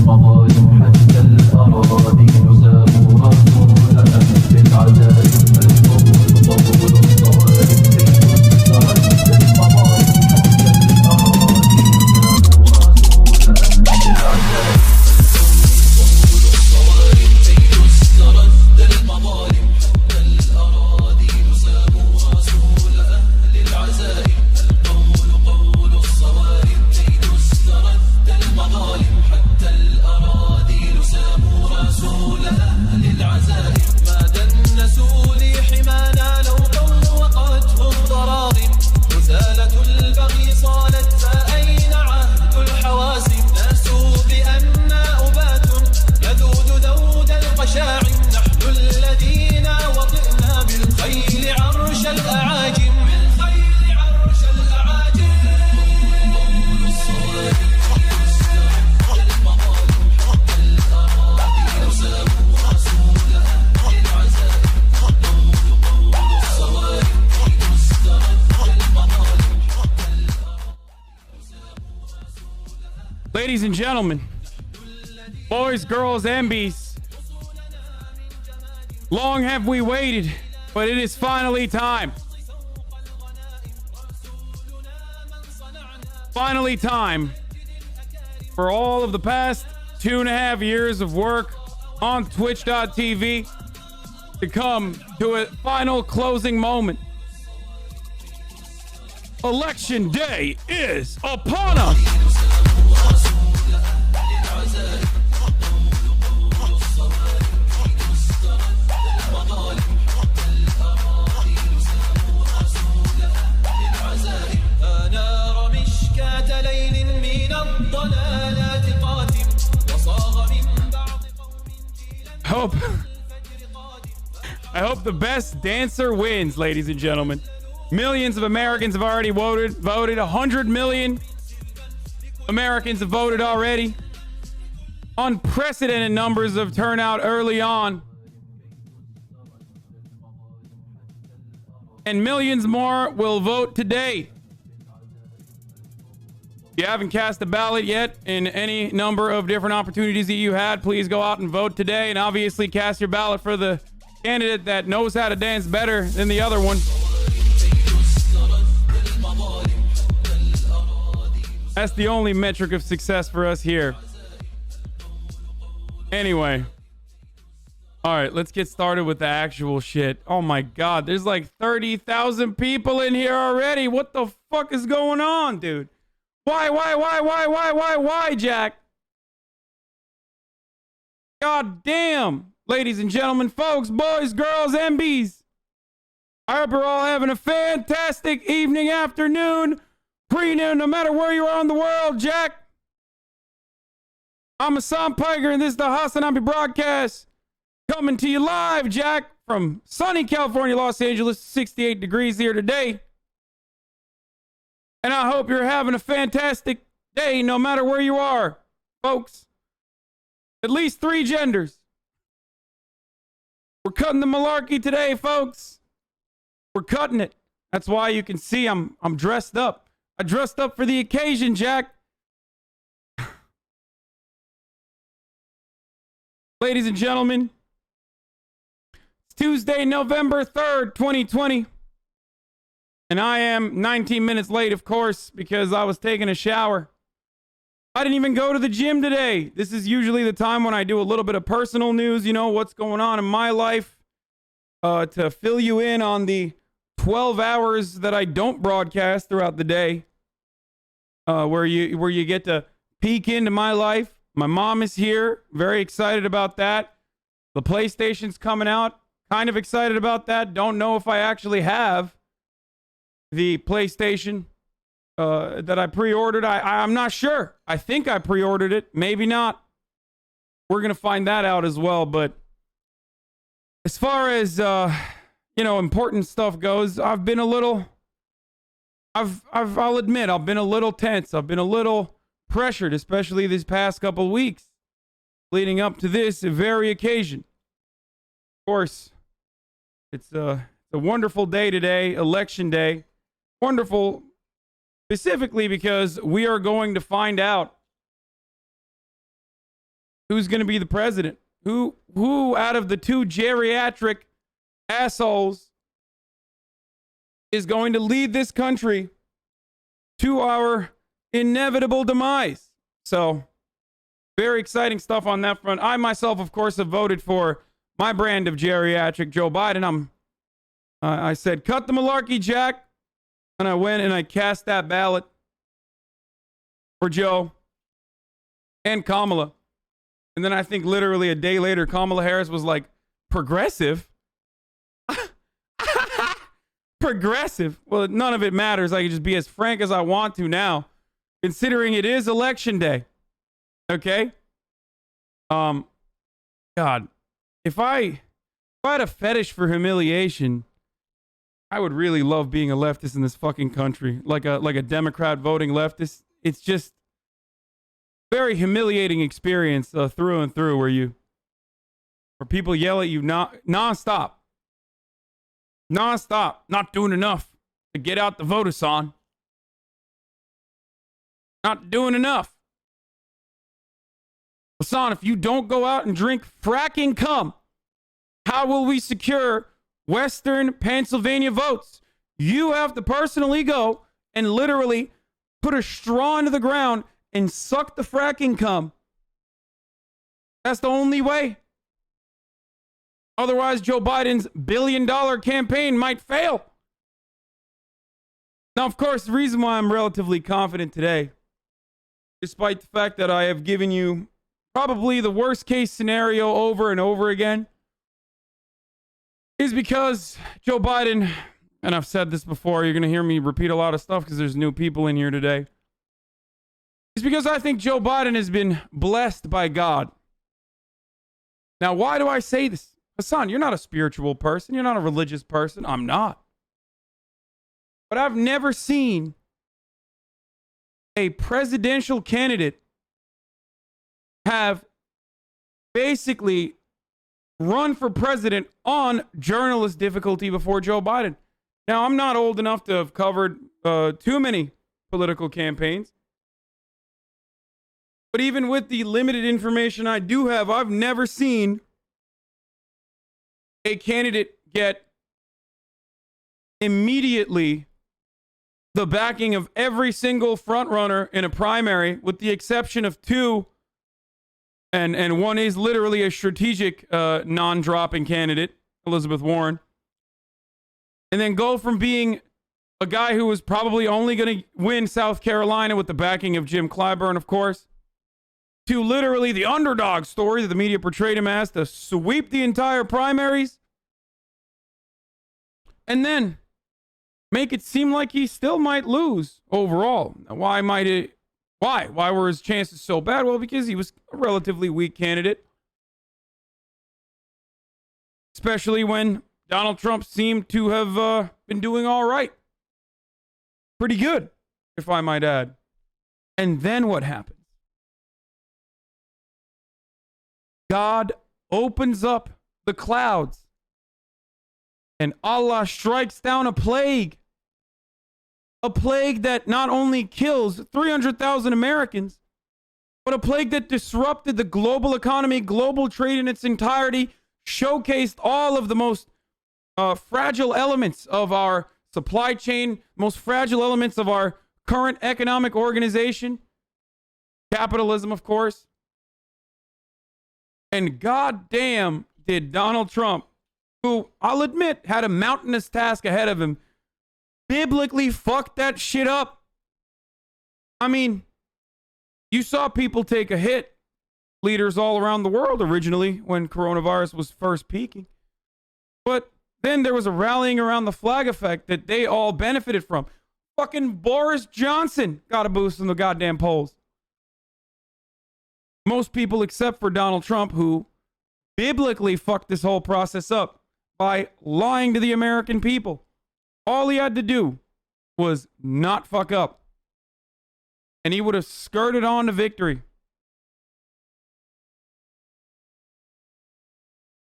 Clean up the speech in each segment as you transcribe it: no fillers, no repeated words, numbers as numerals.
المظالم حتى الأراضي نسام رسولها بالعزاء الموت طول الصوارم حتى المظالم حتى الأراضي نسام رسولها بالعزاء Ladies and gentlemen, boys, girls, and beasts, long have we waited, but it is finally time. Finally time for all of the past 2.5 years of work on Twitch.tv to come to a final closing moment. Election day is upon us. I hope the best dancer wins, ladies and gentlemen. Millions of Americans have already voted. 100 million Americans have voted already. Unprecedented numbers of turnout early on. And millions more will vote today. If you haven't cast a ballot yet in any number of different opportunities that you had, please go out and vote today, and obviously cast your ballot for the candidate that knows how to dance better than the other one. That's the only metric of success for us here. Anyway. All right, let's get started with the actual shit. Oh my God, there's like 30,000 people in here already. What the fuck is going on, dude? Why, Jack? God damn. Ladies and gentlemen, folks, boys, girls, MBs. I hope you're all having a fantastic evening, afternoon, pre-noon, no matter where you are in the world, Jack. I'm Hasan Piker, and this is the HasanAbi broadcast. Coming to you live, Jack, from sunny California, Los Angeles, 68 degrees here today. And I hope you're having a fantastic day, no matter where you are, folks. At least 3 genders. We're cutting the malarkey today, folks. We're cutting it. That's why you can see I'm dressed up. I dressed up for the occasion, Jack. Ladies and gentlemen, it's Tuesday, November 3rd, 2020. And I am 19 minutes late, of course, because I was taking a shower. I didn't even go to the gym today. This is usually the time when I do a little bit of personal news, you know, what's going on in my life, to fill you in on the 12 hours that I don't broadcast throughout the day, where you get to peek into my life. My mom is here. Very excited about that. The PlayStation's coming out. Kind of excited about that. Don't know if I actually have the PlayStation that I pre-ordered. I'm not sure. I think I pre-ordered it. Maybe not. We're going to find that out as well. But as far as, important stuff goes, I've been a little, I'll admit, I've been a little tense. I've been a little pressured, especially these past couple of weeks leading up to this very occasion. Of course, it's a wonderful day today, election day. Wonderful, specifically because we are going to find out who's going to be the president? Who out of the two geriatric assholes is going to lead this country to our inevitable demise? So, very exciting stuff on that front. I myself, of course, have voted for my brand of geriatric Joe Biden. I said, cut the malarkey, Jack. And I went and I cast that ballot for Joe and Kamala. And then I think literally a day later, Kamala Harris was like, progressive? Progressive? Well, none of it matters. I can just be as frank as I want to now, considering it is election day. Okay? God, if I had a fetish for humiliation, I would really love being a leftist in this fucking country. Like a Democrat voting leftist. It's just very humiliating experience through and through where people yell at you nonstop. Nonstop. Not doing enough to get out the vote, Hasan. Not doing enough. Hasan, if you don't go out and drink fracking cum, how will we secure Western Pennsylvania votes? You have to personally go and literally put a straw into the ground and suck the fracking cum. That's the only way. Otherwise, Joe Biden's billion-dollar campaign might fail. Now, of course, the reason why I'm relatively confident today, despite the fact that I have given you probably the worst-case scenario over and over again, is because Joe Biden, and I've said this before, you're going to hear me repeat a lot of stuff because there's new people in here today. It's because I think Joe Biden has been blessed by God. Now, why do I say this? Hasan, you're not a spiritual person. You're not a religious person. I'm not. But I've never seen a presidential candidate have basically run for president on journalist difficulty before Joe Biden. Now, I'm not old enough to have covered too many political campaigns. But even with the limited information I do have, I've never seen a candidate get immediately the backing of every single frontrunner in a primary, with the exception of two. And one is literally a strategic non-dropping candidate, Elizabeth Warren. And then go from being a guy who was probably only going to win South Carolina with the backing of Jim Clyburn, of course, to literally the underdog story that the media portrayed him as, to sweep the entire primaries. And then make it seem like he still might lose overall. Now, why might it? Why? Why were his chances so bad? Well, because he was a relatively weak candidate. Especially when Donald Trump seemed to have been doing all right. Pretty good, if I might add. And then what happens? God opens up the clouds and Allah strikes down a plague. A plague that not only kills 300,000 Americans, but a plague that disrupted the global economy, global trade in its entirety, showcased all of the most fragile elements of our supply chain, most fragile elements of our current economic organization, capitalism, of course. And goddamn did Donald Trump, who I'll admit had a mountainous task ahead of him, biblically fucked that shit up. I mean, you saw people take a hit, leaders all around the world originally when coronavirus was first peaking. But then there was a rallying around the flag effect that they all benefited from. Fucking Boris Johnson got a boost in the goddamn polls. Most people except for Donald Trump, who biblically fucked this whole process up by lying to the American people. All he had to do was not fuck up, and he would have skirted on to victory.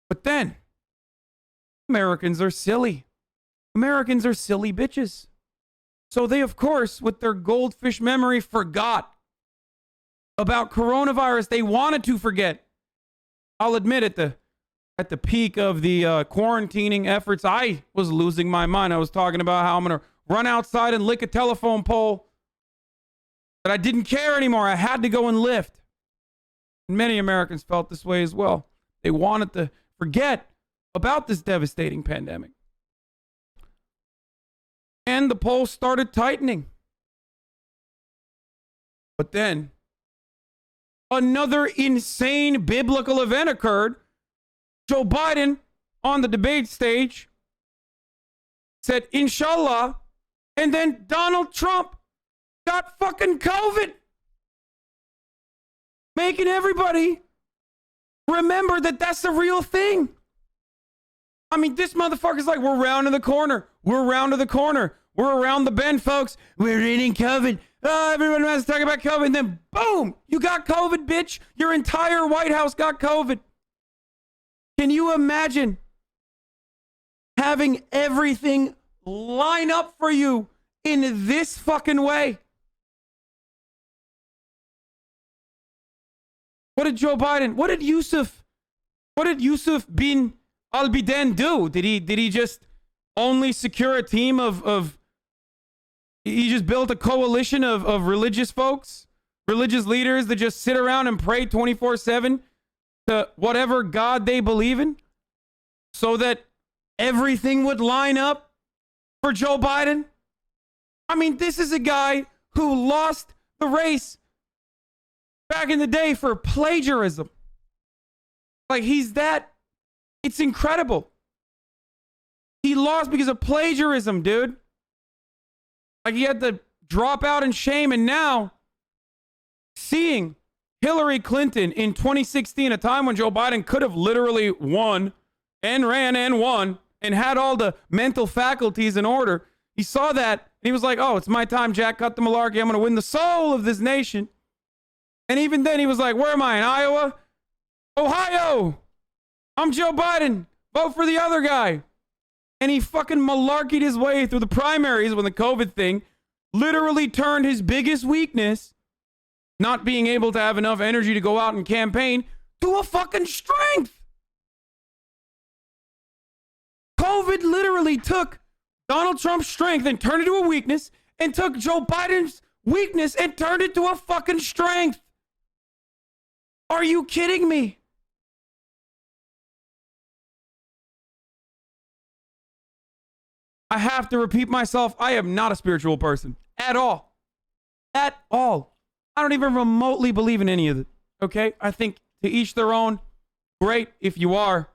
But then, Americans are silly. Americans are silly bitches. So they, of course, with their goldfish memory, forgot about coronavirus. They wanted to forget. I'll admit at the peak of the quarantining efforts, I was losing my mind. I was talking about how I'm going to run outside and lick a telephone pole. But I didn't care anymore. I had to go and lift. And many Americans felt this way as well. They wanted to forget about this devastating pandemic. And the polls started tightening. But then another insane biblical event occurred. Joe Biden on the debate stage said, Inshallah, and then Donald Trump got fucking COVID. Making everybody remember that that's the real thing. I mean, this motherfucker's like, we're round to the corner. We're round to the corner. We're around the bend, folks. We're in COVID. Oh, everyone wants to talk about COVID. And then, boom, you got COVID, bitch. Your entire White House got COVID. Can you imagine having everything line up for you in this fucking way? What did Joe Biden, what did Yusuf bin Al-Biden do? Did he just only secure a team of he just built a coalition of religious folks, religious leaders that just sit around and pray 24/7 to whatever God they believe in so that everything would line up for Joe Biden? I mean, this is a guy who lost the race back in the day for plagiarism. Like, it's incredible. He lost because of plagiarism, dude. Like, he had to drop out in shame, and now seeing Hillary Clinton in 2016, a time when Joe Biden could have literally won and ran and won and had all the mental faculties in order. He saw that and he was like, oh, it's my time, Jack. Cut the malarkey. I'm going to win the soul of this nation. And even then he was like, where am I, in Iowa? Ohio. I'm Joe Biden. Vote for the other guy. And he fucking malarkeyed his way through the primaries when the COVID thing literally turned his biggest weakness, not being able to have enough energy to go out and campaign, to a fucking strength. COVID literally took Donald Trump's strength and turned it to a weakness, and took Joe Biden's weakness and turned it to a fucking strength. Are you kidding me? I have to repeat myself. I am not a spiritual person at all. At all. I don't even remotely believe in any of it. Okay? I think to each their own. Great if you are.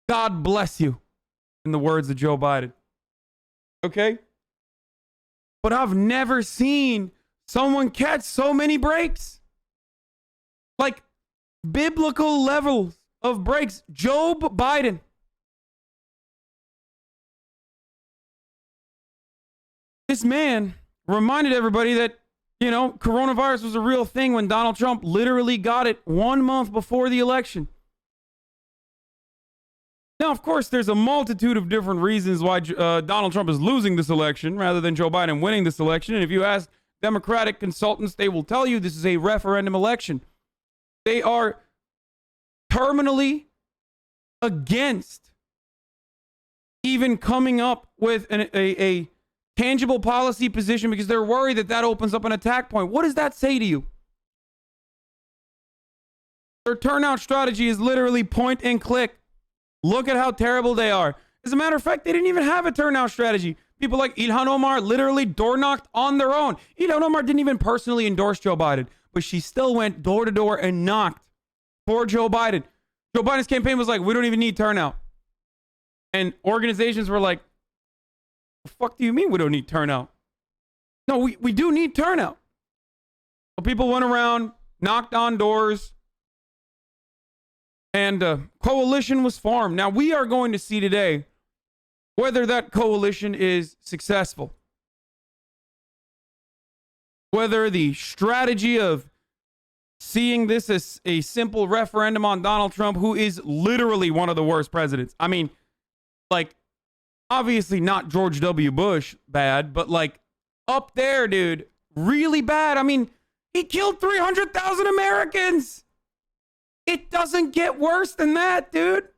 God bless you, in the words of Joe Biden. Okay? But I've never seen someone catch so many breaks. Like, biblical levels of breaks. Joe Biden. This man reminded everybody that, you know, coronavirus was a real thing when Donald Trump literally got it 1 month before the election. Now, of course, there's a multitude of different reasons why Donald Trump is losing this election rather than Joe Biden winning this election. And if you ask Democratic consultants, they will tell you this is a referendum election. They are terminally against even coming up with a tangible policy position because they're worried that that opens up an attack point. What does that say to you? Their turnout strategy is literally point and click. Look at how terrible they are. As a matter of fact, they didn't even have a turnout strategy. People like Ilhan Omar literally door knocked on their own. Ilhan Omar didn't even personally endorse Joe Biden, but she still went door to door and knocked for Joe Biden. Joe Biden's campaign was like, we don't even need turnout. And organizations were like, the fuck do you mean we don't need turnout? No, we do need turnout. So people went around, knocked on doors, and a coalition was formed. Now, we are going to see today whether that coalition is successful. Whether the strategy of seeing this as a simple referendum on Donald Trump, who is literally one of the worst presidents. I mean, like, obviously not George W. Bush bad, but like up there, dude, really bad. I mean, he killed 300,000 Americans. It doesn't get worse than that, dude.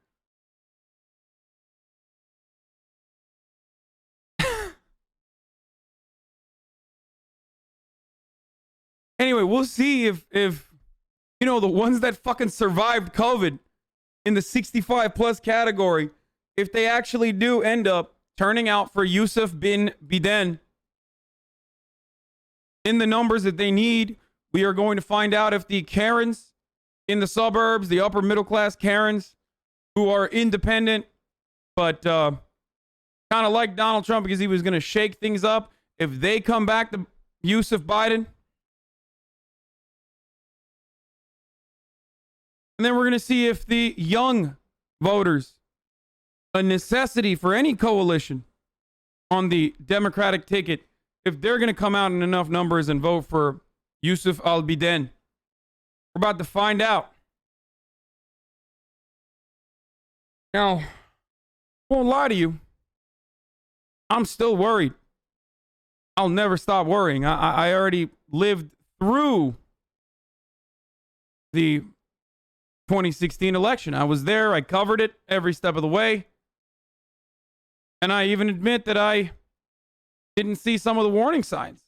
Anyway, we'll see if you know, the ones that fucking survived COVID in the 65 plus category, if they actually do end up turning out for Yusuf bin Biden in the numbers that they need. We are going to find out if the Karens in the suburbs, the upper middle class Karens who are independent, but kind of like Donald Trump because he was going to shake things up, if they come back to Yusuf Biden. And then we're going to see if the young voters, a necessity for any coalition on the Democratic ticket, if they're going to come out in enough numbers and vote for Yusuf al-Biden. We're about to find out. Now, I won't lie to you. I'm still worried. I'll never stop worrying. I already lived through the 2016 election. I was there. I covered it every step of the way. And I even admit that I didn't see some of the warning signs.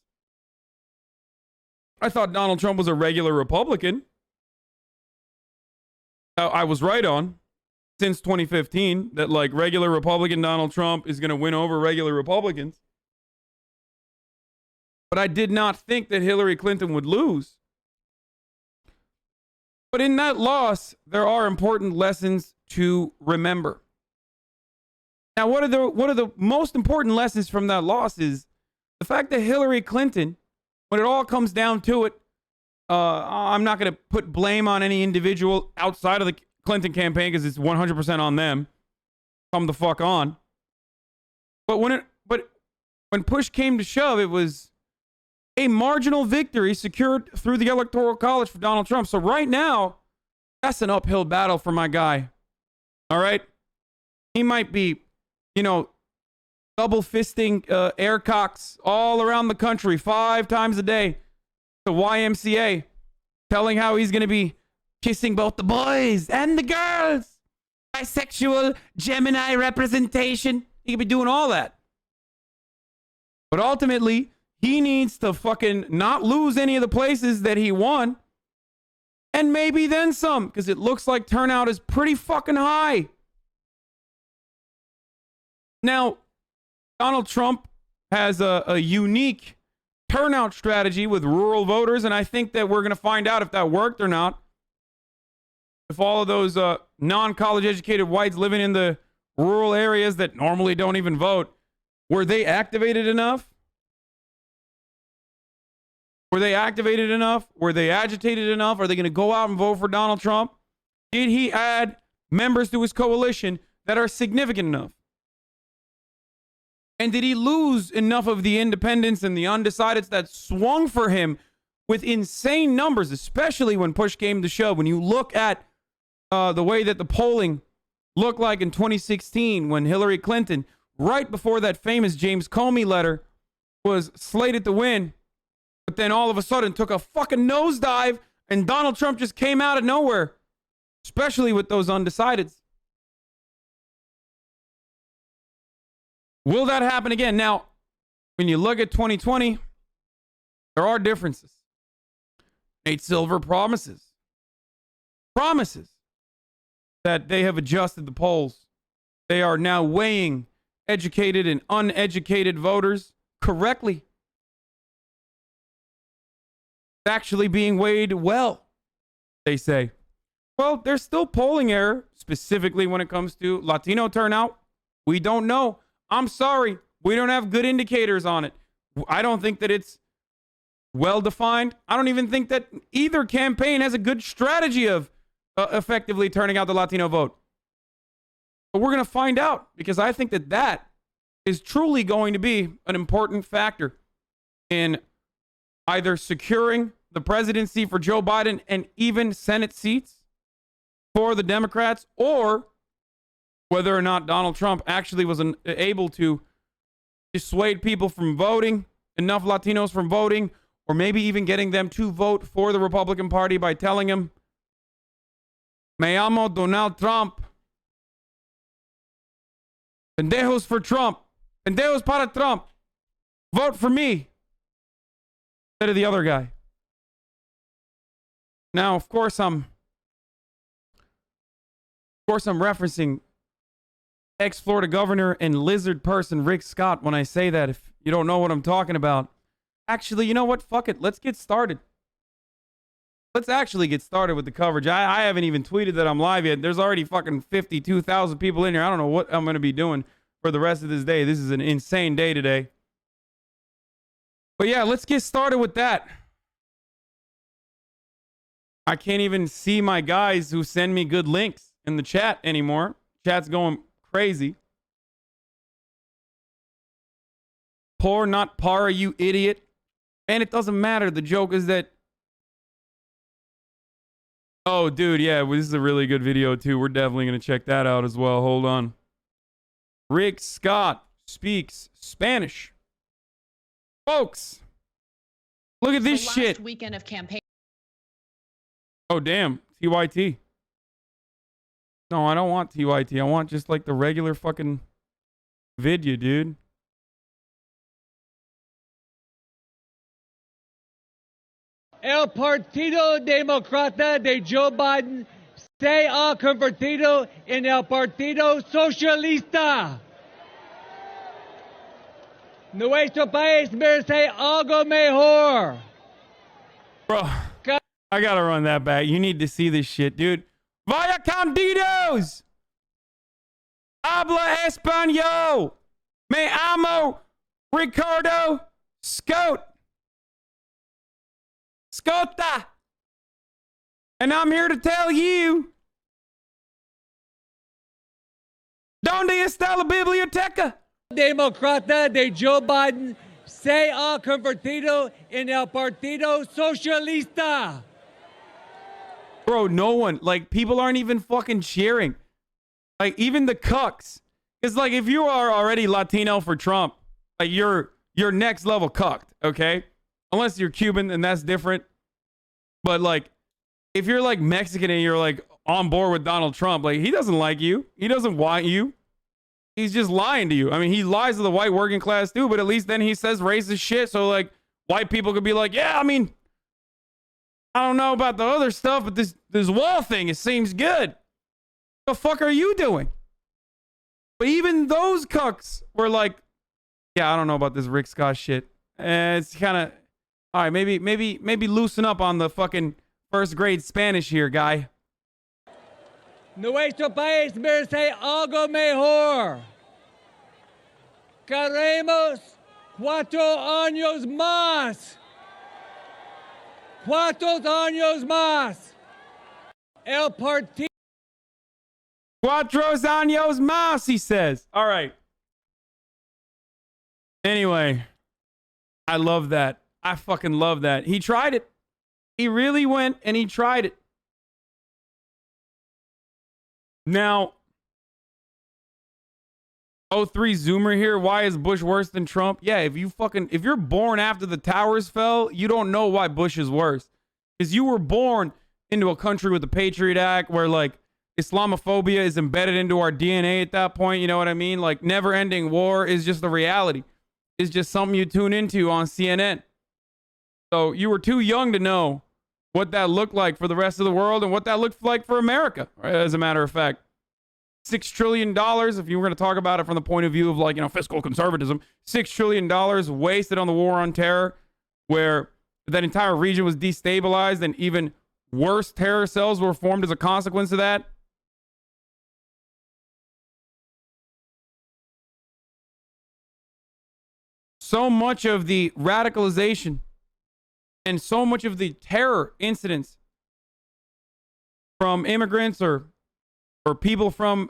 I thought Donald Trump was a regular Republican. I was right on since 2015 that like regular Republican Donald Trump is going to win over regular Republicans. But I did not think that Hillary Clinton would lose. But in that loss, there are important lessons to remember. Now, one of the most important lessons from that loss is the fact that Hillary Clinton, when it all comes down to it, I'm not going to put blame on any individual outside of the Clinton campaign because it's 100% on them. Come the fuck on. But when push came to shove, it was a marginal victory secured through the Electoral College for Donald Trump. So right now, that's an uphill battle for my guy. All right? He might be, you know, double fisting air cocks all around the country 5 times a day to YMCA, telling how he's going to be kissing both the boys and the girls. Bisexual Gemini representation. He could be doing all that. But ultimately, he needs to fucking not lose any of the places that he won. And maybe then some, because it looks like turnout is pretty fucking high. Now, Donald Trump has a unique turnout strategy with rural voters, and I think that we're going to find out if that worked or not. If all of those non-college educated whites living in the rural areas that normally don't even vote, were they activated enough? Were they activated enough? Were they agitated enough? Are they going to go out and vote for Donald Trump? Did he add members to his coalition that are significant enough? And did he lose enough of the independents and the undecideds that swung for him with insane numbers, especially when push came to shove? When you look at the way that the polling looked like in 2016 when Hillary Clinton, right before that famous James Comey letter, was slated to win, but then all of a sudden took a fucking nosedive and Donald Trump just came out of nowhere, especially with those undecideds. Will that happen again? Now, when you look at 2020, there are differences. Nate Silver promises that they have adjusted the polls. They are now weighing educated and uneducated voters correctly. It's actually being weighed well, they say. Well, there's still polling error, specifically when it comes to Latino turnout. We don't know. I'm sorry. We don't have good indicators on it. I don't think that it's well defined. I don't even think that either campaign has a good strategy of effectively turning out the Latino vote. But we're going to find out, because I think that that is truly going to be an important factor in either securing the presidency for Joe Biden and even Senate seats for the Democrats, or whether or not Donald Trump actually was able to dissuade people from voting, enough Latinos from voting, or maybe even getting them to vote for the Republican Party by telling them Me llamo Donald Trump. Pendejos for Trump. Pendejos para Trump. Vote for me. Instead of the other guy. Now, of course I'm referencing ex-Florida governor and lizard person Rick Scott when I say that, if you don't know what I'm talking about. Actually, you know what? Fuck it. Let's get started. Let's actually get started with the coverage. I haven't even tweeted that I'm live yet. There's already fucking 52,000 people in here. I don't know what I'm going to be doing for the rest of this day. This is an insane day today. But yeah, let's get started with that. I can't even see my guys who send me good links in the chat anymore. Chat's going crazy. Poor, not para, you idiot. And it doesn't matter. The joke is that... Oh, dude, yeah, well, this is a really good video, too. We're definitely going to check that out as well. Hold on. Rick Scott speaks Spanish. Folks, look at this shit. Weekend of campaign. Oh, damn. TYT. No, I don't want TYT. I want just like the regular fucking video, dude. El Partido Demócrata de Joe Biden se ha convertido en el Partido Socialista. Nuestro país merece algo mejor. Bro, I gotta run that back. You need to see this shit, dude. Vaya Candidos! Habla Español! Me amo Ricardo Scott. Scota! And I'm here to tell you, ¿Dónde está la biblioteca? Demócrata de Joe Biden se ha convertido en el Partido Socialista. Bro, no one, like, people aren't even fucking cheering. Like, even the cucks. It's like, if you are already Latino for Trump, like, you're next level cucked, okay? Unless you're Cuban, and that's different. But, like, if you're, like, Mexican and you're, like, on board with Donald Trump, like, he doesn't like you. He doesn't want you. He's just lying to you. I mean, he lies to the white working class, too, but at least then he says racist shit, so, like, white people could be like, yeah, I mean... I don't know about the other stuff, but this wall thing, it seems good. The fuck are you doing? But even those cucks were like, yeah, I don't know about this Rick Scott shit. It's kind of, all right, maybe loosen up on the fucking first grade Spanish here, guy. Nuestro país merece algo mejor. Queremos 4 años más. 4 años más. El partido. 4 años más, he says. All right. Anyway, I love that. I fucking love that. He tried it. He really went and he tried it. Now, 03 Zoomer here. Why is Bush worse than Trump? Yeah, if you're born after the towers fell, you don't know why Bush is worse. Because you were born into a country with the Patriot Act where, like, Islamophobia is embedded into our DNA at that point. You know what I mean? Like, never-ending war is just a reality. It's just something you tune into on CNN. So you were too young to know what that looked like for the rest of the world and what that looked like for America, as a matter of fact. $6 trillion, if you were going to talk about it from the point of view of, like, you know, fiscal conservatism, $6 trillion wasted on the war on terror, where that entire region was destabilized and even worse terror cells were formed as a consequence of that. So much of the radicalization and so much of the terror incidents from immigrants or people from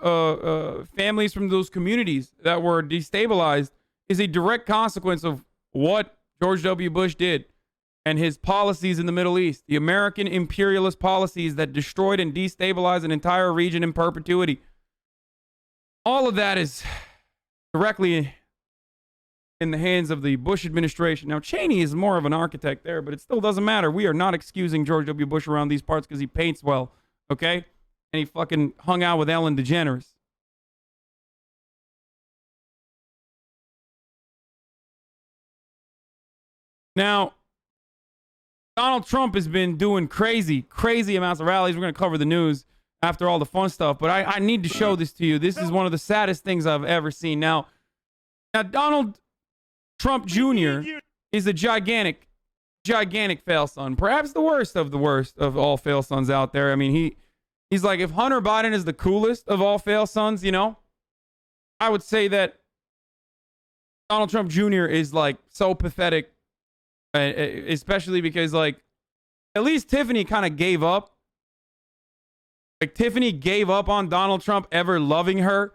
families from those communities that were destabilized is a direct consequence of what George W. Bush did and his policies in the Middle East, the American imperialist policies that destroyed and destabilized an entire region in perpetuity. All of that is directly in the hands of the Bush administration. Now, Cheney is more of an architect there, but it still doesn't matter. We are not excusing George W. Bush around these parts because he paints well, okay? and he fucking hung out with Ellen DeGeneres. Now, Donald Trump has been doing crazy amounts of rallies. We're going to cover the news after all the fun stuff, but I need to show this to you. This is one of the saddest things I've ever seen. Now Donald Trump Jr. is a gigantic fail son. Perhaps the worst of all fail sons out there. I mean, he's like, if Hunter Biden is the coolest of all fail sons, you know, I would say that Donald Trump Jr. is like so pathetic, especially because like at least Tiffany kind of gave up. Like Tiffany gave up on Donald Trump ever loving her.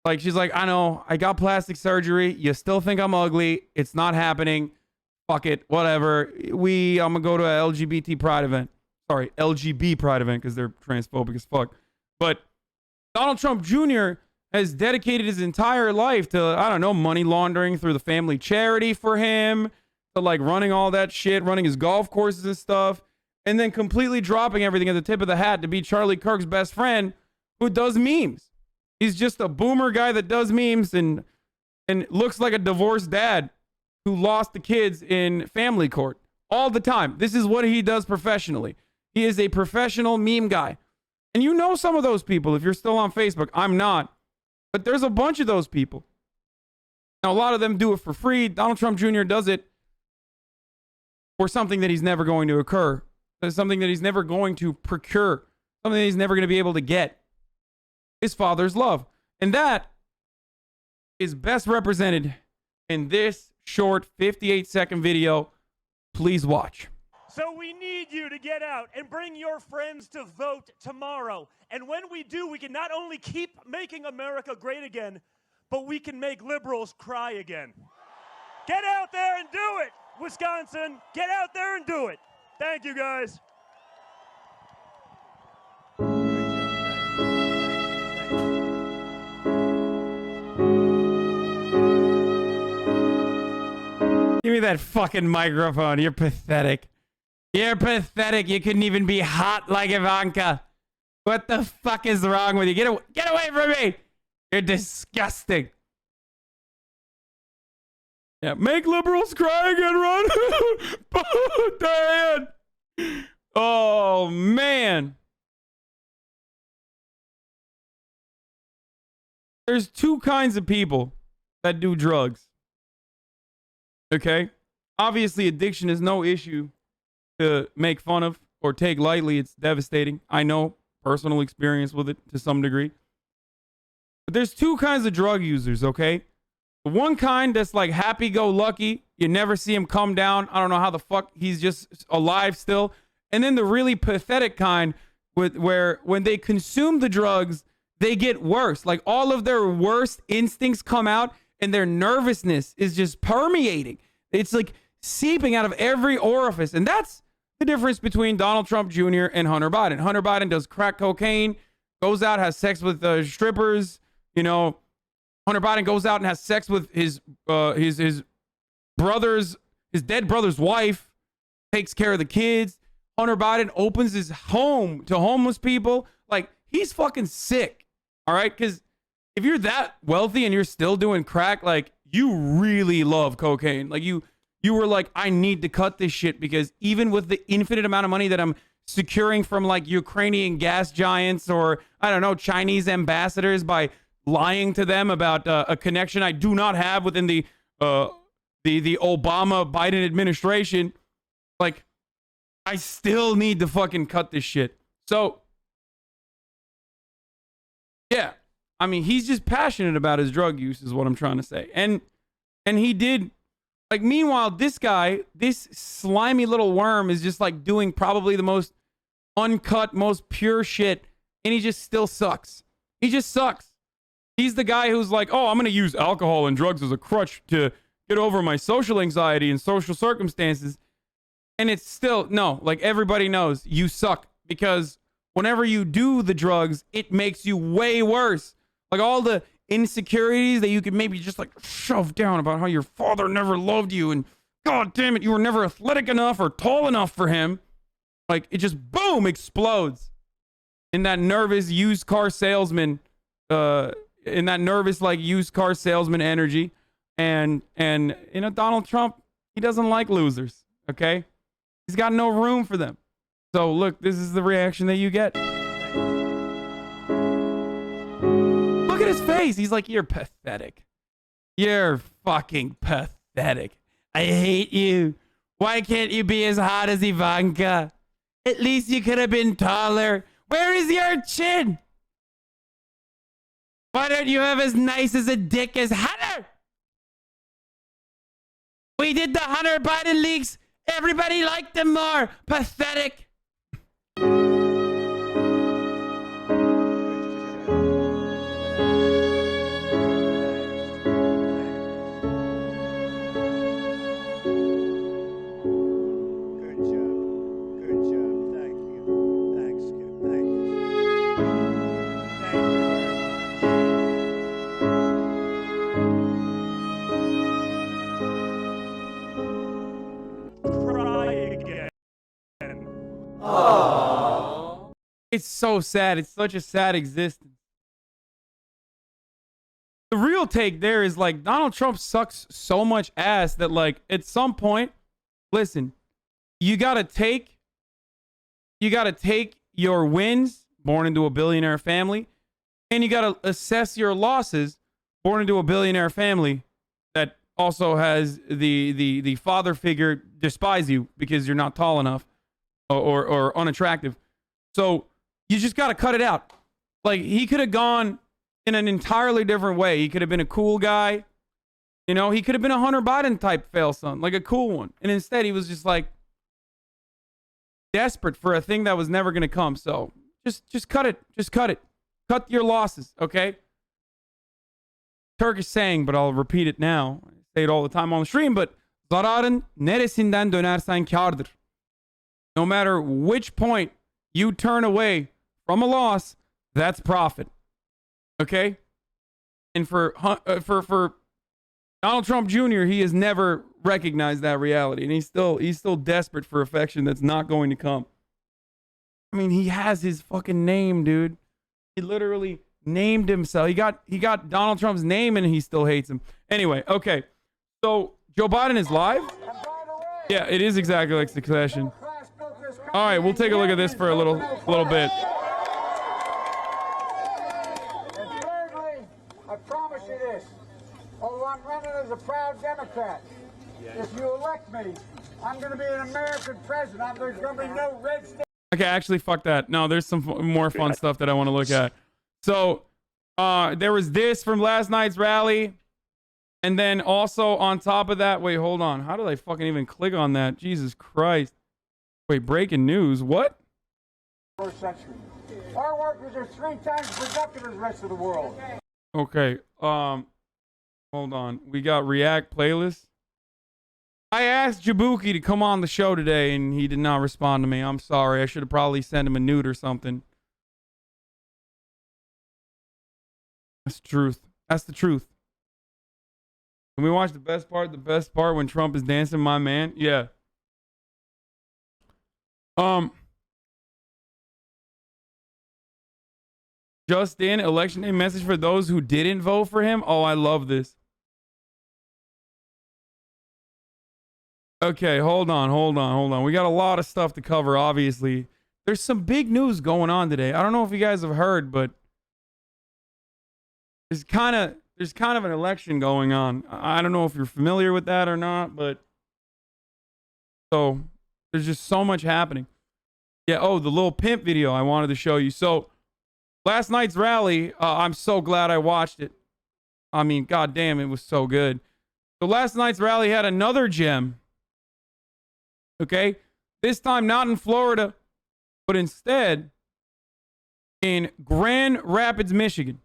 Like she's like, I know, I got plastic surgery. You still think I'm ugly. It's not happening. Fuck it. Whatever. I'm going to go to a LGBT pride event. Sorry, LGB pride event because they're transphobic as fuck. But Donald Trump Jr. has dedicated his entire life to, I don't know, money laundering through the family charity for him, to like running all that shit, running his golf courses and stuff, and then completely dropping everything at the tip of the hat to be Charlie Kirk's best friend who does memes. He's just a boomer guy that does memes and looks like a divorced dad who lost the kids in family court all the time. This is what he does professionally. He is a professional meme guy. And you know some of those people if you're still on Facebook. I'm not. But there's a bunch of those people. Now, a lot of them do it for free. Donald Trump Jr. does it for something that he's never going to occur. There's something that he's never going to procure. Something that he's never going to be able to get. His father's love. And that is best represented in this short 58-second video. Please watch. So we need you to get out and bring your friends to vote tomorrow. And when we do, we can not only keep making America great again, but we can make liberals cry again. Get out there and do it, Wisconsin. Get out there and do it. Thank you, guys. Give me that fucking microphone. You're pathetic. You're pathetic. You couldn't even be hot like Ivanka. What the fuck is wrong with you? Get away from me. You're disgusting. Yeah, make liberals cry again, Ron. Diane. Oh, man. There's two kinds of people that do drugs. Okay? Obviously, addiction is no issue to make fun of or take lightly. It's devastating. I know personal experience with it to some degree. But there's two kinds of drug users, okay? One kind that's like happy-go-lucky. You never see him come down. I don't know how the fuck he's just alive still. And then the really pathetic kind where when they consume the drugs, they get worse. Like all of their worst instincts come out and their nervousness is just permeating. It's like seeping out of every orifice. And that's the difference between Donald Trump Jr. and Hunter Biden. Hunter Biden does crack cocaine, goes out, has sex with strippers, you know. Hunter Biden goes out and has sex with his brother's, his dead brother's wife, takes care of the kids. Hunter Biden opens his home to homeless people. Like, he's fucking sick, all right? Because if you're that wealthy and you're still doing crack, like, you really love cocaine. Like, you were like, I need to cut this shit because even with the infinite amount of money that I'm securing from, like, Ukrainian gas giants or, I don't know, Chinese ambassadors by lying to them about a connection I do not have within the Obama-Biden administration, like, I still need to fucking cut this shit. So, yeah. I mean, he's just passionate about his drug use is what I'm trying to say. And he did, like, meanwhile, this guy, this slimy little worm is just, like, doing probably the most uncut, most pure shit, and he just still sucks. He just sucks. He's the guy who's like, oh, I'm going to use alcohol and drugs as a crutch to get over my social anxiety and social circumstances. And it's still, no, like everybody knows you suck because whenever you do the drugs, it makes you way worse. Like all the insecurities that you could maybe just like shove down about how your father never loved you and God damn it, you were never athletic enough or tall enough for him. Like it just boom, explodes. in that nervous used car salesman, in that nervous like used car salesman energy, and you know, Donald Trump, he doesn't like losers. Okay, he's got no room for them. So look, this is the reaction that you get. Look at his face. He's like, you're pathetic. You're fucking pathetic. I hate you. Why can't you be as hot as Ivanka? At least you could have been taller. Where is your chin? Why don't you have as nice as a dick as Hunter? We did the Hunter Biden leaks. Everybody liked them more. Pathetic. It's so sad. It's such a sad existence. The real take there is like Donald Trump sucks so much ass that like at some point, listen, you gotta take your wins, born into a billionaire family, and you gotta assess your losses, born into a billionaire family that also has the father figure despise you because you're not tall enough or unattractive. So you just got to cut it out. Like, he could have gone in an entirely different way. He could have been a cool guy. You know, he could have been a Hunter Biden type fail son, like a cool one. And instead, he was just like desperate for a thing that was never going to come. So just cut it. Just cut it. Cut your losses, okay? Turkish saying, but I'll repeat it now. I say it all the time on the stream, but zararın neresinden dönersen kârdır. No matter which point you turn away from a loss, that's profit. Okay? And for Donald Trump Jr., he has never recognized that reality, and he's still desperate for affection that's not going to come. I mean, he has his fucking name, dude. He literally named himself. He got Donald Trump's name, and he still hates him. Anyway, okay. So Joe Biden is live? Yeah, it is exactly like Succession. All right, we'll take a look at this for a little bit. And thirdly, I promise you this. Although I'm running as a proud Democrat, if you elect me, I'm going to be an American president. There's going to be no red state. Okay, actually, fuck that. No, there's some more fun stuff that I want to look at. So, there was this from last night's rally. And then also on top of that, wait, hold on. How did I fucking even click on that? Jesus Christ. Wait, breaking news. What? First century. Our workers are 3 times productive as the rest of the world. Okay. Hold on. We got React playlist. I asked Jabuki to come on the show today, and he did not respond to me. I'm sorry. I should have probably sent him a nude or something. That's the truth. That's the truth. Can we watch the best part? The best part when Trump is dancing, my man? Yeah. Just in, election day message for those who didn't vote for him. Oh, I love this. Okay, hold on. We got a lot of stuff to cover, obviously. There's some big news going on today. I don't know if you guys have heard, but there's kind of an election going on. I don't know if you're familiar with that or not, but so there's just so much happening. Yeah, oh, the Lil'Pimp video I wanted to show you. So last night's rally, I'm so glad I watched it. I mean, goddamn, it was so good. So last night's rally had another gem. Okay? This time not in Florida, but instead in Grand Rapids, Michigan.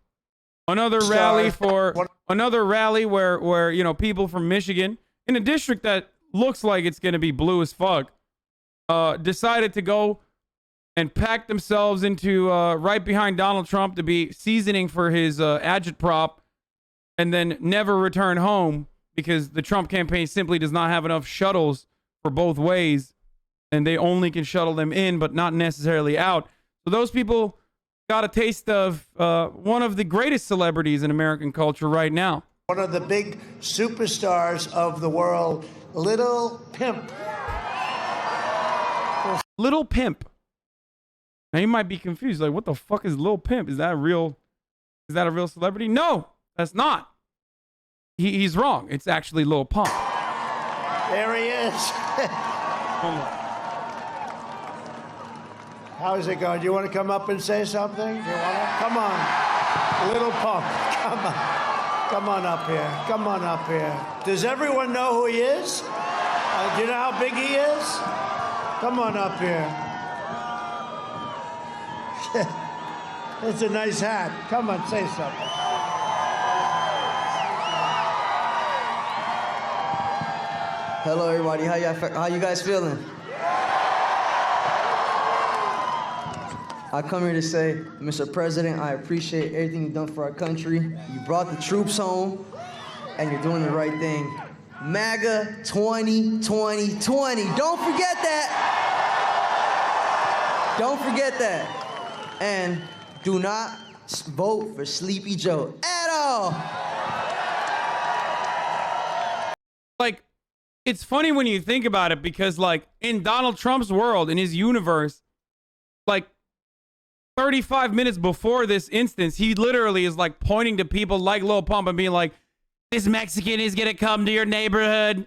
Another rally where you know, people from Michigan in a district that looks like it's going to be blue as fuck decided to go and pack themselves into right behind Donald Trump to be seasoning for his agitprop and then never return home because the Trump campaign simply does not have enough shuttles for both ways and they only can shuttle them in but not necessarily out. So those people got a taste of one of the greatest celebrities in American culture right now. One of the big superstars of the world, Lil'Pimp. Lil'Pimp. Now you might be confused, like, what the fuck is Lil'Pimp? Is that a real celebrity? No, that's not. He's wrong. It's actually Lil Pump. There he is. How's it going? Do you want to come up and say something? You want to? Come on. Lil Pump. Come on. Come on up here. Come on up here. Does everyone know who he is? Do you know how big he is? Come on up here. It's a nice hat. Come on, say something. Hello, everybody. How you guys feeling? I come here to say, Mr. President, I appreciate everything you've done for our country. You brought the troops home, and you're doing the right thing. MAGA 2020. Don't forget that. Don't forget that. And do not vote for Sleepy Joe at all. Like, it's funny when you think about it because, like, in Donald Trump's world, in his universe, like, 35 minutes before this instance, he literally is, like, pointing to people like Lil Pump and being like, this Mexican is going to come to your neighborhood.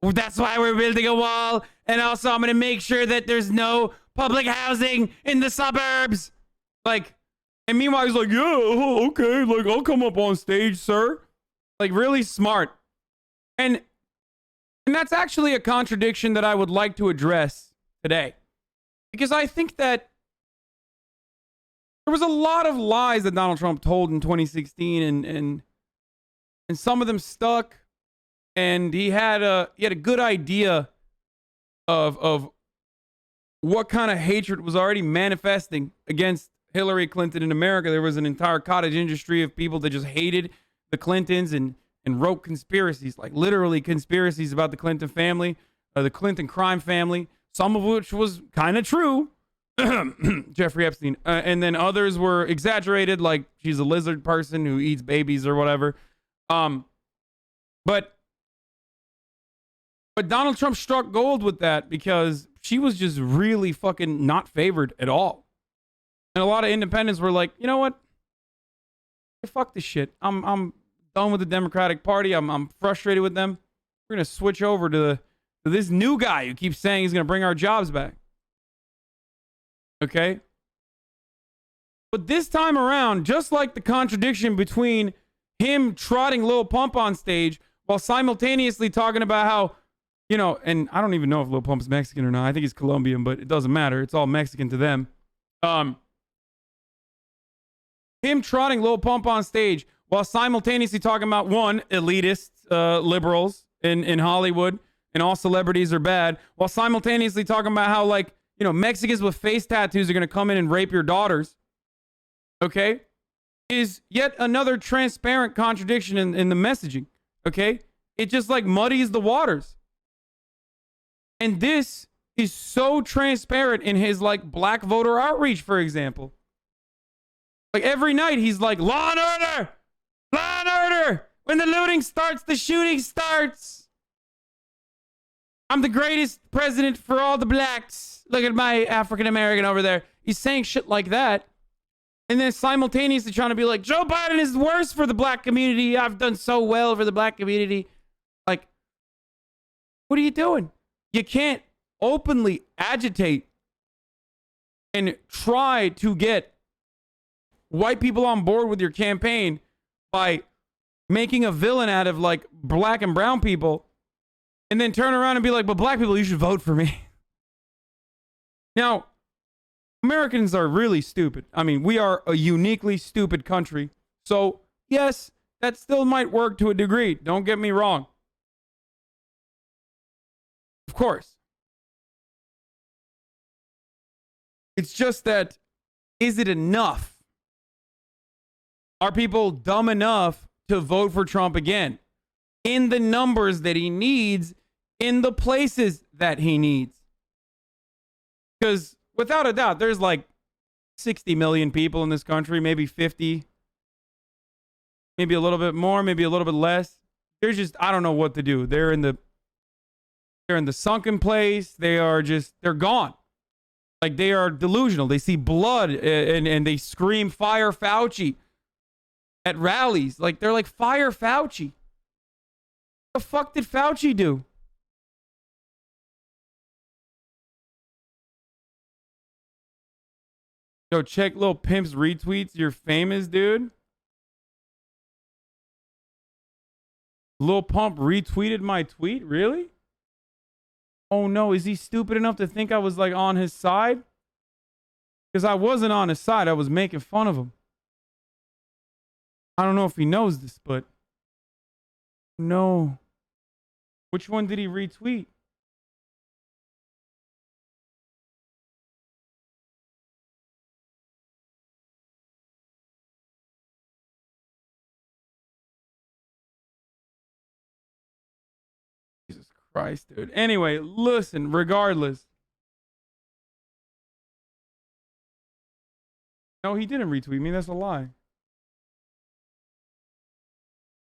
That's why we're building a wall. And also, I'm going to make sure that there's no public housing in the suburbs. Like, and meanwhile, he's like, yeah, okay, like, I'll come up on stage, sir. Like, really smart. And that's actually a contradiction that I would like to address today. Because I think that there was a lot of lies that Donald Trump told in 2016, and some of them stuck. And he had a good idea of what kind of hatred was already manifesting against Hillary Clinton in America. There was an entire cottage industry of people that just hated the Clintons and wrote conspiracies, like literally conspiracies about the Clinton family, the Clinton crime family, some of which was kind of true. Jeffrey Epstein. And then others were exaggerated, like she's a lizard person who eats babies or whatever. But Donald Trump struck gold with that because she was just really fucking not favored at all. And a lot of independents were like, you know what? Fuck this shit. I'm done with the Democratic Party. I'm frustrated with them. We're gonna switch over to this new guy who keeps saying he's gonna bring our jobs back. Okay? But this time around, just like the contradiction between him trotting Lil Pump on stage while simultaneously talking about how, you know, and I don't even know if Lil Pump's Mexican or not. I think he's Colombian, but it doesn't matter. It's all Mexican to them. Him trotting Lil Pump on stage while simultaneously talking about, one, elitist liberals in Hollywood and all celebrities are bad, while simultaneously talking about how, like, you know, Mexicans with face tattoos are going to come in and rape your daughters, okay, is yet another transparent contradiction in the messaging, okay? It just, like, muddies the waters. And this is so transparent in his, like, black voter outreach, for example. Like, every night he's like, law and order! Law and order! When the looting starts, the shooting starts! I'm the greatest president for all the blacks. Look at my African American over there. He's saying shit like that. And then simultaneously trying to be like, Joe Biden is worse for the black community. I've done so well for the black community. Like, what are you doing? You can't openly agitate and try to get white people on board with your campaign by making a villain out of, like, black and brown people, and then turn around and be like, but black people, you should vote for me. Now, Americans are really stupid. I mean, we are a uniquely stupid country. So, yes, that still might work to a degree. Don't get me wrong. Of course. It's just that, is it enough? Are people dumb enough to vote for Trump again? In the numbers that he needs, in the places that he needs. Because without a doubt, there's like 60 million people in this country, maybe 50, maybe a little bit more, maybe a little bit less. They're just, I don't know what to do. They're in the sunken place. They're gone. Like, they are delusional. They see blood and they scream fire Fauci at rallies. Like, they're like, fire Fauci. What the fuck did Fauci do? Yo, check Lil'Pimp's retweets. You're famous, dude. Lil'Pimp retweeted my tweet? Really? Oh no, is he stupid enough to think I was like on his side? Because I wasn't on his side. I was making fun of him. I don't know if he knows this, but no. Which one did he retweet? Jesus Christ, dude. Anyway, listen, regardless. No, he didn't retweet me. That's a lie.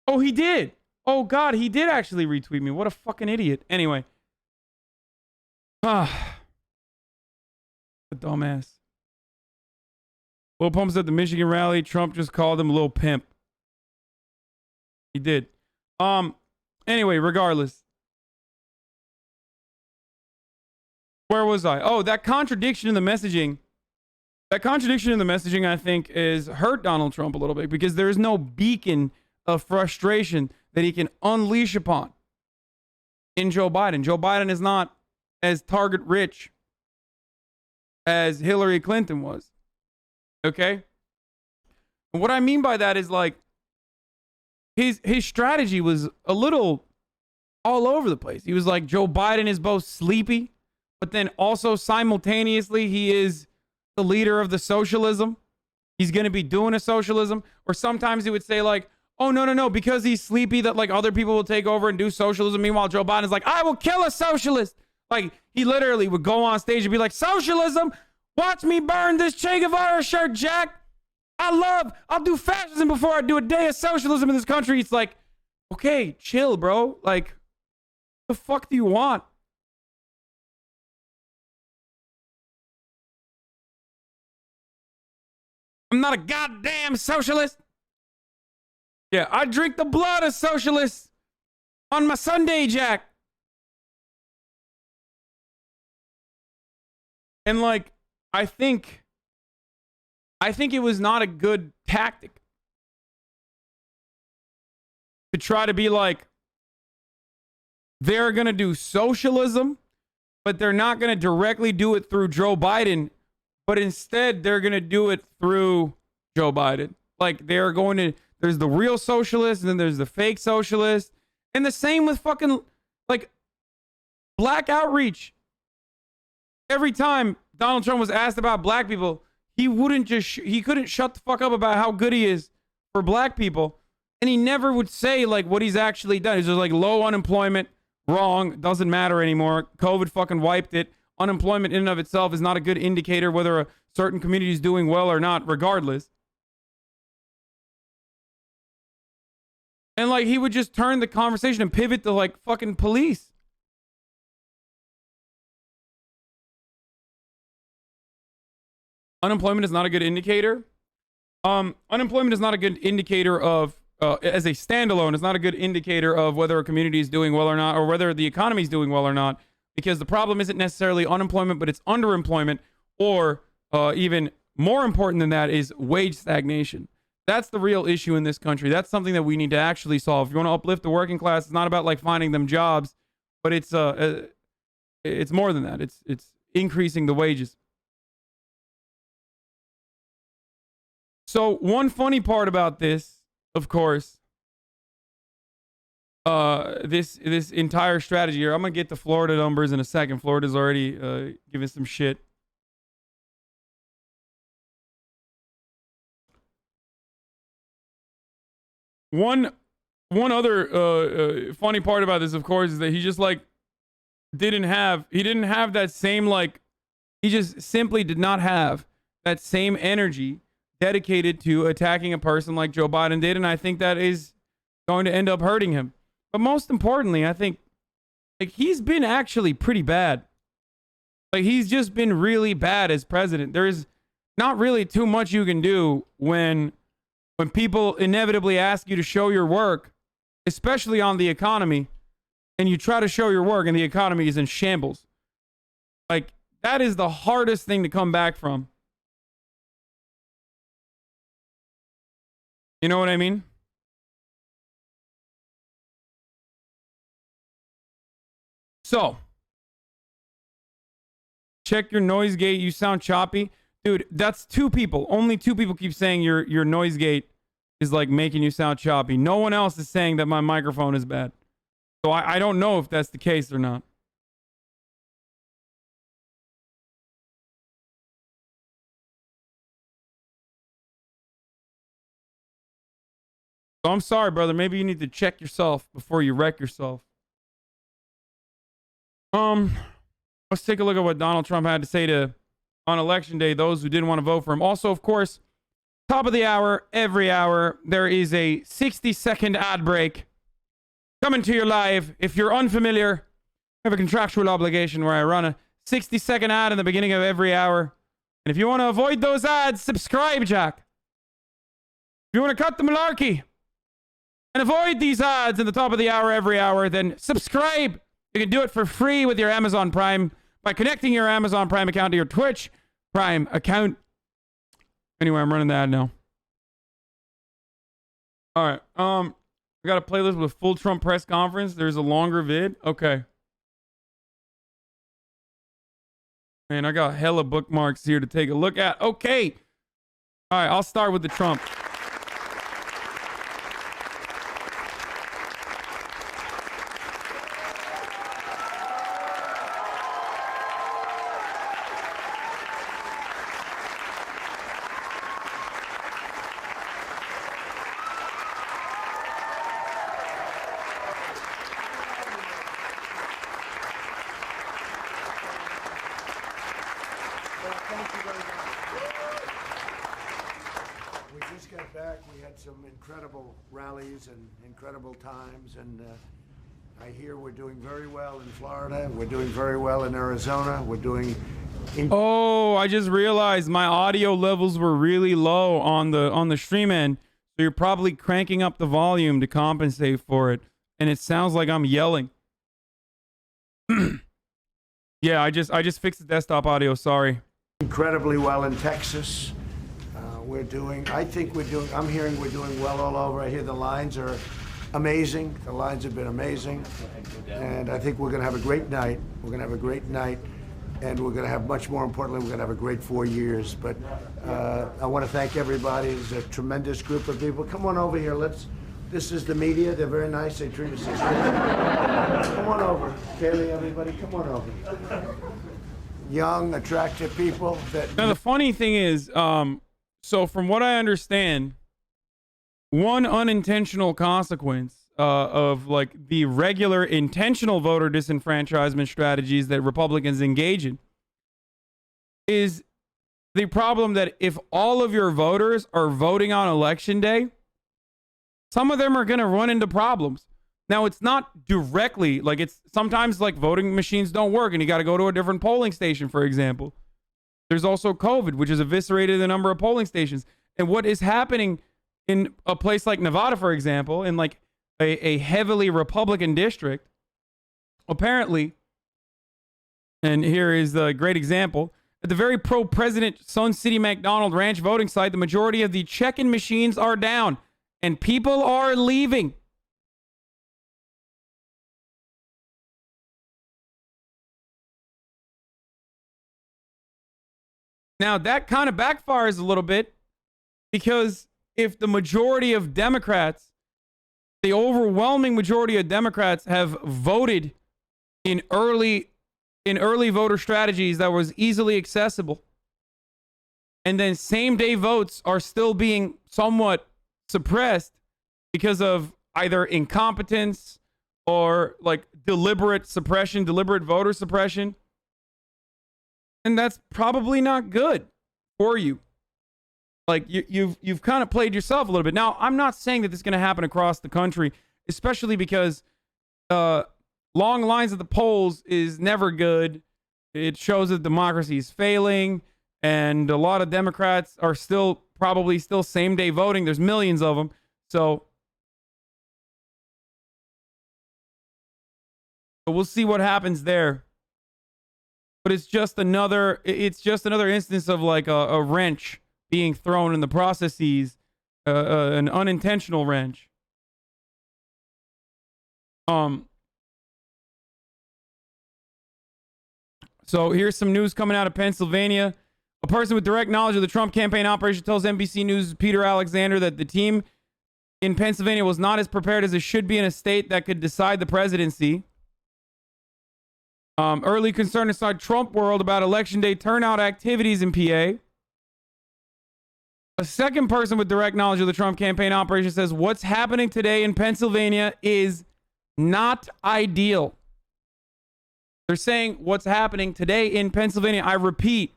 Oh, he did. Oh, God, he did actually retweet me. What a fucking idiot. Anyway. A dumbass. Lil'Pimp's at the Michigan rally. Trump just called him Lil'Pimp. He did. Anyway, regardless. Where was I? Oh, that contradiction in the messaging. That contradiction in the messaging, I think, is hurt Donald Trump a little bit because there is no beacon of frustration that he can unleash upon in Joe Biden. Joe Biden is not as target rich as Hillary Clinton was. Okay? And what I mean by that is like his strategy was a little all over the place. He was like, Joe Biden is both sleepy, but then also simultaneously he is the leader of the socialism. He's going to be doing a socialism. Or sometimes he would say like, oh, no, because he's sleepy that like other people will take over and do socialism. Meanwhile, Joe Biden's like, I will kill a socialist. Like, he literally would go on stage and be like, socialism, watch me burn this Che Guevara shirt, Jack. I'll do fascism before I do a day of socialism in this country. It's like, okay, chill, bro. Like, what the fuck do you want? I'm not a goddamn socialist. Yeah, I drink the blood of socialists on my Sunday, Jack. And like, I think it was not a good tactic to try to be like, they're going to do socialism, but they're not going to directly do it through Joe Biden, but instead they're going to do it through Joe Biden. Like, they're going to, there's the real socialist, and then there's the fake socialist. And the same with fucking, like, black outreach. Every time Donald Trump was asked about black people, he couldn't shut the fuck up about how good he is for black people. And he never would say, like, what he's actually done. He's just like, low unemployment, wrong, doesn't matter anymore. COVID fucking wiped it. Unemployment in and of itself is not a good indicator whether a certain community is doing well or not, regardless. And like, he would just turn the conversation and pivot to like fucking police. Unemployment is not a good indicator. Unemployment is not a good indicator of, as a standalone, it's not a good indicator of whether a community is doing well or not, or whether the economy is doing well or not, because the problem isn't necessarily unemployment, but it's underemployment, or even more important than that is wage stagnation. That's the real issue in this country. That's something that we need to actually solve. If you want to uplift the working class, it's not about like finding them jobs, but it's more than that. It's increasing the wages. So one funny part about this, of course, this entire strategy here. I'm gonna get the Florida numbers in a second. Florida's already giving some shit. One other funny part about this, of course, is that he just like didn't have that same, like, he just simply did not have that same energy dedicated to attacking a person like Joe Biden did, and I think that is going to end up hurting him. But most importantly, I think like he's been actually pretty bad. Like he's just been really bad as president. There is not really too much you can do when people inevitably ask you to show your work, especially on the economy, and you try to show your work and the economy is in shambles. Like that is the hardest thing to come back from. You know what I mean? So, check your noise gate. You sound choppy. Dude, that's 2 people. Only 2 people keep saying your noise gate is like making you sound choppy. No one else is saying that my microphone is bad. So I don't know if that's the case or not. So I'm sorry, brother. Maybe you need to check yourself before you wreck yourself. Let's take a look at what Donald Trump had to say on election day, those who didn't want to vote for him. Also, of course, top of the hour, every hour, there is a 60-second ad break coming to you live. If you're unfamiliar, I have a contractual obligation where I run a 60-second ad in the beginning of every hour. And if you want to avoid those ads, subscribe, Jack. If you want to cut the malarkey and avoid these ads in the top of the hour every hour, then subscribe. You can do it for free with your Amazon Prime by connecting your Amazon Prime account to your Twitch Prime account. Anyway, I'm running the ad now. All right. I got a playlist with full Trump press conference. There's a longer vid. Okay. Man, I got hella bookmarks here to take a look at. Okay. All right, I'll start with the Trump. Incredible rallies and incredible times, and I hear we're doing very well in Florida. We're doing very well in Arizona. We're doing. Oh, I just realized my audio levels were really low on the stream end, so you're probably cranking up the volume to compensate for it, and it sounds like I'm yelling. Yeah, I just fixed the desktop audio. Sorry. Incredibly well in Texas. I'm hearing we're doing well all over. I hear the lines are amazing. The lines have been amazing. And I think we're going to have a great night. We're going to have a great night. And we're going to have, much more importantly, we're going to have a great 4 years. But I want to thank everybody. There's a tremendous group of people. Come on over here. This is the media. They're very nice. They treat us as Come on over. Kaylee, everybody, come on over. Young, attractive people. Now, the funny thing is, so from what I understand, one unintentional consequence of like the regular intentional voter disenfranchisement strategies that Republicans engage in is the problem that if all of your voters are voting on election day, some of them are going to run into problems. Now, it's not directly like it's sometimes like voting machines don't work and you got to go to a different polling station, for example. There's also COVID, which has eviscerated the number of polling stations. And what is happening in a place like Nevada, for example, in like a heavily Republican district, apparently, and here is a great example, at the very pro-president Sun City McDonald Ranch voting site, the majority of the check-in machines are down and people are leaving. Now, that kind of backfires a little bit because if the majority of Democrats, the overwhelming majority of Democrats have voted in early voter strategies that was easily accessible, and then same-day votes are still being somewhat suppressed because of either incompetence or like deliberate voter suppression, and that's probably not good for you. Like you've kind of played yourself a little bit. Now, I'm not saying that this is going to happen across the country, especially because long lines at the polls is never good. It shows that democracy is failing, and a lot of Democrats are probably still same day voting. There's millions of them. So we'll see what happens there. But it's just another instance of like a wrench being thrown in the processes, an unintentional wrench. So here's some news coming out of Pennsylvania. A person with direct knowledge of the Trump campaign operation tells NBC News' Peter Alexander that the team in Pennsylvania was not as prepared as it should be in a state that could decide the presidency. Early concern inside Trump world about election day turnout activities in PA. A second person with direct knowledge of the Trump campaign operation says what's happening today in Pennsylvania is not ideal. They're saying what's happening today in Pennsylvania, I repeat,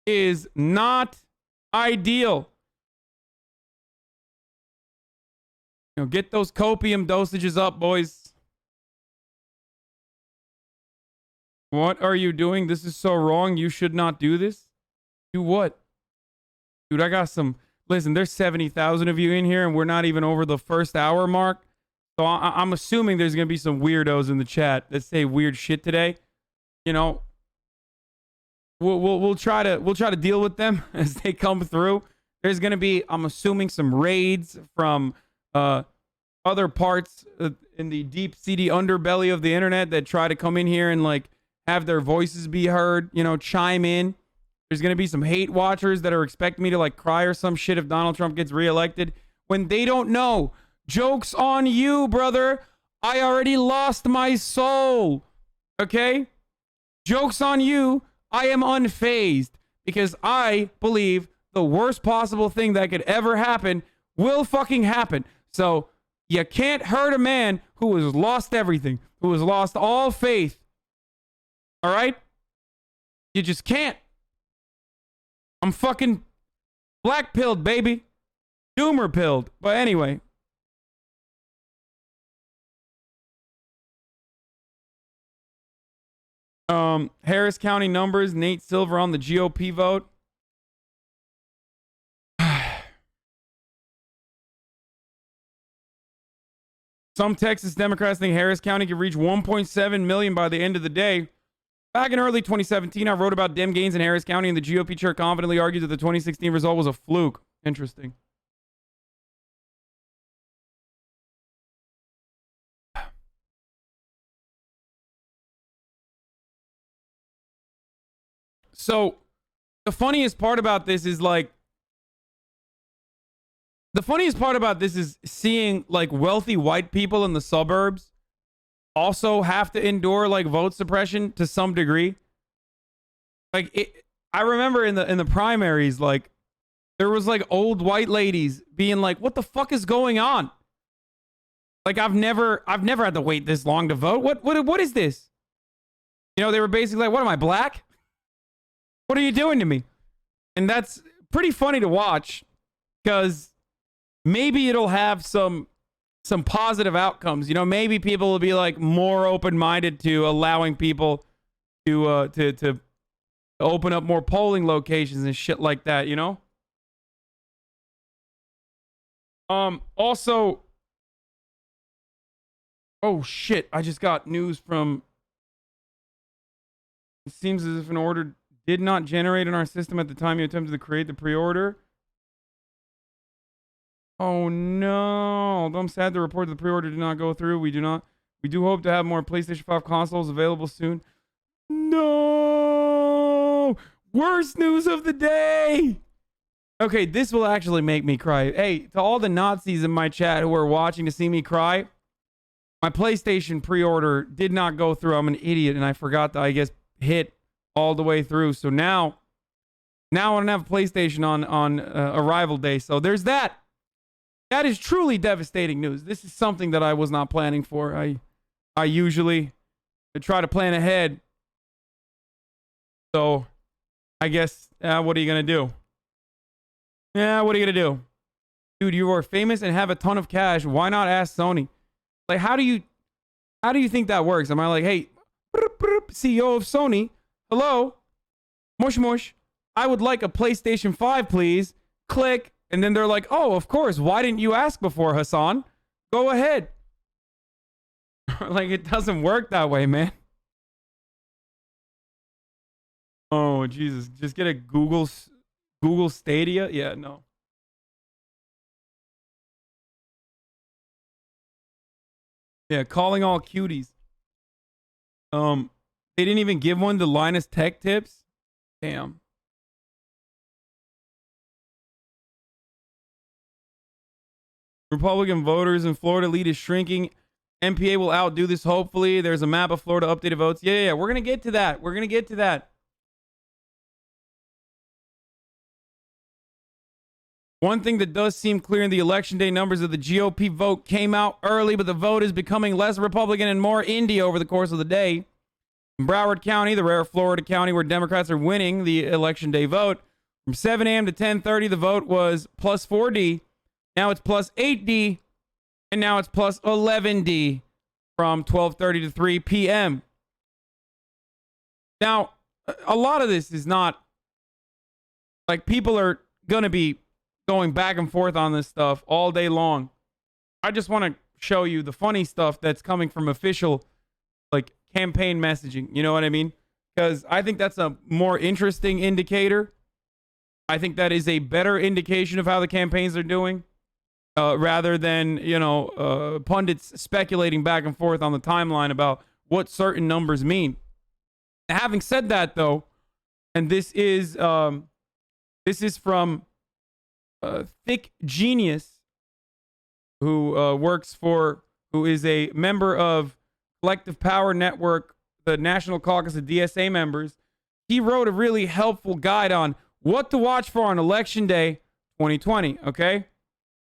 is not ideal. You know, get those copium dosages up, boys. What are you doing? This is so wrong. You should not do this. Do what? Dude, I got some... Listen, there's 70,000 of you in here, and we're not even over the first hour mark. So I'm assuming there's going to be some weirdos in the chat that say weird shit today. You know, we'll try to deal with them as they come through. There's going to be, I'm assuming, some raids from other parts in the deep, seedy underbelly of the internet that try to come in here and like have their voices be heard, you know, chime in. There's going to be some hate watchers that are expecting me to like cry or some shit if Donald Trump gets reelected when they don't know. Joke's on you, brother. I already lost my soul. Okay? Joke's on you. I am unfazed because I believe the worst possible thing that could ever happen will fucking happen. So you can't hurt a man who has lost everything, who has lost all faith. All right? You just can't. I'm fucking black-pilled, baby. Doomer-pilled. But anyway. Harris County numbers, Nate Silver on the GOP vote. Some Texas Democrats think Harris County could reach 1.7 million by the end of the day. Back in early 2017, I wrote about Dem gains in Harris County, and the GOP chair confidently argued that the 2016 result was a fluke. Interesting. So the funniest part about this is like, seeing like wealthy white people in the suburbs also have to endure like vote suppression to some degree. Like I remember in the primaries, like there was like old white ladies being like, what the fuck is going on? Like I've never had to wait this long to vote. What is this? You know, they were basically like, what am I, black? What are you doing to me? And that's pretty funny to watch because maybe it'll have some positive outcomes. You know, maybe people will be like more open-minded to allowing people to open up more polling locations and shit like that, you know? Also, oh shit, I just got news from, it seems as if an order did not generate in our system at the time you attempted to create the pre-order. Oh no, I'm sad to report the pre-order did not go through. We do hope to have more PlayStation 5 consoles available soon. No! Worst news of the day! Okay, this will actually make me cry. Hey, to all the Nazis in my chat who are watching to see me cry, my PlayStation pre-order did not go through. I'm an idiot and I forgot to, I guess, hit all the way through. So now I don't have a PlayStation on arrival day. So there's that. That is truly devastating news. This is something that I was not planning for. I usually try to plan ahead. So I guess, what are you going to do? Yeah, what are you going to do? Dude, you are famous and have a ton of cash. Why not ask Sony? Like, how do you think that works? Am I like, hey, CEO of Sony, hello, mush mush, I would like a PlayStation 5, please. Click. And then they're like, oh, of course. Why didn't you ask before, Hasan? Go ahead. Like, it doesn't work that way, man. Oh, Jesus. Just get a Google Stadia? Yeah, no. Yeah, calling all cuties. They didn't even give one to Linus Tech Tips? Damn. Republican voters in Florida lead is shrinking. MPA will outdo this, hopefully. There's a map of Florida updated votes. Yeah. We're going to get to that. We're going to get to that. One thing that does seem clear in the election day numbers of the GOP vote came out early, but the vote is becoming less Republican and more indie over the course of the day. In Broward County, the rare Florida county where Democrats are winning the election day vote, from 7 a.m. to 10:30, the vote was plus 4D. Now it's plus 8D. And now it's plus 11D from 12:30 to 3 p.m. Now, a lot of this is not like people are going to be going back and forth on this stuff all day long. I just want to show you the funny stuff that's coming from official like campaign messaging. You know what I mean? Because I think that's a more interesting indicator. I think that is a better indication of how the campaigns are doing. Rather than, pundits speculating back and forth on the timeline about what certain numbers mean. Having said that, though, and this is from Thick Genius, who is a member of Collective Power Network, the National Caucus of DSA members. He wrote a really helpful guide on what to watch for on Election Day 2020, okay?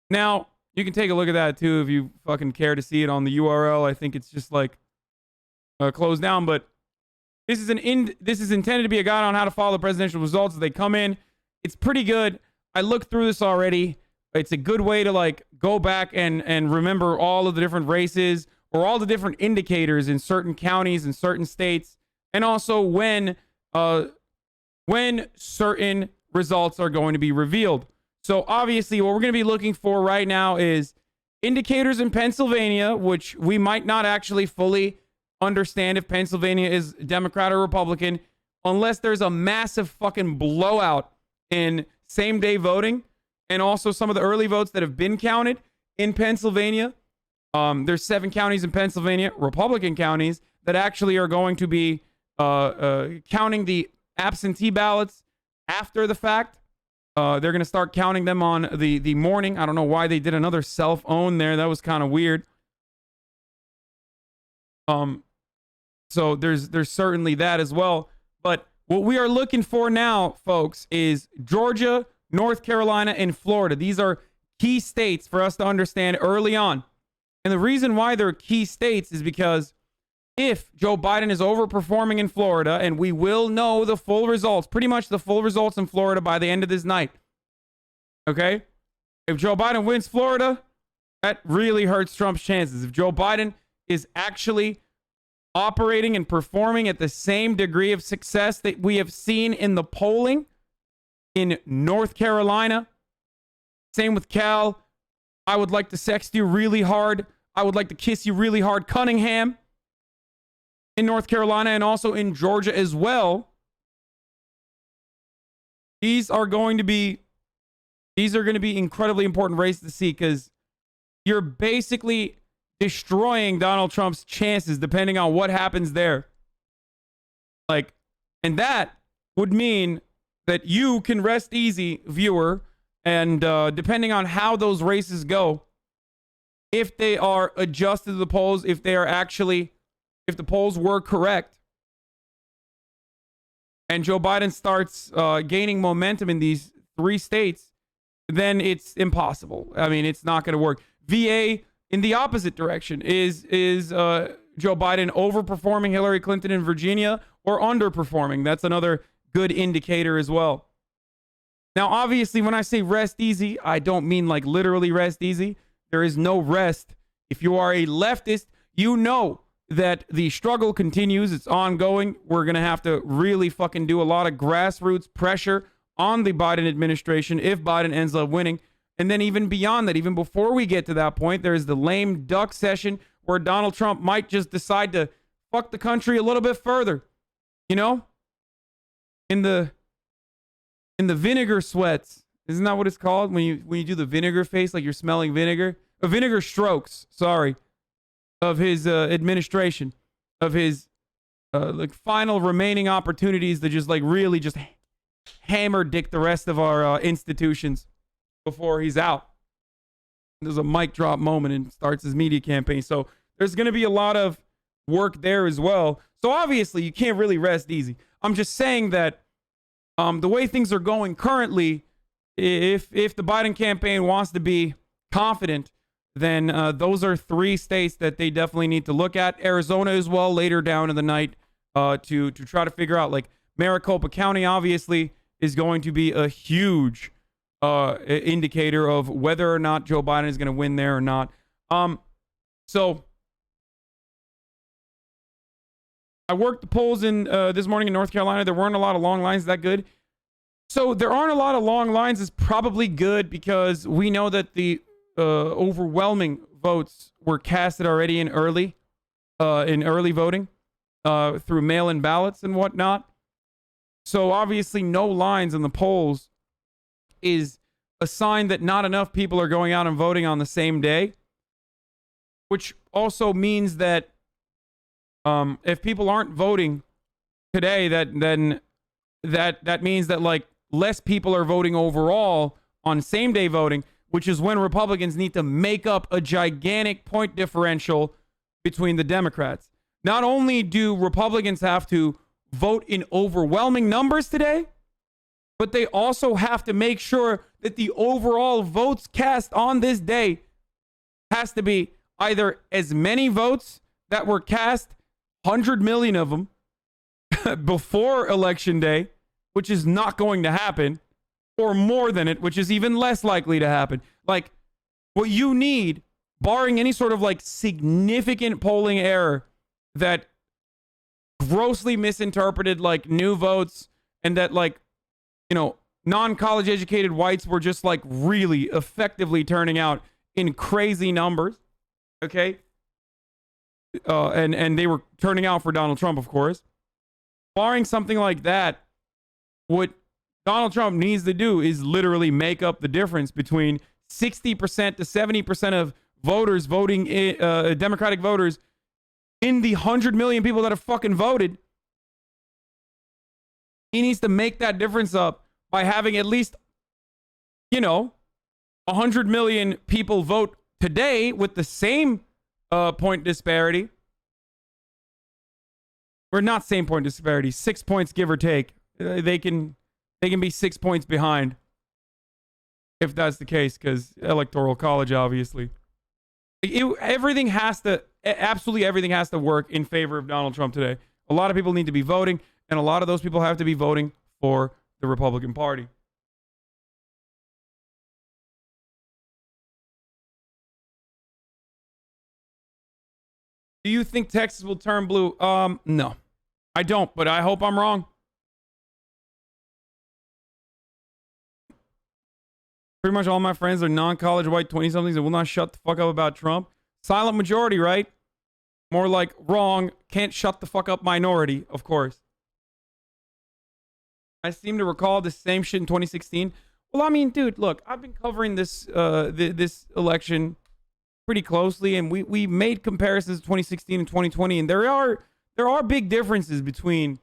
Now, you can take a look at that, too, if you fucking care to see it on the URL. I think it's just, like, closed down. But this is intended to be a guide on how to follow the presidential results as they come in. It's pretty good. I looked through this already. It's a good way to, like, go back and remember all of the different races or all the different indicators in certain counties and certain states. And also when certain results are going to be revealed. So obviously what we're going to be looking for right now is indicators in Pennsylvania, which we might not actually fully understand if Pennsylvania is Democrat or Republican, unless there's a massive fucking blowout in same day voting. And also some of the early votes that have been counted in Pennsylvania. There's 7 counties in Pennsylvania, Republican counties, that actually are going to be counting the absentee ballots after the fact. They're going to start counting them on the morning. I don't know why they did another self-own there. That was kind of weird. So there's certainly that as well. But what we are looking for now, folks, is Georgia, North Carolina, and Florida. These are key states for us to understand early on. And the reason why they're key states is because if Joe Biden is overperforming in Florida, and we will know the full results, pretty much the full results in Florida by the end of this night. Okay? If Joe Biden wins Florida, that really hurts Trump's chances. If Joe Biden is actually operating and performing at the same degree of success that we have seen in the polling in North Carolina, same with Cal, I would like to sext you really hard. I would like to kiss you really hard, Cunningham, in North Carolina and also in Georgia as well. These are going to be incredibly important races to see, because you're basically destroying Donald Trump's chances depending on what happens there. Like, and that would mean that you can rest easy, viewer, and depending on how those races go, if they are adjusted to the polls, if the polls were correct, and Joe Biden starts gaining momentum in these 3 states, then it's impossible. I mean, it's not going to work. VA in the opposite direction. Is Joe Biden overperforming Hillary Clinton in Virginia or underperforming? That's another good indicator as well. Now, obviously, when I say rest easy, I don't mean like literally rest easy. There is no rest. If you are a leftist, you know that the struggle continues. It's ongoing. We're going to have to really fucking do a lot of grassroots pressure on the Biden administration if Biden ends up winning. And then even beyond that, even before we get to that point, there's the lame duck session where Donald Trump might just decide to fuck the country a little bit further. You know? In the vinegar sweats. Isn't that what it's called? When you do the vinegar face, like you're smelling vinegar? Vinegar strokes, sorry. Of his administration. Of his like final remaining opportunities to just like really just hammer dick the rest of our institutions before he's out. There's a mic drop moment and starts his media campaign. So there's going to be a lot of work there as well. So obviously you can't really rest easy. I'm just saying that the way things are going currently, if the Biden campaign wants to be confident, then those are 3 states that they definitely need to look at. Arizona as well later down in the night to try to figure out, like, Maricopa County obviously is going to be a huge indicator of whether or not Joe Biden is going to win there or not. So I worked the polls in this morning in North Carolina. There weren't a lot of long lines that good. So there aren't a lot of long lines is probably good because we know that the overwhelming votes were casted already in early voting through mail-in ballots and whatnot. So obviously no lines in the polls is a sign that not enough people are going out and voting on the same day, which also means that if people aren't voting today, that means that like less people are voting overall on same day voting, which is when Republicans need to make up a gigantic point differential between the Democrats. Not only do Republicans have to vote in overwhelming numbers today, but they also have to make sure that the overall votes cast on this day has to be either as many votes that were cast, 100 million of them, before Election Day, which is not going to happen, or more than it, which is even less likely to happen. Like, what you need, barring any sort of like significant polling error that grossly misinterpreted like new votes and that like, you know, non-college educated whites were just like really effectively turning out in crazy numbers. Okay. And they were turning out for Donald Trump, of course. Barring something like that, what Donald Trump needs to do is literally make up the difference between 60% to 70% of voters voting, Democratic voters, in the 100 million people that have fucking voted. He needs to make that difference up by having at least, you know, 100 million people vote today with the same point disparity. Or not same point disparity, 6 points give or take. They can be 6 points behind if that's the case, because electoral college, obviously. Everything has to, absolutely everything has to work in favor of Donald Trump today. A lot of people need to be voting, and a lot of those people have to be voting for the Republican Party. Do you think Texas will turn blue? No. I don't, but I hope I'm wrong. Pretty much all my friends are non-college white 20-somethings that will not shut the fuck up about Trump. Silent majority, right? More like wrong, can't shut the fuck up minority, of course. I seem to recall the same shit in 2016. Well, I mean, dude, look, I've been covering this this election pretty closely, and we made comparisons to 2016 and 2020, and there are big differences between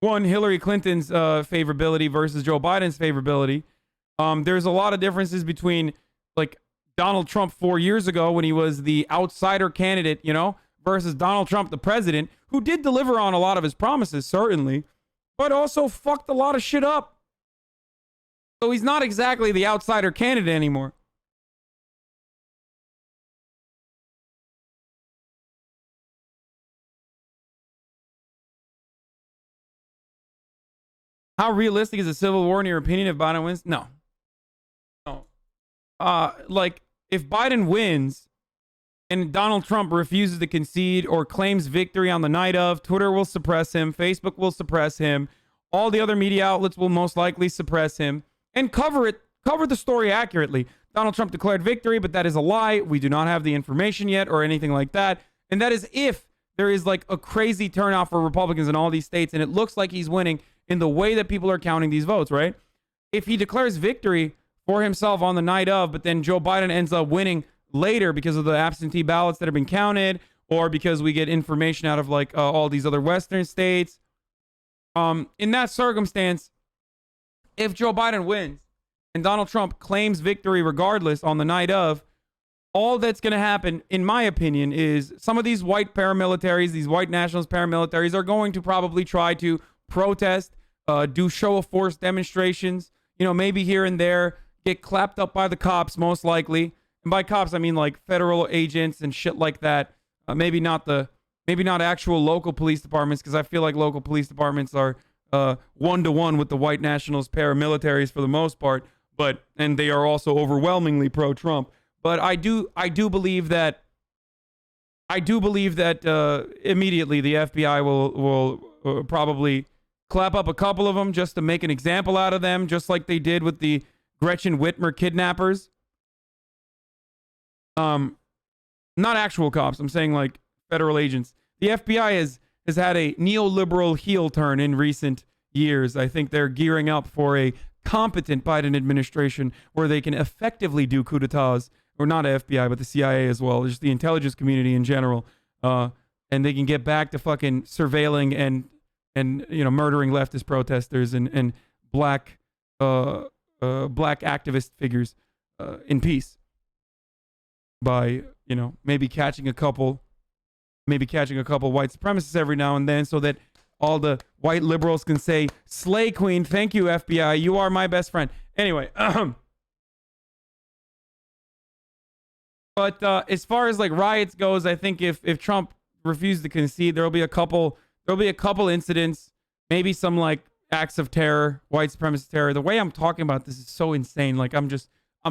one, Hillary Clinton's favorability versus Joe Biden's favorability. There's a lot of differences between like Donald Trump 4 years ago when he was the outsider candidate, you know, versus Donald Trump, the president, who did deliver on a lot of his promises, certainly, but also fucked a lot of shit up. So he's not exactly the outsider candidate anymore. How realistic is a civil war in your opinion if Biden wins? No. No. Like, if Biden wins and Donald Trump refuses to concede or claims victory on the night of, Twitter will suppress him, Facebook will suppress him, all the other media outlets will most likely suppress him and cover the story accurately. Donald Trump declared victory, but that is a lie. We do not have the information yet or anything like that. And that is if there is like a crazy turnout for Republicans in all these states and it looks like he's winning in the way that people are counting these votes, right? If he declares victory for himself on the night of, but then Joe Biden ends up winning later because of the absentee ballots that have been counted or because we get information out of like all these other Western states. In that circumstance, if Joe Biden wins and Donald Trump claims victory regardless on the night of, all that's going to happen, in my opinion, is some of these white paramilitaries, these white nationalist paramilitaries are going to probably try to protest, do show of force demonstrations, you know, maybe here and there, get clapped up by the cops, most likely. And by cops, I mean like federal agents and shit like that. Maybe not actual local police departments, because I feel like local police departments are one-to-one with the white nationalist paramilitaries for the most part, and they are also overwhelmingly pro-Trump. But I do believe that immediately the FBI will probably clap up a couple of them just to make an example out of them, just like they did with the Gretchen Whitmer kidnappers. Not actual cops. I'm saying like federal agents. The FBI has had a neoliberal heel turn in recent years. I think they're gearing up for a competent Biden administration where they can effectively do coup d'etats, or not FBI, but the CIA as well, just the intelligence community in general. And they can get back to fucking surveilling and you know, murdering leftist protesters and black activist figures in peace by, you know, maybe catching a couple white supremacists every now and then so that all the white liberals can say, "Slay Queen, thank you, FBI, you are my best friend." Anyway, but as far as like riots goes, I think if Trump refuses to concede, there'll be a couple incidents, maybe some like acts of terror, white supremacist terror. The way I'm talking about this is so insane. Like I'm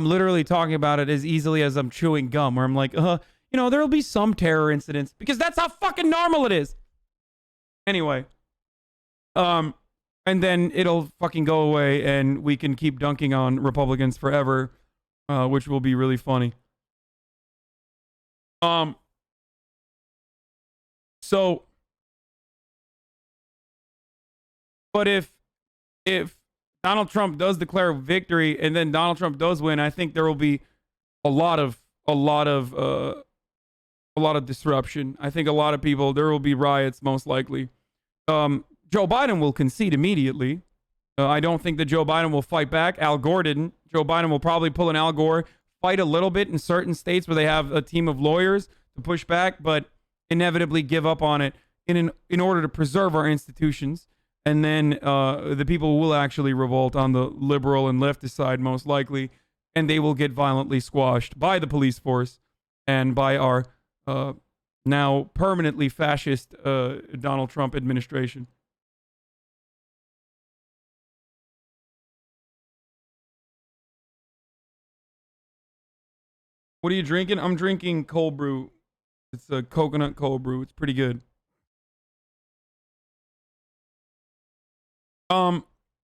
literally talking about it as easily as I'm chewing gum, where I'm like, you know, there'll be some terror incidents because that's how fucking normal it is. Anyway, and then it'll fucking go away and we can keep dunking on Republicans forever, which will be really funny. So, but if Donald Trump does declare victory and then Donald Trump does win, I think there will be a lot of disruption. I think a lot of people, there will be riots most likely. Joe Biden will concede immediately. I don't think that Joe Biden will fight back. Al Gore didn't. Joe Biden will probably pull an Al Gore, fight a little bit in certain states where they have a team of lawyers to push back, but inevitably give up on it in order to preserve our institutions. And then the people will actually revolt on the liberal and leftist side most likely, and they will get violently squashed by the police force and by our now permanently fascist Donald Trump administration. What are you drinking? I'm drinking cold brew. It's a coconut cold brew. It's pretty good.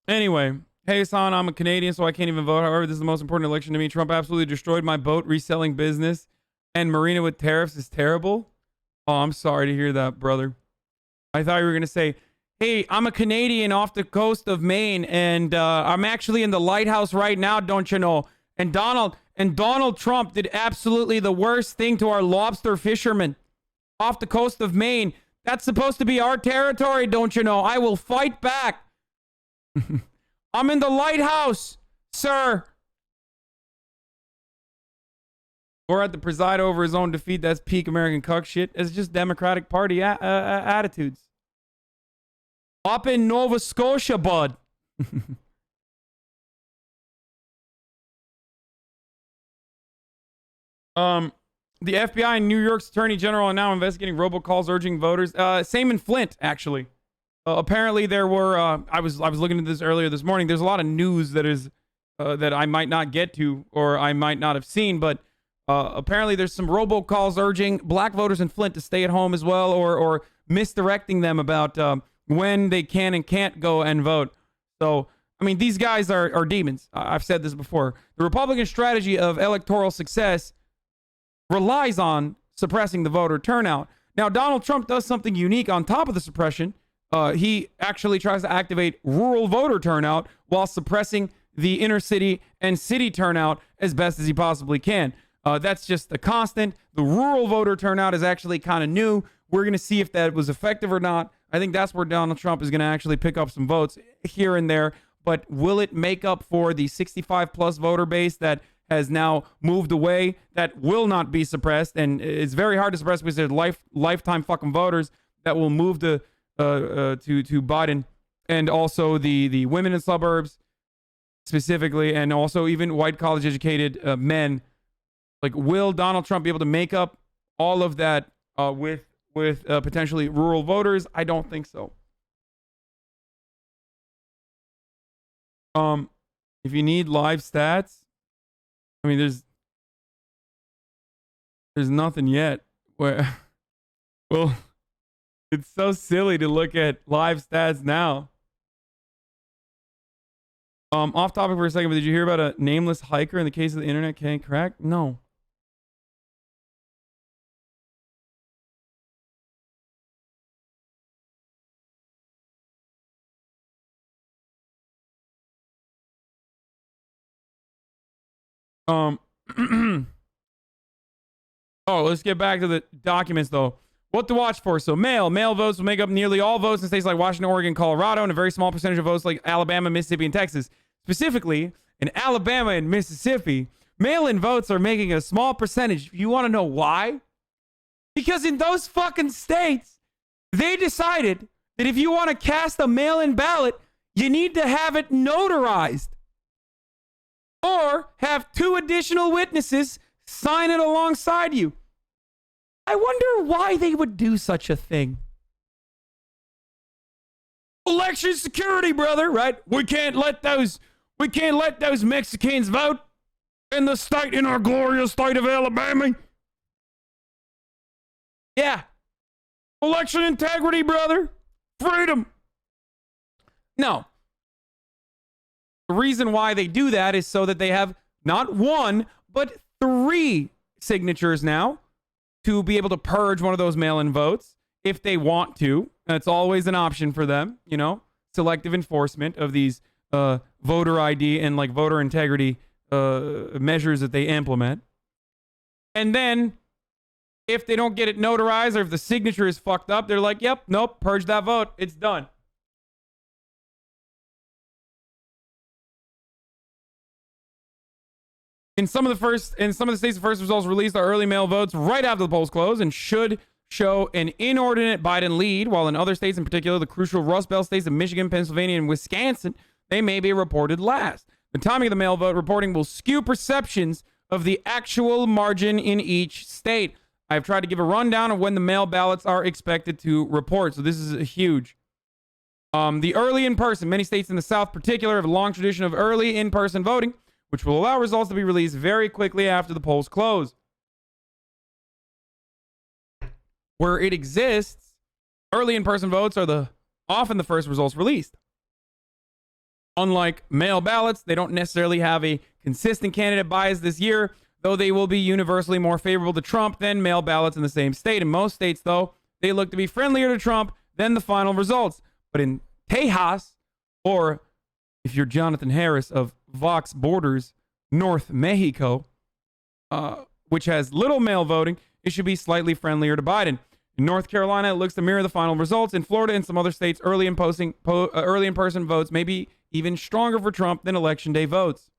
Anyway, hey Hasan, I'm a Canadian, so I can't even vote. However, this is the most important election to me. Trump absolutely destroyed my boat reselling business, and Marina with tariffs is terrible. Oh, I'm sorry to hear that, brother. I thought you were gonna say, hey, I'm a Canadian off the coast of Maine, and I'm actually in the lighthouse right now, don't you know? And Donald Trump did absolutely the worst thing to our lobster fishermen off the coast of Maine. That's supposed to be our territory, don't you know? I will fight back. I'm in the lighthouse, sir. Or had to preside over his own defeat. That's peak American cuck shit. It's just Democratic Party attitudes. Up in Nova Scotia, bud. The FBI and New York's Attorney General are now investigating robocalls urging voters. Same in Flint, actually. apparently there were, I was looking at this earlier this morning. There's a lot of news that is, that I might not get to or I might not have seen, but apparently there's some robocalls urging black voters in Flint to stay at home as well, or misdirecting them about when they can and can't go and vote. So, I mean, these guys are demons. I've said this before. The Republican strategy of electoral success relies on suppressing the voter turnout. Now, Donald Trump does something unique on top of the suppression. He actually tries to activate rural voter turnout while suppressing the inner city and city turnout as best as he possibly can. That's just a constant. The rural voter turnout is actually kind of new. We're going to see if that was effective or not. I think that's where Donald Trump is going to actually pick up some votes here and there. But will it make up for the 65 plus voter base that has now moved away, that will not be suppressed? And it's very hard to suppress because there's lifetime fucking voters that will move to Biden, and also the women in suburbs specifically, and also even white college educated men. Like, will Donald Trump be able to make up all of that with potentially rural voters? I don't think so. If you need live stats, I mean, there's nothing yet. Where, well, it's so silly to look at live stats now. Off topic for a second, but did you hear about a nameless hiker in the case of the internet can't crack? No. Oh, let's get back to the documents though. What to watch for? So mail votes will make up nearly all votes in states like Washington, Oregon, Colorado, and a very small percentage of votes like Alabama, Mississippi, and Texas. Specifically, in Alabama and Mississippi, mail-in votes are making a small percentage. You want to know why? Because in those fucking states, they decided that if you want to cast a mail-in ballot, you need to have it notarized. Or have 2 additional witnesses sign it alongside you. I wonder why they would do such a thing. Election security, brother, right? We can't let those Mexicans vote in our glorious state of Alabama. Yeah. Election integrity, brother. Freedom. No. The reason why they do that is so that they have not 1, but 3 signatures now to be able to purge one of those mail-in votes if they want to. That's always an option for them, you know, selective enforcement of these voter ID and like voter integrity measures that they implement. And then if they don't get it notarized or if the signature is fucked up, they're like, yep, nope, purge that vote. It's done. In some of the states, the first results released are early mail votes right after the polls close and should show an inordinate Biden lead, while in other states, in particular the crucial Rust Belt states of Michigan, Pennsylvania, and Wisconsin, they may be reported last. The timing of the mail vote reporting will skew perceptions of the actual margin in each state. I've tried to give a rundown of when the mail ballots are expected to report, so this is huge. The early in-person, many states in the South particular have a long tradition of early in-person voting, which will allow results to be released very quickly after the polls close. Where it exists, early in-person votes are often the first results released. Unlike mail ballots, they don't necessarily have a consistent candidate bias this year, though they will be universally more favorable to Trump than mail ballots in the same state. In most states, though, they look to be friendlier to Trump than the final results. But in Tejas, or if you're Jonathan Harris of Vox Borders, North Mexico, which has little mail voting, it should be slightly friendlier to Biden. In North Carolina, it looks to mirror the final results. In Florida and some other states, early in-person votes may be even stronger for Trump than Election Day votes.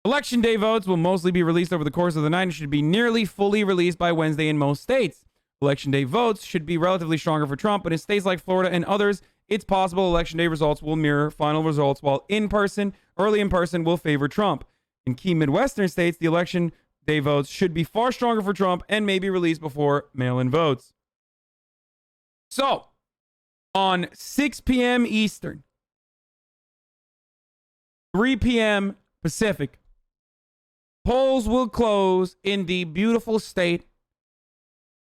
Election Day votes will mostly be released over the course of the night and should be nearly fully released by Wednesday in most states. Election Day votes should be relatively stronger for Trump, but in states like Florida and others, it's possible Election Day results will mirror final results, while early in-person will favor Trump. In key Midwestern states, the Election Day votes should be far stronger for Trump and may be released before mail-in votes. So, on 6 p.m. Eastern, 3 p.m. Pacific, polls will close in the beautiful state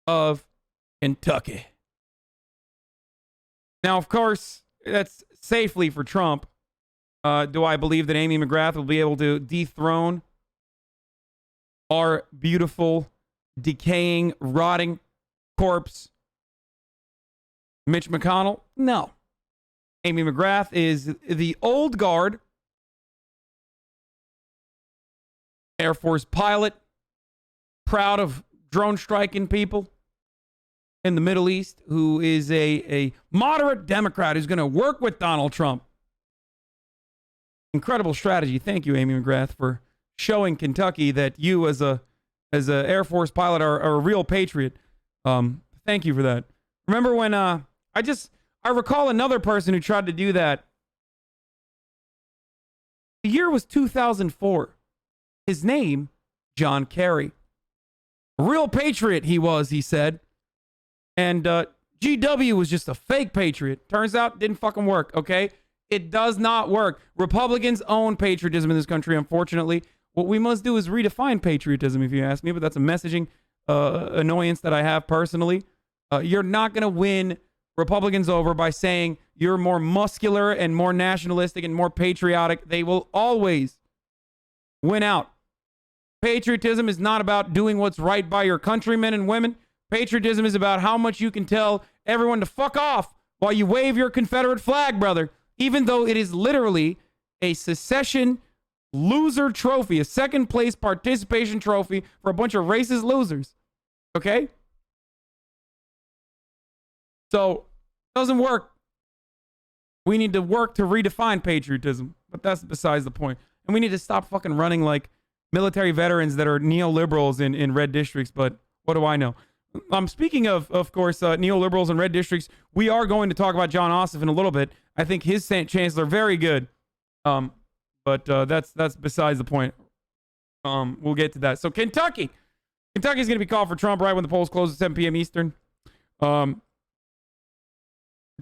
of Kentucky. Now, of course, that's safely for Trump. Do I believe that Amy McGrath will be able to dethrone our beautiful, decaying, rotting corpse, Mitch McConnell? No. Amy McGrath is the old guard Air Force pilot, proud of drone striking people in the Middle East, who is a moderate Democrat who's going to work with Donald Trump. Incredible strategy. Thank you, Amy McGrath, for showing Kentucky that you, as a Air Force pilot, are a real patriot. Thank you for that. Remember when I recall another person who tried to do that. The year was 2004. His name, John Kerry. A real patriot he was, he said. And GW was just a fake patriot. Turns out, didn't fucking work, okay? It does not work. Republicans own patriotism in this country, unfortunately. What we must do is redefine patriotism, if you ask me, but that's a messaging annoyance that I have personally. You're not going to win Republicans over by saying you're more muscular and more nationalistic and more patriotic. They will always win out. Patriotism is not about doing what's right by your countrymen and women. Patriotism is about how much you can tell everyone to fuck off while you wave your Confederate flag, brother, even though it is literally a secession loser trophy, a second place participation trophy for a bunch of racist losers. Okay? So, it doesn't work. We need to work to redefine patriotism, but that's besides the point. And we need to stop fucking running like military veterans that are neoliberals in red districts, but what do I know? Speaking of course, neoliberals and red districts, we are going to talk about John Ossoff in a little bit. I think his chances are very good. But that's besides the point. We'll get to that. So Kentucky's going to be called for Trump right when the polls close at 7 p.m. Eastern. Kentucky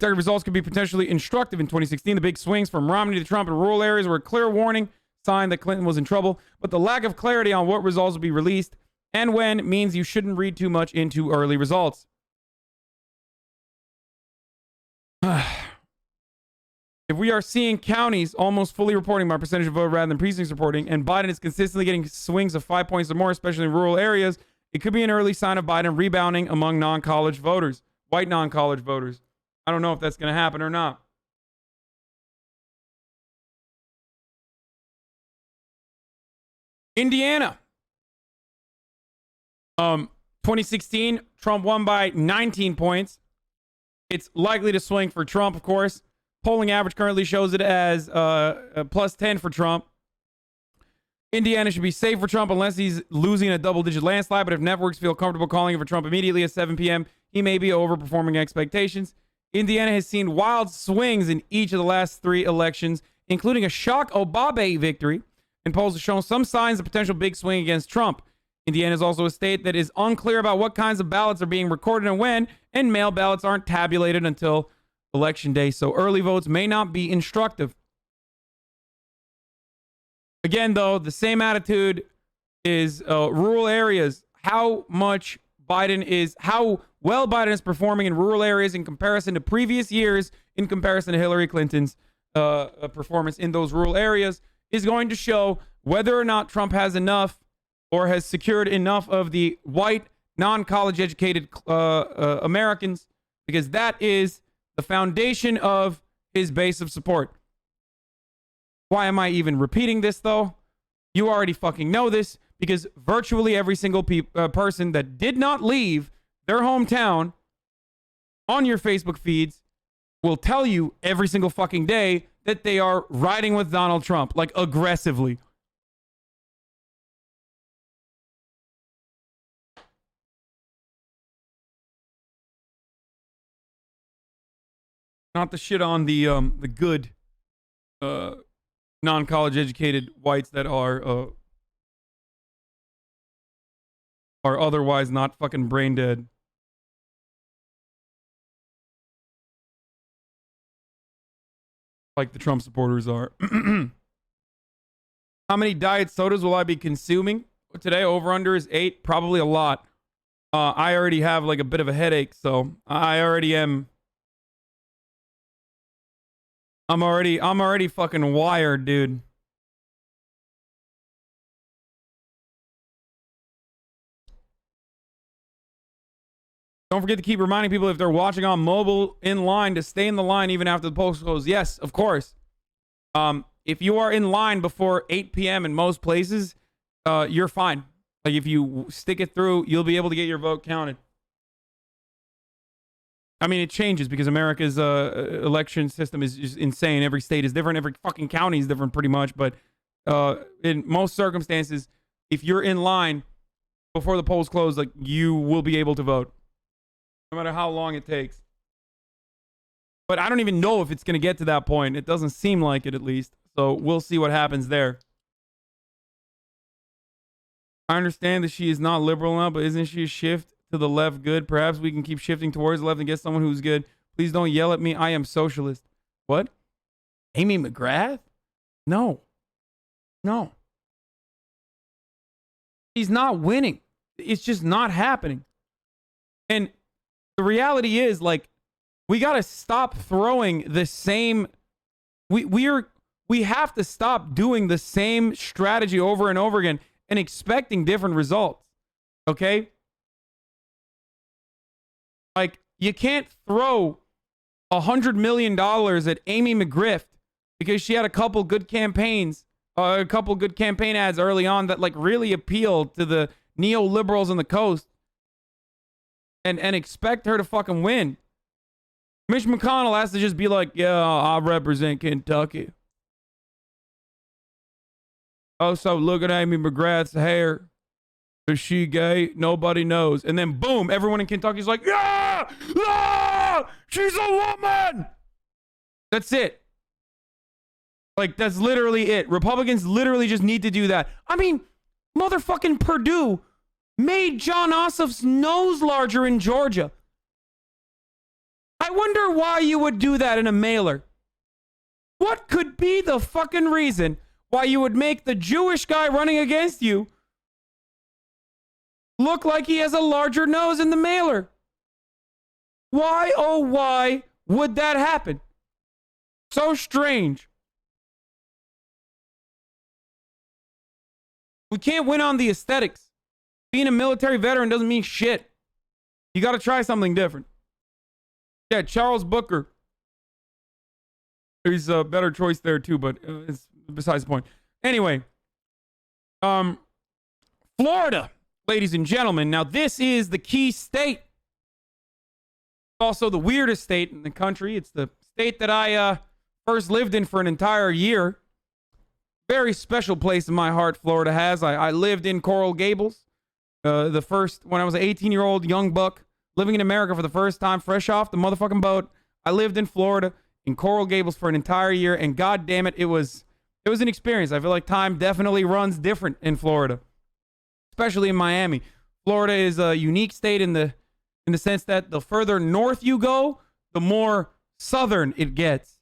results could be potentially instructive in 2016. The big swings from Romney to Trump in rural areas were a clear warning sign that Clinton was in trouble, but the lack of clarity on what results will be released and when means you shouldn't read too much into early results. If we are seeing counties almost fully reporting by percentage of vote rather than precincts reporting, and Biden is consistently getting swings of 5 points or more, especially in rural areas, it could be an early sign of Biden rebounding among non-college voters, white non-college voters. I don't know if that's going to happen or not. Indiana. 2016, Trump won by 19 points. It's likely to swing for Trump, of course. Polling average currently shows it as plus 10 for Trump. Indiana should be safe for Trump unless he's losing a double-digit landslide, but if networks feel comfortable calling it for Trump immediately at 7 p.m., he may be overperforming expectations. Indiana has seen wild swings in each of the last 3 elections, including a shock Obama victory, and polls have shown some signs of potential big swing against Trump. Indiana is also a state that is unclear about what kinds of ballots are being recorded and when, and mail ballots aren't tabulated until Election Day, so early votes may not be instructive. Again, though, the same attitude is rural areas. How well Biden is performing in rural areas in comparison to previous years, in comparison to Hillary Clinton's performance in those rural areas, is going to show whether or not Trump has enough or has secured enough of the white, non-college educated Americans, because that is the foundation of his base of support. Why am I even repeating this, though? You already fucking know this, because virtually every single person that did not leave their hometown on your Facebook feeds will tell you every single fucking day that they are riding with Donald Trump, like aggressively. Not the shit on the good non-college educated whites that are otherwise not fucking brain dead. like the Trump supporters are. How many diet sodas will I be consuming today? Over under is 8, probably a lot. I already have like a bit of a headache, so I already am. I'm already fucking wired, dude. Don't forget to keep reminding people if they're watching on mobile in line to stay in the line even after the polls close. Yes, of course. If you are in line before 8 p.m. in most places, you're fine. Like if you stick it through, you'll be able to get your vote counted. I mean, it changes because America's election system is just insane. Every state is different. Every fucking county is different pretty much. But in most circumstances, if you're in line before the polls close, like you will be able to vote. No matter how long it takes. But I don't even know if it's going to get to that point. It doesn't seem like it, at least. So we'll see what happens there. I understand that she is not liberal now, but isn't she a shift to the left good? Perhaps we can keep shifting towards the left and get someone who's good. Please don't yell at me. I am socialist. What? Amy McGrath? No. No. She's not winning. It's just not happening. And the reality is, like, we got to stop throwing the same. We have to stop doing the same strategy over and over again and expecting different results. Okay? Like, you can't throw $100 million at Amy McGriff because she had a couple good campaigns, a couple good campaign ads early on that like really appealed to the neoliberals on the coast. And expect her to fucking win. Mitch McConnell has to just be like, yeah, I represent Kentucky. Also, look at Amy McGrath's hair. Is she gay? Nobody knows. And then boom, everyone in Kentucky's like, yeah! Ah! She's a woman! That's it. Like, that's literally it. Republicans literally just need to do that. I mean, motherfucking Purdue made John Ossoff's nose larger in Georgia. I wonder why you would do that in a mailer. What could be the fucking reason why you would make the Jewish guy running against you look like he has a larger nose in the mailer? Why, oh why would that happen? So strange. We can't win on the aesthetics. Being a military veteran doesn't mean shit. You got to try something different. Yeah, Charles Booker. He's a better choice there too, but it's besides the point. Anyway, Florida, ladies and gentlemen. Now, this is the key state. Also the weirdest state in the country. It's the state that I first lived in for an entire year. Very special place in my heart, Florida has. I lived in Coral Gables. When I was an 18-year-old young buck living in America for the first time, fresh off the motherfucking boat, I lived in Florida in Coral Gables for an entire year, and god damn it, it was an experience. I feel like time definitely runs different in Florida, especially in Miami. Florida is a unique state in the sense that the further north you go, the more southern it gets,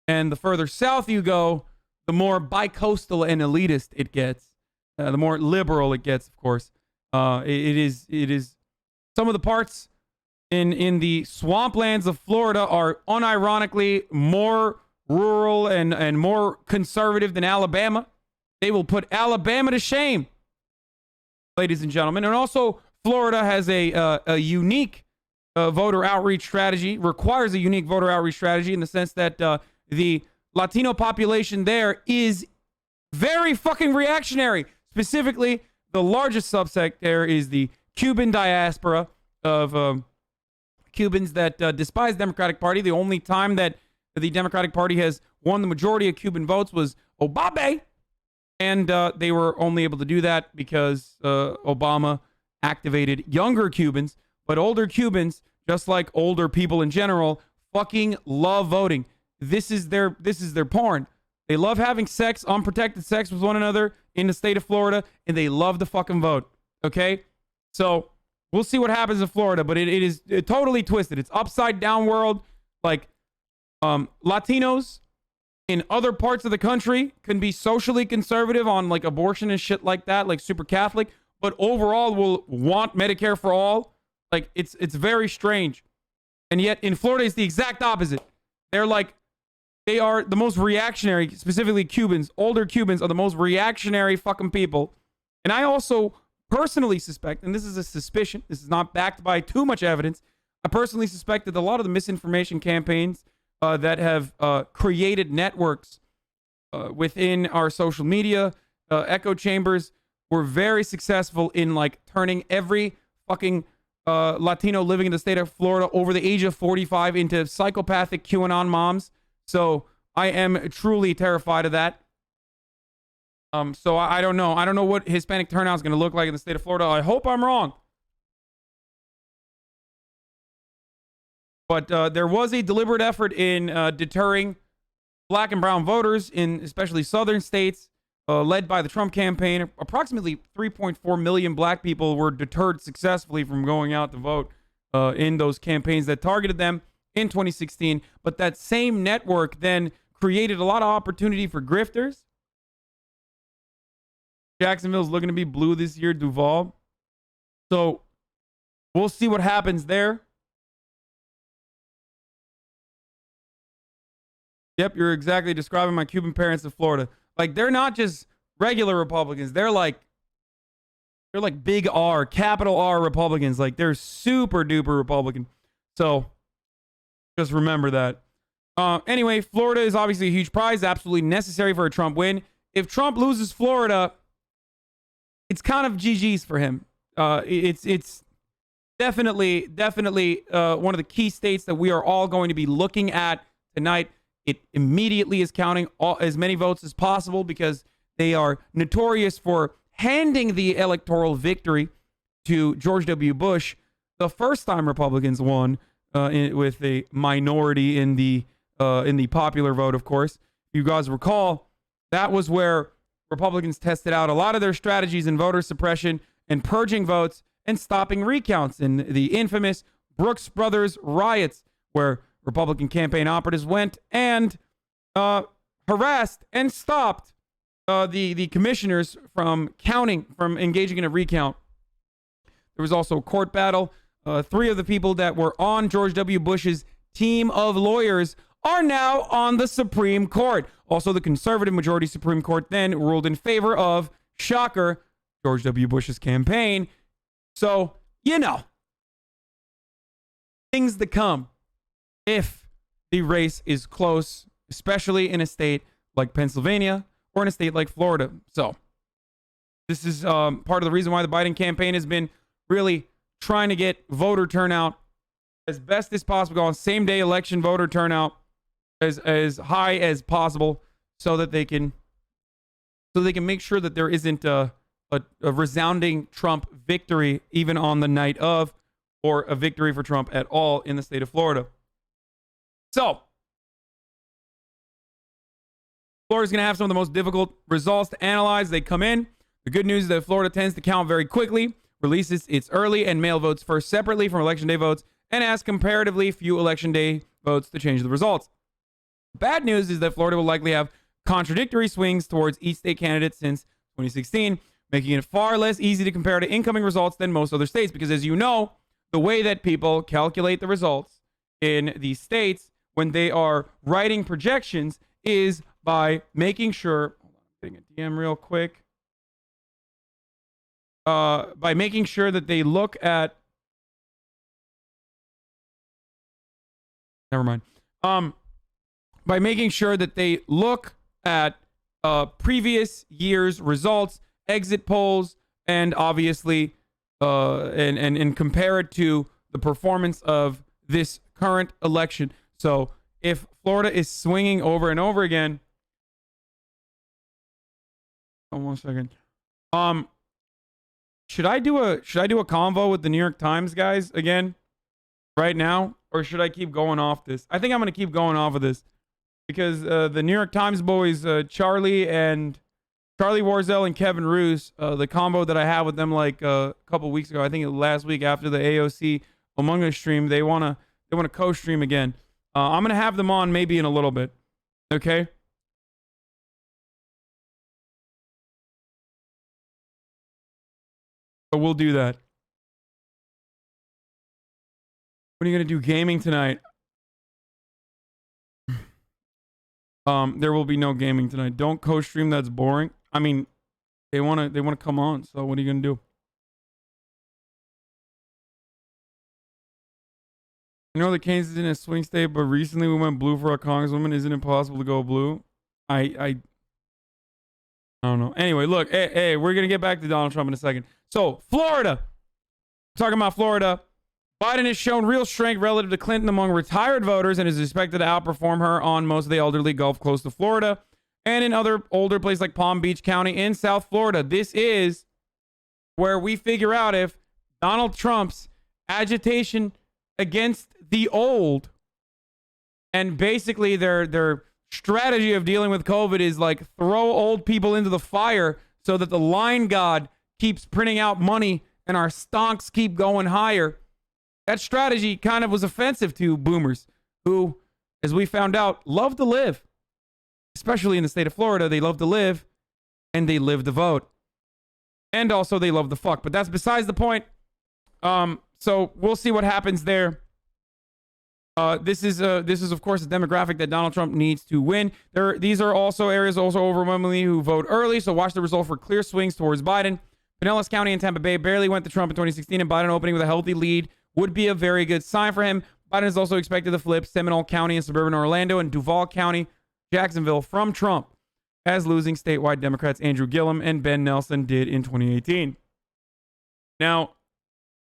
and the further south you go, the more bicoastal and elitist it gets, the more liberal it gets, of course. It is some of the parts in the swamplands of Florida are unironically more rural and more conservative than Alabama. They will put Alabama to shame, ladies and gentlemen. And also, Florida has a unique voter outreach strategy, requires a unique voter outreach strategy in the sense that the Latino population there is very fucking reactionary. Specifically, the largest subsect there is the Cuban diaspora of Cubans that despise the Democratic Party. The only time that the Democratic Party has won the majority of Cuban votes was Obama. And they were only able to do that because Obama activated younger Cubans. But older Cubans, just like older people in general, fucking love voting. This is their porn. They love having sex, unprotected sex with one another in the state of Florida, and they love to fucking vote. Okay? So we'll see what happens in Florida, but it is totally twisted. It's upside down world. Like, Latinos in other parts of the country can be socially conservative on like abortion and shit like that, like super Catholic, but overall will want Medicare for all. Like it's very strange. And yet in Florida it's the exact opposite. They are the most reactionary, specifically Cubans. Older Cubans are the most reactionary fucking people. And I also personally suspect, and this is a suspicion, this is not backed by too much evidence, I personally suspect that a lot of the misinformation campaigns that have created networks within our social media echo chambers were very successful in like turning every fucking Latino living in the state of Florida over the age of 45 into psychopathic QAnon moms. So I am truly terrified of that. So I don't know. I don't know what Hispanic turnout is going to look like in the state of Florida. I hope I'm wrong. But there was a deliberate effort in deterring black and brown voters in especially southern states, led by the Trump campaign. Approximately 3.4 million black people were deterred successfully from going out to vote in those campaigns that targeted them in 2016. But that same network then created a lot of opportunity for grifters. Jacksonville's looking to be blue this year, Duval. So we'll see what happens there. Yep, you're exactly describing my Cuban parents in Florida. Like, they're not just regular Republicans. They're like big R, capital R Republicans. Like, they're super duper Republican. So just remember that. Anyway, Florida is obviously a huge prize, absolutely necessary for a Trump win. If Trump loses Florida, it's kind of GG's for him. It's definitely one of the key states that we are all going to be looking at tonight. It immediately is counting as many votes as possible because they are notorious for handing the electoral victory to George W. Bush the first time Republicans won with a minority in the popular vote, of course. If you guys recall, that was where Republicans tested out a lot of their strategies in voter suppression and purging votes and stopping recounts in the infamous Brooks Brothers riots, where Republican campaign operatives went and harassed and stopped the commissioners from engaging in a recount. There was also a court battle. 3 of the people that were on George W. Bush's team of lawyers are now on the Supreme Court. Also, the conservative majority Supreme Court then ruled in favor of, shocker, George W. Bush's campaign. So, you know, things to come if the race is close, especially in a state like Pennsylvania or in a state like Florida. So this is part of the reason why the Biden campaign has been really trying to get voter turnout as best as possible, on same day election voter turnout as high as possible, so that they can make sure that there isn't a resounding Trump victory even on the night of, or a victory for Trump at all in the state of Florida. So Florida's going to have some of the most difficult results to analyze. They come in. The good news is that Florida tends to count very quickly, releases its early and mail votes first separately from election day votes, and has comparatively few election day votes to change the results. Bad news is that Florida will likely have contradictory swings towards each state candidate since 2016, making it far less easy to compare to incoming results than most other states. Because as you know, the way that people calculate the results in these states when they are writing projections is by making sure, hold on, I'm getting a DM real quick. By making sure that they look at, never mind. By making sure that they look at previous year's results, exit polls, and obviously and compare it to the performance of this current election. So if Florida is swinging over and over again, hold on 1 second. Should I do a convo with the New York Times guys again right now, or should I keep going off this? I think I'm going to keep going off of this because the New York Times boys, Charlie Warzel and Kevin Roos, the combo that I had with them like a couple weeks ago, I think last week after the AOC Among Us stream, they want to co-stream again. I'm going to have them on maybe in a little bit. Okay. But we'll do that. What are you gonna do? Gaming tonight? There will be no gaming tonight. Don't co-stream. That's boring. I mean, they wanna come on. So what are you gonna do? You know the Kansas is in a swing state, but recently we went blue for our congresswoman. Isn't it possible to go blue? I don't know. Anyway, look, hey, we're gonna get back to Donald Trump in a second. So Florida, talking about Florida, Biden has shown real strength relative to Clinton among retired voters and is expected to outperform her on most of the elderly Gulf Coast of Florida and in other older places like Palm Beach County in South Florida. This is where we figure out if Donald Trump's agitation against the old and basically their strategy of dealing with COVID is like throw old people into the fire so that the line god keeps printing out money and our stonks keep going higher. That strategy kind of was offensive to boomers who, as we found out, love to live. Especially in the state of Florida, they love to live and they live to vote. And also they love to fuck. But that's besides the point. So we'll see what happens there. This is of course a demographic that Donald Trump needs to win. These are also areas overwhelmingly who vote early. So watch the result for clear swings towards Biden. Pinellas County and Tampa Bay barely went to Trump in 2016, and Biden opening with a healthy lead would be a very good sign for him. Biden is also expected to flip Seminole County and suburban Orlando and Duval County, Jacksonville from Trump, as losing statewide Democrats Andrew Gillum and Ben Nelson did in 2018. Now,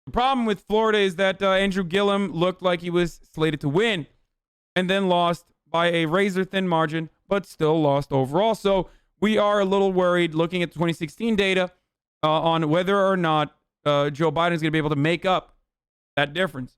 the problem with Florida is that Andrew Gillum looked like he was slated to win and then lost by a razor-thin margin, but still lost overall. So we are a little worried looking at the 2016 data on whether or not Joe Biden is going to be able to make up that difference.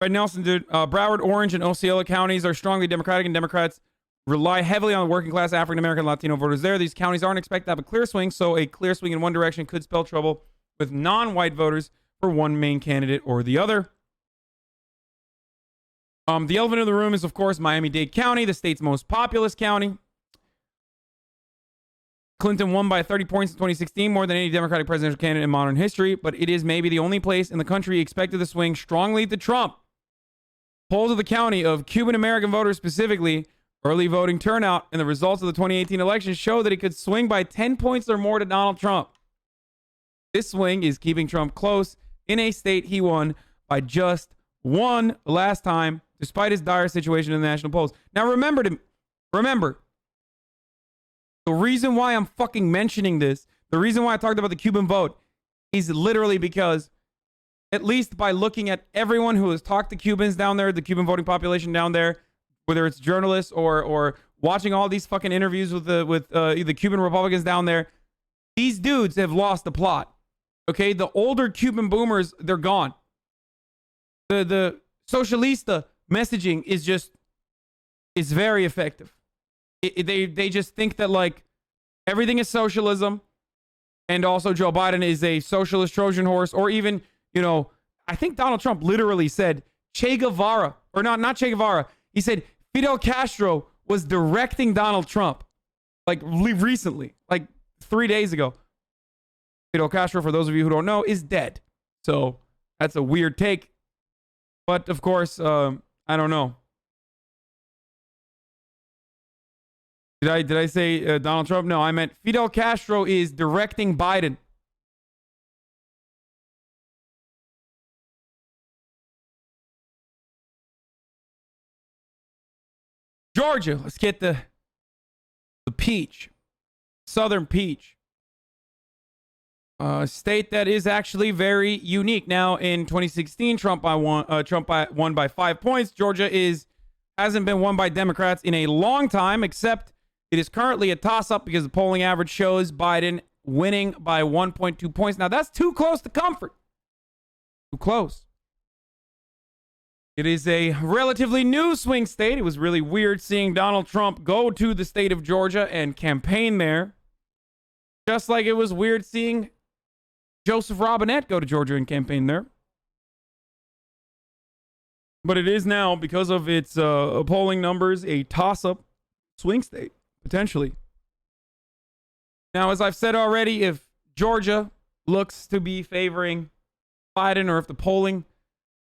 Fred Nelson did. Broward, Orange, and Osceola counties are strongly Democratic, and Democrats rely heavily on the working class African American Latino voters there. These counties aren't expected to have a clear swing, so a clear swing in one direction could spell trouble with non-white voters for one main candidate or the other. The elephant in the room is, of course, Miami-Dade County, the state's most populous county. Clinton won by 30 points in 2016, more than any Democratic presidential candidate in modern history, but it is maybe the only place in the country expected to swing strongly to Trump. Polls of the county of Cuban-American voters specifically, early voting turnout, and the results of the 2018 election show that it could swing by 10 points or more to Donald Trump. This swing is keeping Trump close in a state he won by just one last time, despite his dire situation in the national polls. Now remember, the reason why I'm fucking mentioning this, the reason why I talked about the Cuban vote is literally because, at least by looking at everyone who has talked to Cubans down there, the Cuban voting population down there, whether it's journalists or watching all these fucking interviews with the Cuban Republicans down there, these dudes have lost the plot. Okay, the older Cuban boomers, they're gone. The socialista messaging is very effective. They just think that like everything is socialism, and also Joe Biden is a socialist Trojan horse, or even, you know, I think Donald Trump literally said Che Guevara, or not Che Guevara. He said Fidel Castro was directing Donald Trump, like recently, like 3 days ago. Fidel Castro, for those of you who don't know, is dead. So that's a weird take. But of course, I don't know. Did I say Donald Trump? No, I meant Fidel Castro is directing Biden. Georgia, let's get the peach. Southern peach. A state that is actually very unique. Now, in 2016, Trump won by 5 points. Georgia hasn't been won by Democrats in a long time, except it is currently a toss-up because the polling average shows Biden winning by 1.2 points. Now, that's too close to comfort. Too close. It is a relatively new swing state. It was really weird seeing Donald Trump go to the state of Georgia and campaign there. Just like it was weird seeing Joseph Robinette go to Georgia and campaign there. But it is now, because of its polling numbers, a toss-up. swing state, potentially. Now, as I've said already, if Georgia looks to be favoring Biden, or if the polling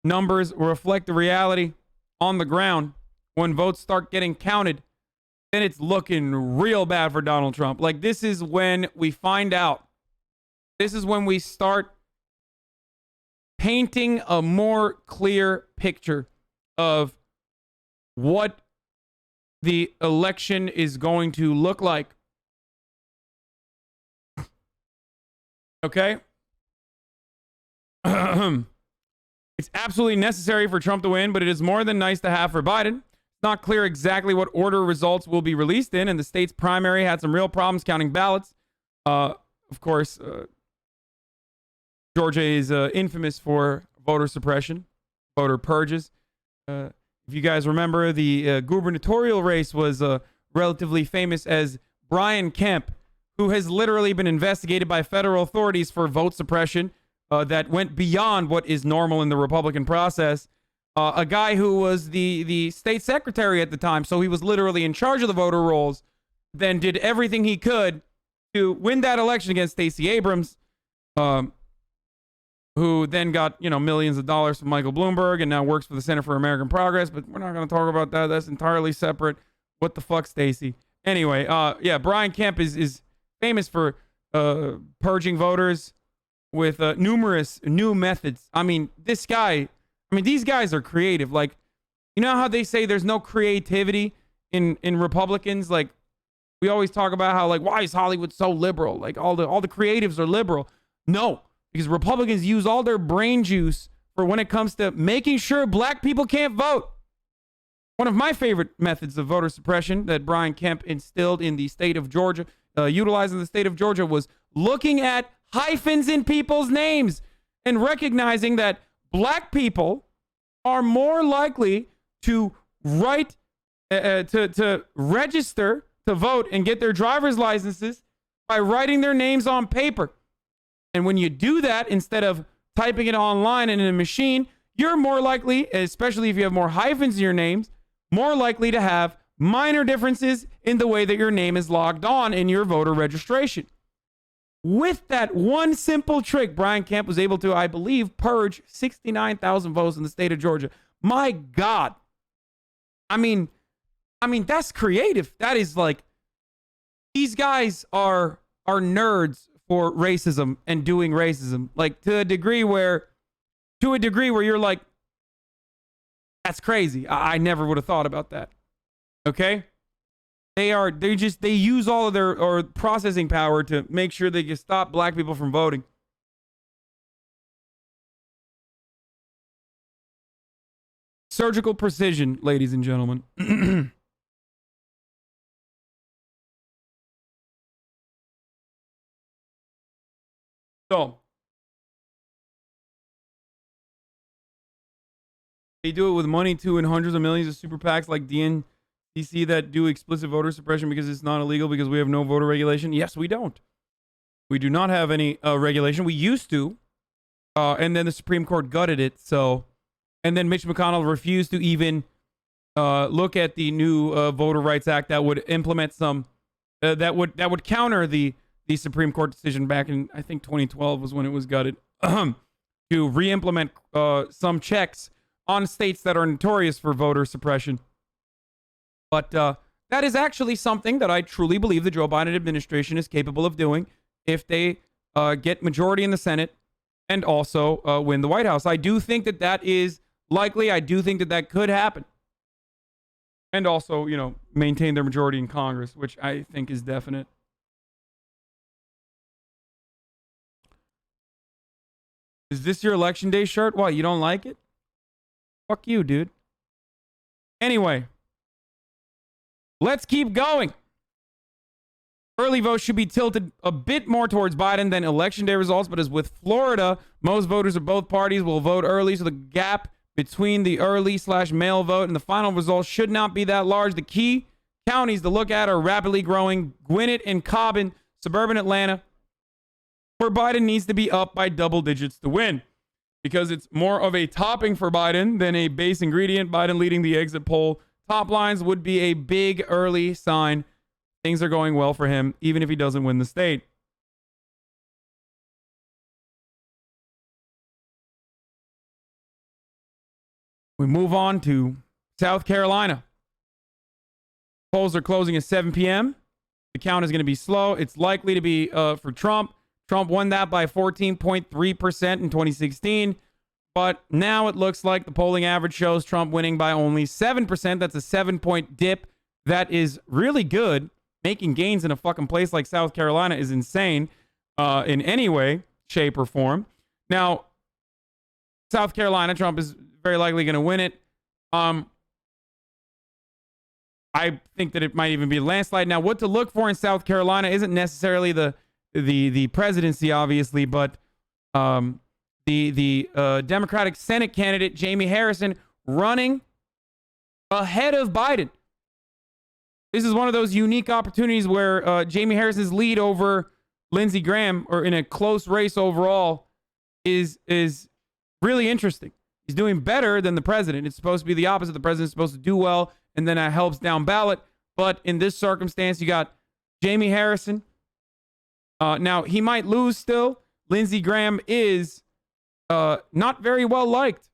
numbers reflect the reality on the ground, when votes start getting counted, then it's looking real bad for Donald Trump. Like, this is when we find out. This is when we start painting a more clear picture of what the election is going to look like. Okay? It's absolutely necessary for Trump to win, but it is more than nice to have for Biden. It's not clear exactly what order results will be released in, and the state's primary had some real problems counting ballots. Of course, Georgia is infamous for voter suppression, voter purges. If you guys remember, the gubernatorial race was relatively famous as Brian Kemp, who has literally been investigated by federal authorities for vote suppression that went beyond what is normal in the Republican process. A guy who was the state secretary at the time, so he was literally in charge of the voter rolls, then did everything he could to win that election against Stacey Abrams, who then got, millions of dollars from Michael Bloomberg and now works for the Center for American Progress. But we're not going to talk about that. That's entirely separate. What the fuck, Stacey? Anyway, yeah, Brian Kemp is famous for purging voters with numerous new methods. I mean, these guys are creative. Like, you know how they say there's no creativity in Republicans? Like, we always talk about how, like, why is Hollywood so liberal? Like, all the creatives are liberal. No, because Republicans use all their brain juice for when it comes to making sure black people can't vote. One of my favorite methods of voter suppression that Brian Kemp instilled in the state of Georgia, utilizing the state of Georgia, was looking at hyphens in people's names and recognizing that black people are more likely to write, to register to vote and get their driver's licenses by writing their names on paper. And when you do that, instead of typing it online and in a machine, you're more likely, especially if you have more hyphens in your names, more likely to have minor differences in the way that your name is logged on in your voter registration. With that one simple trick, Brian Kemp was able to, I believe, purge 69,000 votes in the state of Georgia. My God. I mean, that's creative. That is like, these guys are nerds for racism and doing racism. Like, to a degree where you're like, that's crazy. I never would have thought about that. Okay? They use all of their processing power to make sure they can stop black people from voting. Surgical precision, ladies and gentlemen. So, they do it with money too, and hundreds of millions of super PACs like DNCC that do explicit voter suppression because it's not illegal because we have no voter regulation. Yes, we don't. We do not have any regulation. We used to, and then the Supreme Court gutted it. So, and then Mitch McConnell refused to even look at the new Voter Rights Act that would implement some that would counter the Supreme Court decision back in, I think, 2012 was when it was gutted, to re-implement some checks on states that are notorious for voter suppression. But that is actually something that I truly believe the Joe Biden administration is capable of doing if they get majority in the Senate and also win the White House. I do think that is likely. I do think that could happen. And also, maintain their majority in Congress, which I think is definite. Is this your election day shirt? What, you don't like it? Fuck you, dude. Anyway, let's keep going. Early votes should be tilted a bit more towards Biden than election day results, but as with Florida, most voters of both parties will vote early, so the gap between the early/mail vote and the final results should not be that large. The key counties to look at are rapidly growing Gwinnett and Cobb in suburban Atlanta, where Biden needs to be up by double digits to win, because it's more of a topping for Biden than a base ingredient. Biden leading the exit poll top lines would be a big early sign things are going well for him, even if he doesn't win the state. We move on to South Carolina. Polls are closing at 7 p.m. The count is going to be slow. It's likely to be for Trump. Trump won that by 14.3% in 2016. But now it looks like the polling average shows Trump winning by only 7%. That's a 7-point dip. That is really good. Making gains in a fucking place like South Carolina is insane in any way, shape, or form. Now, South Carolina, Trump is very likely going to win it. I think that it might even be a landslide. Now, what to look for in South Carolina isn't necessarily the presidency, obviously, but the Democratic Senate candidate, Jamie Harrison, running ahead of Biden. This is one of those unique opportunities where Jamie Harrison's lead over Lindsey Graham, or in a close race overall, is really interesting. He's doing better than the president. It's supposed to be the opposite. The president's supposed to do well, and then that helps down ballot. But in this circumstance, you got Jamie Harrison. Now, he might lose still. Lindsey Graham is not very well liked.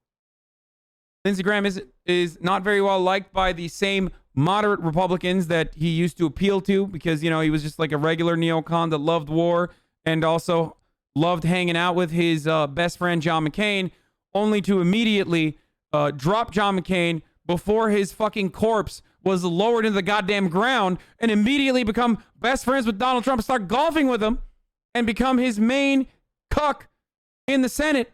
Lindsey Graham is not very well liked by the same moderate Republicans that he used to appeal to, because, you know, he was just like a regular neocon that loved war and also loved hanging out with his best friend, John McCain, only to immediately drop John McCain before his fucking corpse was lowered into the goddamn ground, and immediately become best friends with Donald Trump, start golfing with him, and become his main cuck in the Senate,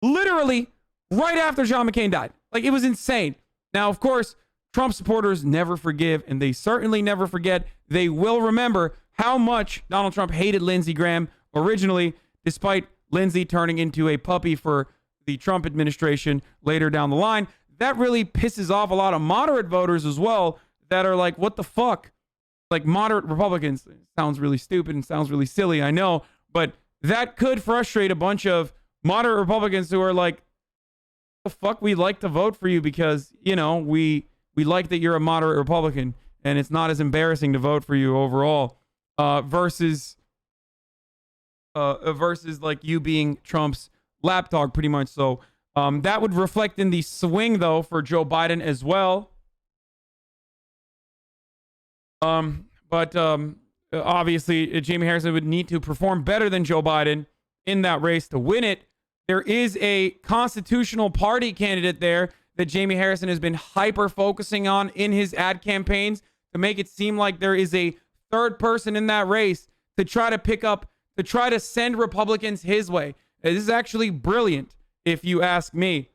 literally right after John McCain died. Like, it was insane. Now, of course, Trump supporters never forgive, and they certainly never forget. They will remember how much Donald Trump hated Lindsey Graham originally, despite Lindsey turning into a puppy for the Trump administration later down the line. That really pisses off a lot of moderate voters as well, that are like, what the fuck? Like, moderate Republicans. It sounds really stupid and sounds really silly, I know, but that could frustrate a bunch of moderate Republicans who are like, the fuck, we like to vote for you because, you know, we like that you're a moderate Republican, and it's not as embarrassing to vote for you overall, versus like you being Trump's lapdog, pretty much. So that would reflect in the swing, though, for Joe Biden as well. But obviously, Jamie Harrison would need to perform better than Joe Biden in that race to win it. There is a constitutional party candidate there that Jamie Harrison has been hyper focusing on in his ad campaigns to make it seem like there is a third person in that race to try to pick up, to try to send Republicans his way. This is actually brilliant, if you ask me.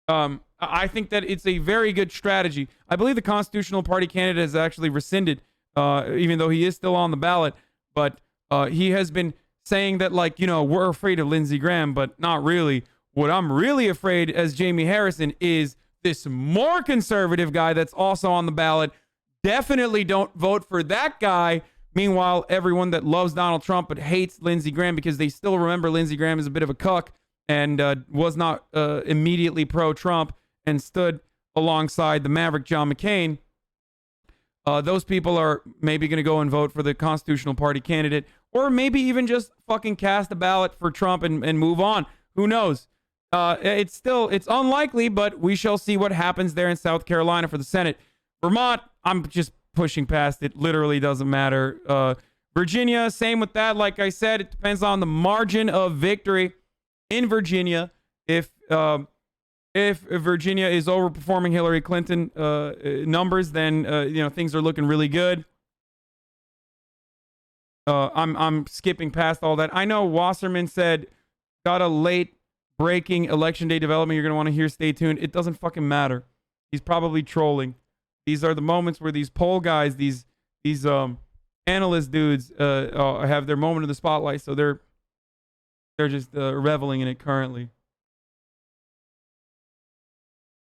I think that it's a very good strategy. I believe the Constitutional Party candidate has actually rescinded, even though he is still on the ballot. But he has been saying that, like, you know, we're afraid of Lindsey Graham, but not really. What I'm really afraid as Jamie Harrison is this more conservative guy that's also on the ballot. Definitely don't vote for that guy. Meanwhile, everyone that loves Donald Trump but hates Lindsey Graham because they still remember Lindsey Graham as a bit of a cuck and was not immediately pro-Trump and stood alongside the maverick John McCain. Those people are maybe going to go and vote for the Constitutional Party candidate, or maybe even just fucking cast a ballot for Trump and move on. Who knows? It's unlikely, but we shall see what happens there in South Carolina for the Senate. Vermont, I'm just pushing past it. Literally doesn't matter. Virginia, same with that. Like I said, it depends on the margin of victory in Virginia. If Virginia is overperforming Hillary Clinton numbers, then things are looking really good. I'm skipping past all that. I know Wasserman said, got a late breaking election day development you're going to want to hear. Stay tuned. It doesn't fucking matter. He's probably trolling. These are the moments where these poll guys, these analyst dudes have their moment of the spotlight, so they're just reveling in it currently.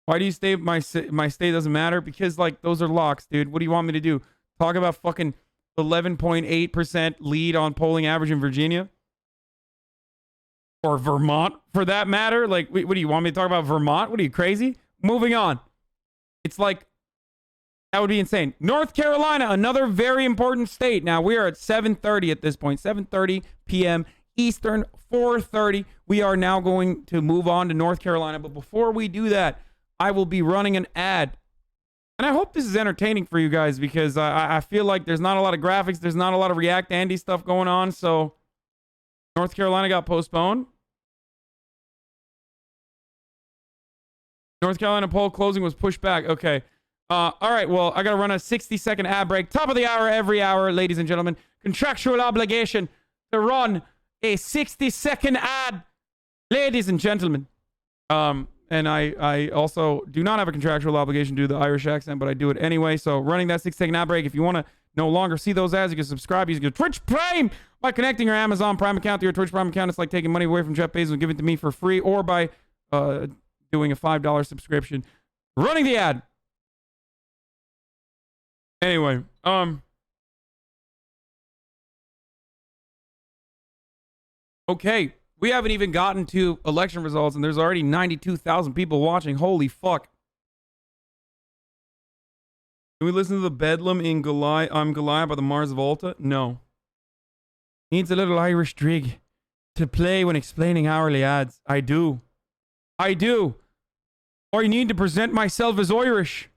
Why do you say my state doesn't matter? Because, like, those are locks, dude. What do you want me to do? Talk about fucking 11.8% lead on polling average in Virginia? Or Vermont, for that matter? Like, what do you want me to talk about Vermont? What are you, crazy? Moving on. It's like That would be insane. North Carolina, another very important state. Now, we are at 7:30 at this point. 7:30 p.m. Eastern, 4:30. We are now going to move on to North Carolina. But before we do that, I will be running an ad. And I hope this is entertaining for you guys because I feel like there's not a lot of graphics. There's not a lot of React Andy stuff going on. So North Carolina got postponed. North Carolina poll closing was pushed back. Okay. All right. Well, I got to run a 60-second ad break. Top of the hour, every hour, ladies and gentlemen. Contractual obligation to run a 60-second ad, ladies and gentlemen. And I also do not have a contractual obligation to do the Irish accent, but I do it anyway. So running that 60-second ad break. If you want to no longer see those ads, you can subscribe using your Twitch Prime by connecting your Amazon Prime account to your Twitch Prime account. It's like taking money away from Jeff Bezos and giving it to me for free, or by doing a $5 subscription. Running the ad. Anyway, okay. We haven't even gotten to election results, and there's already 92,000 people watching. Holy fuck. Can we listen to the Bedlam in Goliath? I'm Goliath by the Mars Volta? No. Needs a little Irish drig to play when explaining hourly ads. I do. I do. Or you need to present myself as Irish.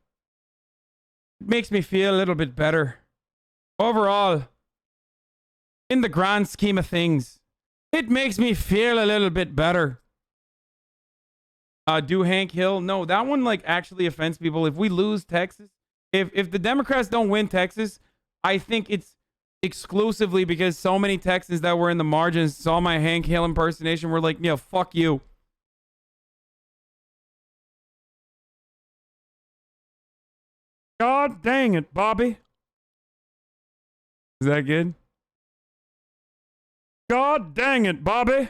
It makes me feel a little bit better. Overall, in the grand scheme of things, it makes me feel a little bit better. Do Hank Hill? No, that one like actually offends people. If we lose Texas, if the Democrats don't win Texas, I think it's exclusively because so many Texans that were in the margins saw my Hank Hill impersonation were like, yeah, fuck you. God dang it, Bobby. Is that good? God dang it, Bobby.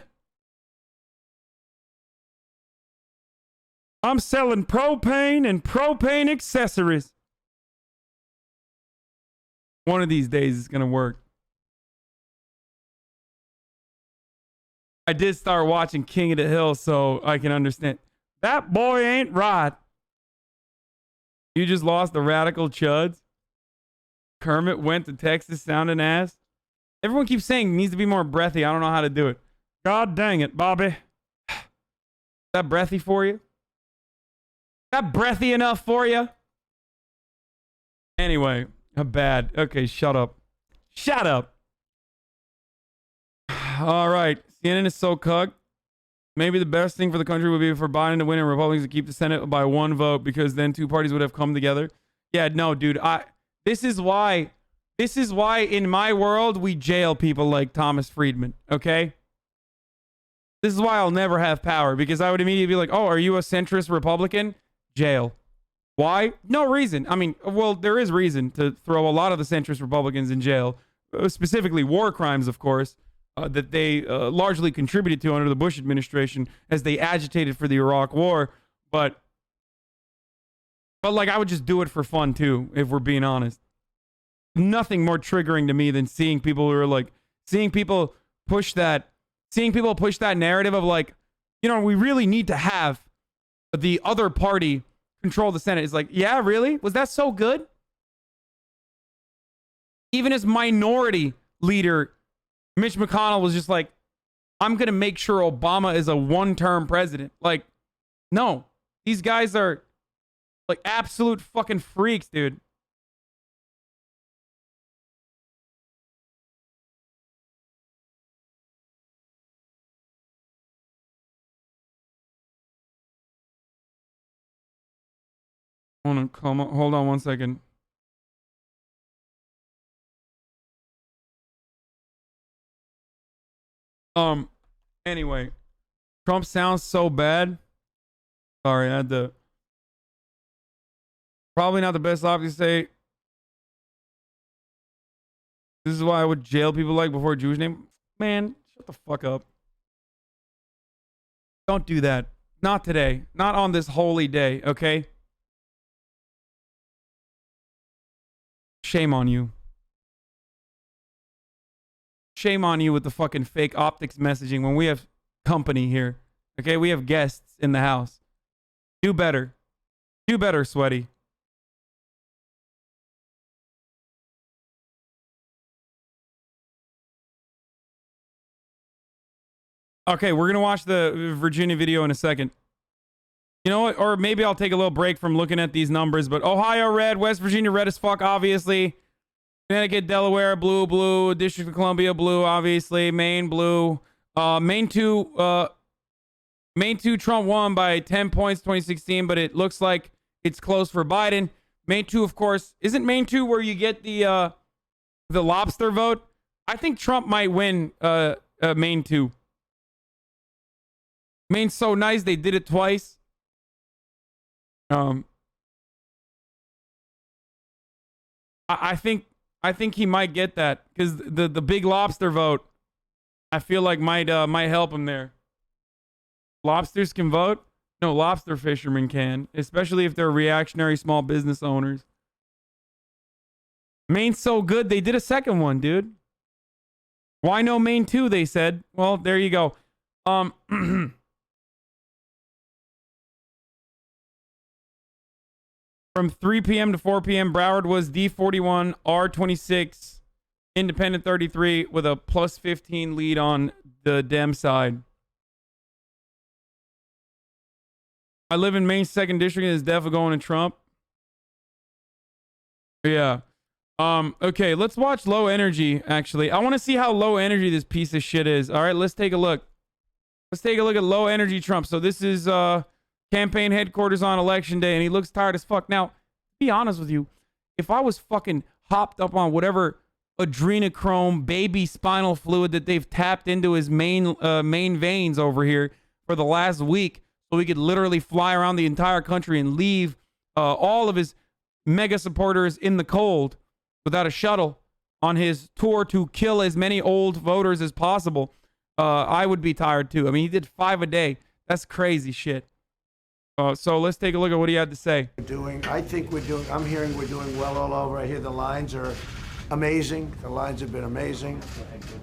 I'm selling propane and propane accessories. One of these days it's going to work. I did start watching King of the Hill so I can understand. That boy ain't right. You just lost the radical chuds. Kermit went to Texas sounding ass. Everyone keeps saying needs to be more breathy. I don't know how to do it. God dang it, Bobby. Is that breathy for you? Is that breathy enough for you? Anyway, bad. Okay, shut up. Shut up. All right. CNN is so cucked. Maybe the best thing for the country would be for Biden to win and Republicans to keep the Senate by one vote, because then two parties would have come together. Yeah, no, dude. This is why in my world we jail people like Thomas Friedman, okay? This is why I'll never have power, because I would immediately be like, oh, are you a centrist Republican? Jail. Why? No reason. I mean, well, there is reason to throw a lot of the centrist Republicans in jail, specifically war crimes, of course, that they largely contributed to under the Bush administration as they agitated for the Iraq War. But like, I would just do it for fun too, if we're being honest. Nothing more triggering to me than seeing people who are like, seeing people push that narrative of like, you know, we really need to have the other party control the Senate. It's like, yeah, really? Was that so good? Even as minority leader, Mitch McConnell was just like, I'm going to make sure Obama is a one-term president. Like, no. These guys are like absolute fucking freaks, dude. Hold on one second. Anyway, Trump sounds so bad. Sorry, I had to. Probably not the best option to say. This is why I would jail people like before a Jewish name. Man, shut the fuck up. Don't do that. Not today. Not on this holy day, okay? Shame on you. Shame on you with the fucking fake optics messaging when we have company here. Okay, we have guests in the house. Do better. Do better, Sweaty. Okay, we're gonna watch the Virginia video in a second. You know what? Or maybe I'll take a little break from looking at these numbers. But Ohio red, West Virginia red as fuck, obviously. Connecticut, Delaware blue, District of Columbia blue, obviously. Maine blue. Maine 2 Trump won by 10 points 2016, but it looks like it's close for Biden. Maine 2, of course, isn't Maine 2 where you get the lobster vote? I think Trump might win Maine 2. Maine's so nice they did it twice. I think he might get that because the big lobster vote, I feel like might help him there. Lobsters can vote? No, lobster fishermen can, especially if they're reactionary small business owners. Maine's so good they did a second one, dude. Why no Maine 2? They said. Well, there you go. From 3 p.m. to 4 p.m., Broward was D41, R26, Independent 33 with a plus 15 lead on the Dem side. I live in Maine's 2nd district and it's definitely going to Trump. Yeah. Okay, let's watch low energy, actually. I want to see how low energy this piece of shit is. All right, let's take a look. Let's take a look at low energy Trump. So this is campaign headquarters on election day, and he looks tired as fuck. Now, to be honest with you, if I was fucking hopped up on whatever adrenochrome baby spinal fluid that they've tapped into his main veins over here for the last week, so he could literally fly around the entire country and leave all of his mega supporters in the cold without a shuttle on his tour to kill as many old voters as possible, I would be tired too. I mean, he did 5 a day. That's crazy shit. So let's take a look at what he had to say. I think I'm hearing we're doing well all over. I hear the lines are amazing. The lines have been amazing.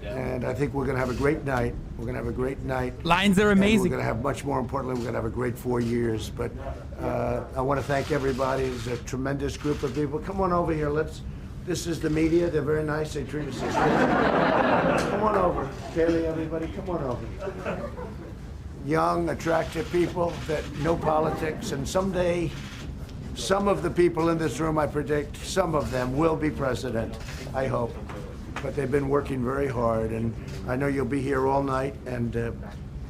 And I think we're going to have a great night. We're going to have a great night. Lines are amazing. We're going to have, much more importantly, we're going to have a great 4 years. But I want to thank everybody. There's a tremendous group of people. Come on over here. This is the media. They're very nice. They treat us as Come on over. Kaylee, everybody, come on over. Young, attractive people that know politics, and someday, some of the people in this room, I predict, some of them will be president, I hope. But they've been working very hard, and I know you'll be here all night, and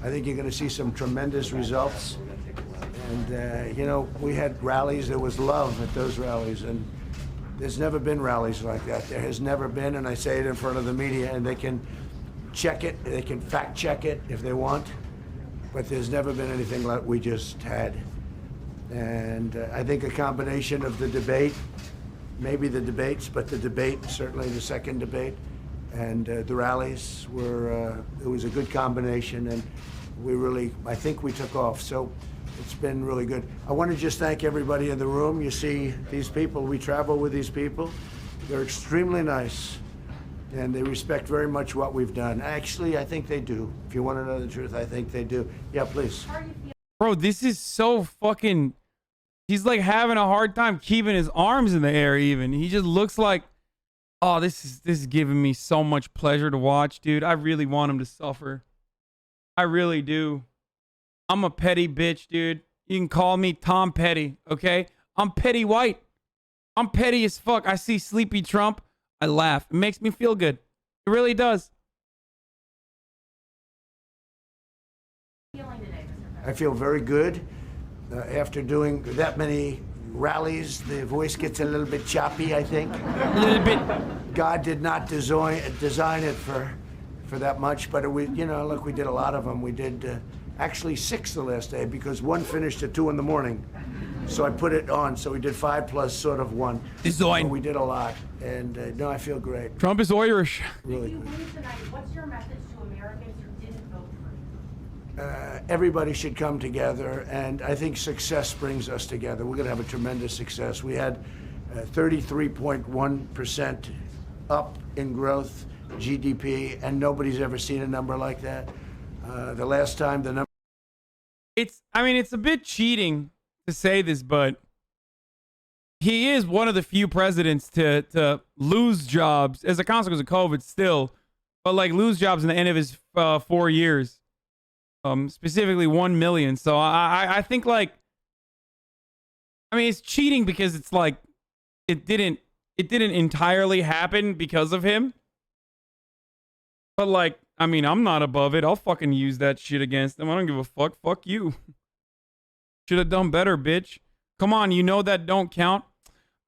I think you're going to see some tremendous results. And, you know, we had rallies, there was love at those rallies, and there's never been rallies like that. There has never been, and I say it in front of the media, and they can check it, they can fact check it if they want. But there's never been anything like we just had. And I think a combination of the debate, maybe the debates, but the debate, certainly the second debate, and the rallies were, it was a good combination, and I think we took off. So it's been really good. I want to just thank everybody in the room. You see these people, we travel with these people. They're extremely nice. And they respect very much what we've done. Actually, I think they do. If you want to know the truth, I think they do. Yeah, please. Bro, this is so fucking... He's like having a hard time keeping his arms in the air even. He just looks like... Oh, this is giving me so much pleasure to watch, dude. I really want him to suffer. I really do. I'm a petty bitch, dude. You can call me Tom Petty, okay? I'm petty white. I'm petty as fuck. I see Sleepy Trump. I laugh. It makes me feel good. It really does. I feel very good. After doing that many rallies, the voice gets a little bit choppy, I think. A little bit. God did not design it for that much, but you know, look, we did a lot of them. We did actually 6 the last day because one finished at 2 in the morning. So I put it on. So we did 5 plus sort of 1. Design. So we did a lot, and no, I feel great. Trump is Irish. Really If you good. win tonight, what's your message to Americans who didn't vote for you? Everybody should come together, and I think success brings us together. We're going to have a tremendous success. We had 33.1% up in growth, GDP, and nobody's ever seen a number like that. The last time the number... I mean, it's a bit cheating to say this, but he is one of the few presidents to lose jobs as a consequence of COVID still, but like lose jobs in the end of his 4 years. specifically 1 million. So I think like, I mean, it's cheating because it's like it didn't entirely happen because of him. But like, I mean, I'm not above it. I'll fucking use that shit against them. I don't give a fuck. Fuck you. Should have done better, bitch. Come on, you know that don't count.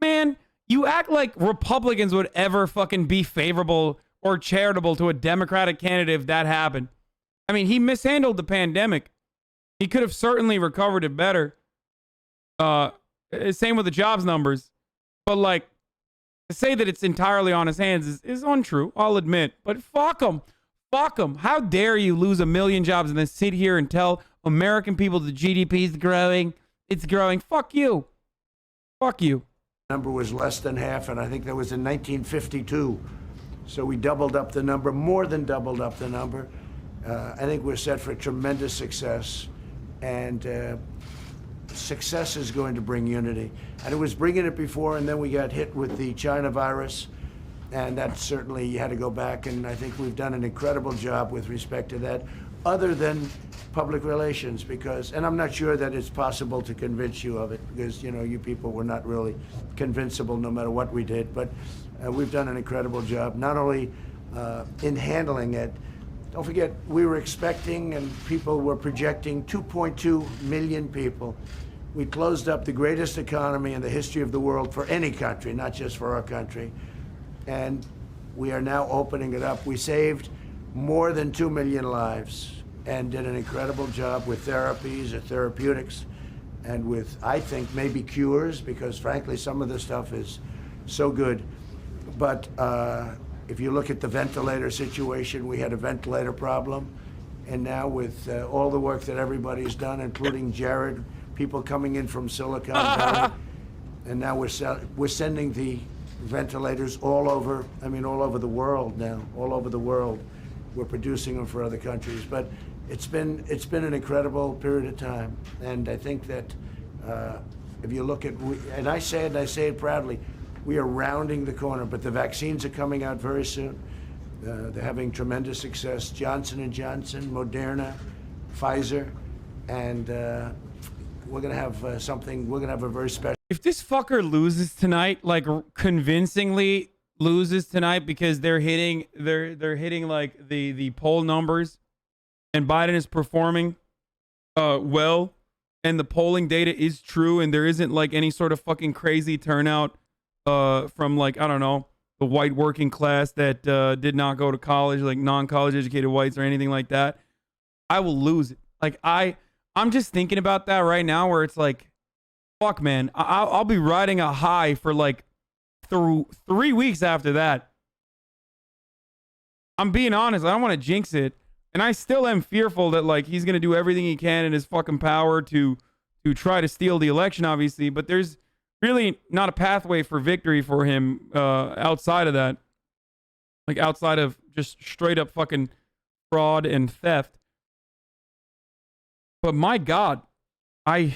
Man, you act like Republicans would ever fucking be favorable or charitable to a Democratic candidate if that happened. I mean, he mishandled the pandemic. He could have certainly recovered it better. Same with the jobs numbers. But like, to say that it's entirely on his hands is untrue, I'll admit. But fuck him. Fuck him. How dare you lose 1 million jobs and then sit here and tell American people the GDP is growing. It's growing. Fuck you. Fuck you. Number was less than half, and I think that was in 1952. So we doubled up the number, more than doubled up the number. I think we're set for tremendous success, and success is going to bring unity. And it was bringing it before, and then we got hit with the China virus, and that certainly you had to go back, and I think we've done an incredible job with respect to that, other than public relations, because, and I'm not sure that it's possible to convince you of it, because, you know, you people were not really convincible no matter what we did, but we've done an incredible job, not only in handling it. Don't forget, we were expecting and people were projecting 2.2 million people. We closed up the greatest economy in the history of the world for any country, not just for our country. And we are now opening it up. We saved more than 2 million lives and did an incredible job with therapies or therapeutics and with, I think, maybe cures, because frankly, some of the stuff is so good. But if you look at the ventilator situation, we had a ventilator problem. And now with all the work that everybody's done, including Jared, people coming in from Silicon Valley, and now we're sending the ventilators all over, I mean, all over the world now, all over the world. We're producing them for other countries. But it's been an incredible period of time. And I think that if you look at, and I say it proudly, we are rounding the corner, but the vaccines are coming out very soon. They're having tremendous success. Johnson & Johnson, Moderna, Pfizer, and we're going to have something, we're going to have a very special. If this fucker loses tonight, like convincingly loses tonight because they're hitting like the poll numbers and Biden is performing well and the polling data is true and there isn't like any sort of fucking crazy turnout from like, I don't know, the white working class that did not go to college, like non-college educated whites or anything like that, I will lose it. Like I'm just thinking about that right now where it's like, fuck man, I'll be riding a high for like through 3 weeks after that. I'm being honest, I don't want to jinx it. And I still am fearful that like he's going to do everything he can in his fucking power to try to steal the election, obviously, but there's really not a pathway for victory for him outside of that. Like outside of just straight up fucking fraud and theft. But my God, I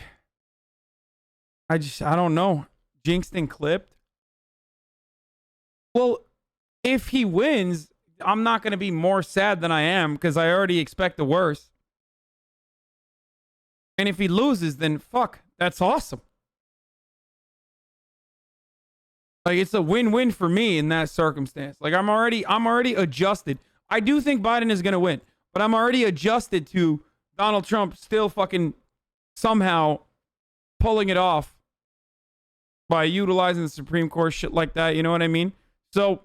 don't know. Jinxed and clipped. Well, if he wins, I'm not going to be more sad than I am because I already expect the worst. And if he loses, then fuck, that's awesome. Like it's a win-win for me in that circumstance. Like I'm already adjusted. I do think Biden is going to win, but I'm already adjusted to Donald Trump still fucking somehow pulling it off by utilizing the Supreme Court, shit like that. You know what I mean? So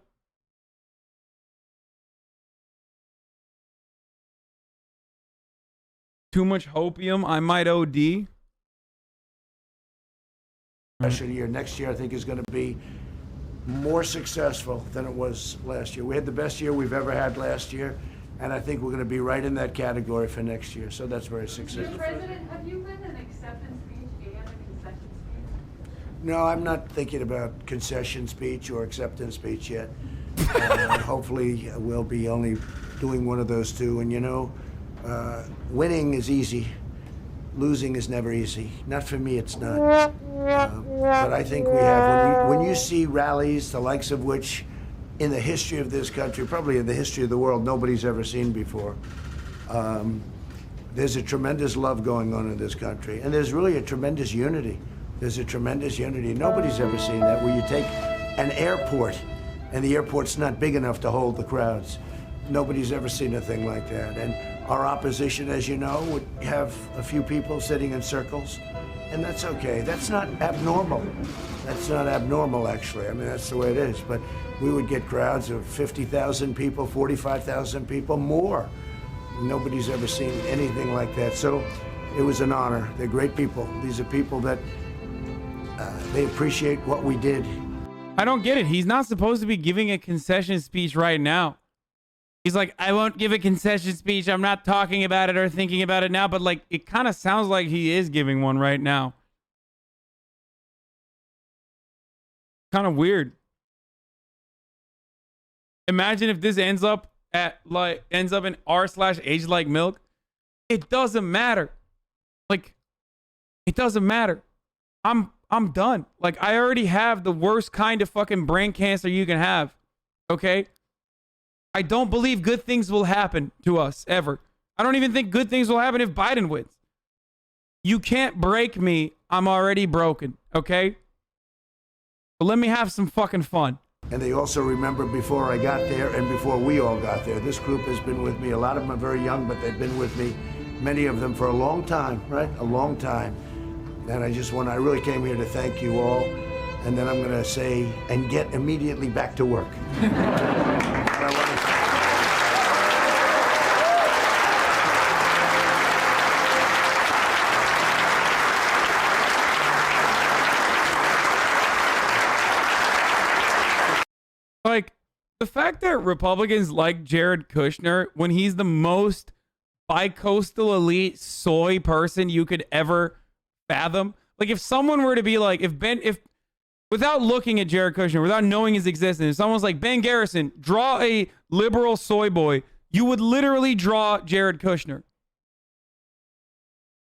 too much hopium, I might OD. Special year. Next year, I think, is going to be more successful than it was last year. We had the best year we've ever had last year, and I think we're going to be right in that category for next year. So that's very successful. Mr. President, have you been an acceptance speech and a concession speech? No, I'm not thinking about concession speech or acceptance speech yet. Hopefully, we'll be only doing one of those two. And you know, winning is easy. Losing is never easy. Not for me, it's not. But I think we have, when you see rallies, the likes of which in the history of this country, probably in the history of the world, nobody's ever seen before. There's a tremendous love going on in this country, and there's really a tremendous unity. There's a tremendous unity. Nobody's ever seen that, where you take an airport, and the airport's not big enough to hold the crowds. Nobody's ever seen a thing like that. And our opposition, as you know, would have a few people sitting in circles, and that's okay. That's not abnormal. That's not abnormal, actually. I mean, that's the way it is. But we would get crowds of 50,000 people, 45,000 people, more. Nobody's ever seen anything like that. So it was an honor. They're great people. These are people that they appreciate what we did. I don't get it. He's not supposed to be giving a concession speech right now. He's like, I won't give a concession speech. I'm not talking about it or thinking about it now. But like, it kind of sounds like he is giving one right now. Kind of weird. Imagine if this ends up in r/age like milk. It doesn't matter. Like, it doesn't matter. I'm done. Like, I already have the worst kind of fucking brain cancer you can have. Okay? I don't believe good things will happen to us ever. I don't even think good things will happen if Biden wins. You can't break me. I'm already broken. Okay? But let me have some fucking fun. And they also remember before I got there and before we all got there. This group has been with me. A lot of them are very young, but they've been with me, many of them, for a long time, right? A long time. And I really came here to thank you all. And then I'm going to say, and get immediately back to work. Like, the fact that Republicans like Jared Kushner when he's the most bi-coastal elite soy person you could ever fathom. Like, if someone were to be like, if without looking at Jared Kushner, without knowing his existence, if someone's like, Ben Garrison, draw a liberal soy boy, you would literally draw Jared Kushner.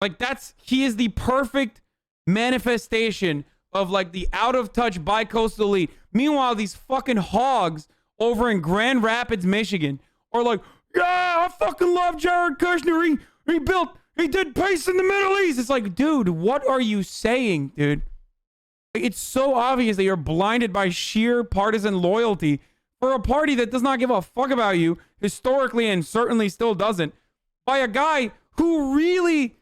Like, he is the perfect manifestation of like the out of touch bi-coastal elite. Meanwhile, these fucking hogs over in Grand Rapids, Michigan are like, yeah, I fucking love Jared Kushner. He did peace in the Middle East. It's like, dude, what are you saying, dude? It's so obvious that you're blinded by sheer partisan loyalty for a party that does not give a fuck about you historically and certainly still doesn't, by a guy who really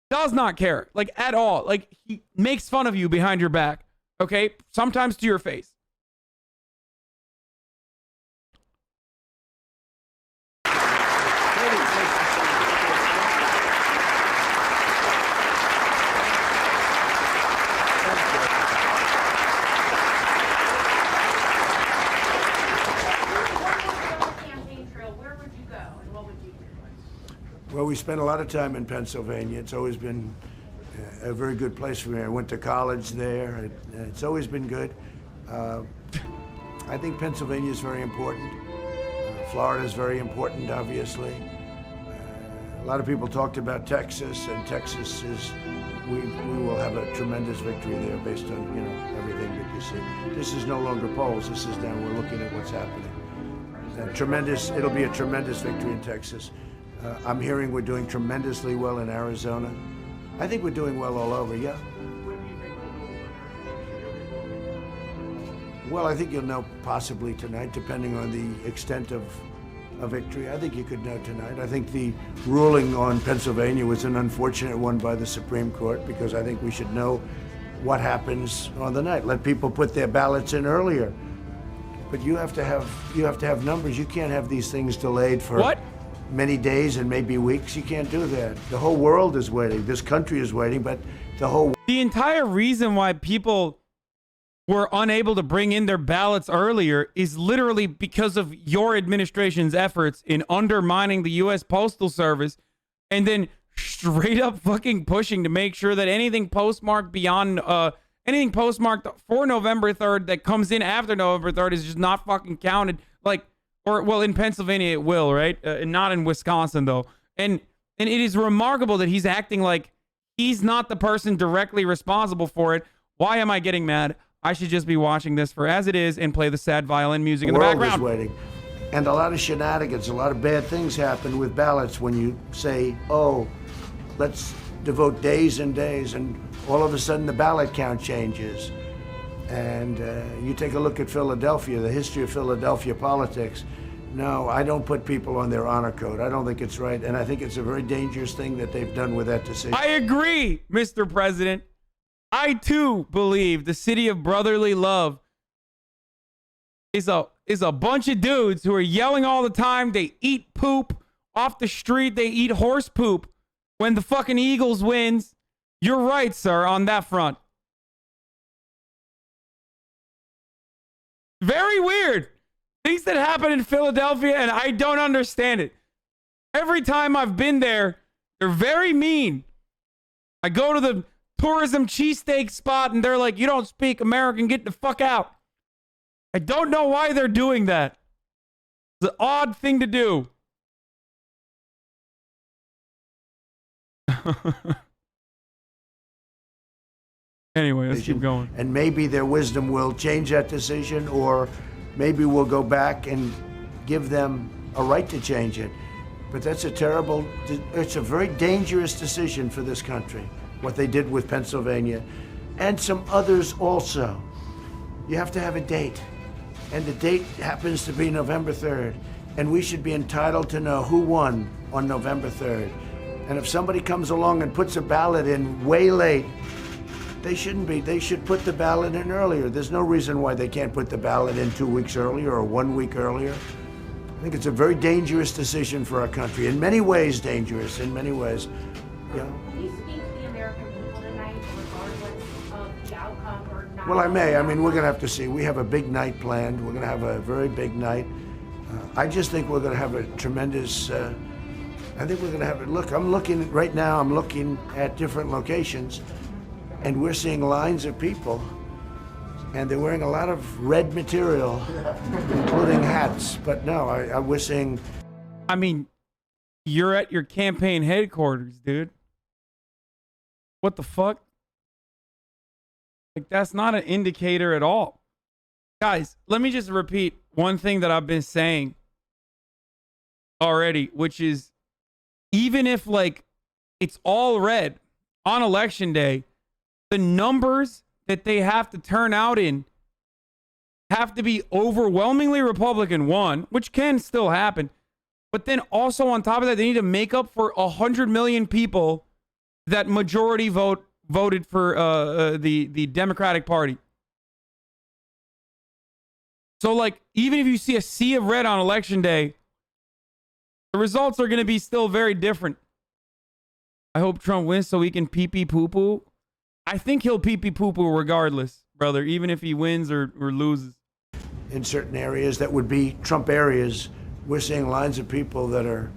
does not care, like, at all. Like, he makes fun of you behind your back, okay? Sometimes to your face. Well, we spent a lot of time in Pennsylvania. It's always been a very good place for me. I went to college there. It's always been good. I think Pennsylvania is very important. Florida is very important, obviously. A lot of people talked about Texas, and Texas is, we will have a tremendous victory there based on, you know, everything that you see. This is no longer polls. This is now we're looking at what's happening. It'll be a tremendous victory in Texas. I'm hearing we're doing tremendously well in Arizona. I think we're doing well all over, yeah. Well, I think you'll know possibly tonight, depending on the extent of a victory. I think you could know tonight. I think the ruling on Pennsylvania was an unfortunate one by the Supreme Court, because I think we should know what happens on the night. Let people put their ballots in earlier. But you have to have numbers. You can't have these things delayed for many days and maybe weeks. You can't do that. The whole world is waiting. This country is waiting, but the entire reason why people were unable to bring in their ballots earlier is literally because of your administration's efforts in undermining the U.S. Postal Service and then straight up fucking pushing to make sure that anything postmarked anything postmarked for November 3rd that comes in after November 3rd is just not fucking counted. Like, or, well, in Pennsylvania it will, right? And not in Wisconsin, though. And it is remarkable that he's acting like he's not the person directly responsible for it. Why am I getting mad? I should just be watching this for as it is and play the sad violin music in the background. The world is waiting. And a lot of shenanigans, a lot of bad things happen with ballots when you say, oh, let's devote days and days, and all of a sudden the ballot count changes. And you take a look at Philadelphia, the history of Philadelphia politics. No, I don't put people on their honor code. I don't think it's right. And I think it's a very dangerous thing that they've done with that decision. I agree, Mr. President. I too believe the city of brotherly love is a bunch of dudes who are yelling all the time. They eat poop off the street. They eat horse poop when the fucking Eagles wins. You're right, sir, on that front. Very weird. Things that happen in Philadelphia, and I don't understand it. Every time I've been there, they're very mean. I go to the tourism cheesesteak spot, and they're like, you don't speak American, get the fuck out. I don't know why they're doing that. It's an odd thing to do. Anyway, let's keep going. And maybe their wisdom will change that decision, or maybe we'll go back and give them a right to change it. But that's it's a very dangerous decision for this country, what they did with Pennsylvania, and some others also. You have to have a date, and the date happens to be November 3rd, and we should be entitled to know who won on November 3rd. And if somebody comes along and puts a ballot in way late, they shouldn't be. They should put the ballot in earlier. There's no reason why they can't put the ballot in 2 weeks earlier or 1 week earlier. I think it's a very dangerous decision for our country. In many ways, dangerous. In many ways. Yeah. Will you speak to the American people tonight, regardless of the outcome or not? Well, I may. I mean, we're going to have to see. We have a big night planned. We're going to have a very big night. I just think we're going to have a tremendous. I think we're going to have it. Look, I'm looking right now. I'm looking at different locations. And we're seeing lines of people, and they're wearing a lot of red material, including hats. But no, we're seeing. I mean, you're at your campaign headquarters, dude. What the fuck? Like, that's not an indicator at all. Guys, let me just repeat one thing that I've been saying already, which is, even if, like, it's all red on election day, the numbers that they have to turn out in have to be overwhelmingly Republican, one, which can still happen. But then also on top of that, they need to make up for 100 million people that majority voted for the Democratic Party. So, like, even if you see a sea of red on election day, the results are going to be still very different. I hope Trump wins so he can pee-pee poo-poo. I think he'll pee-pee poo-poo regardless, brother, even if he wins or loses. In certain areas that would be Trump areas, we're seeing lines of people that are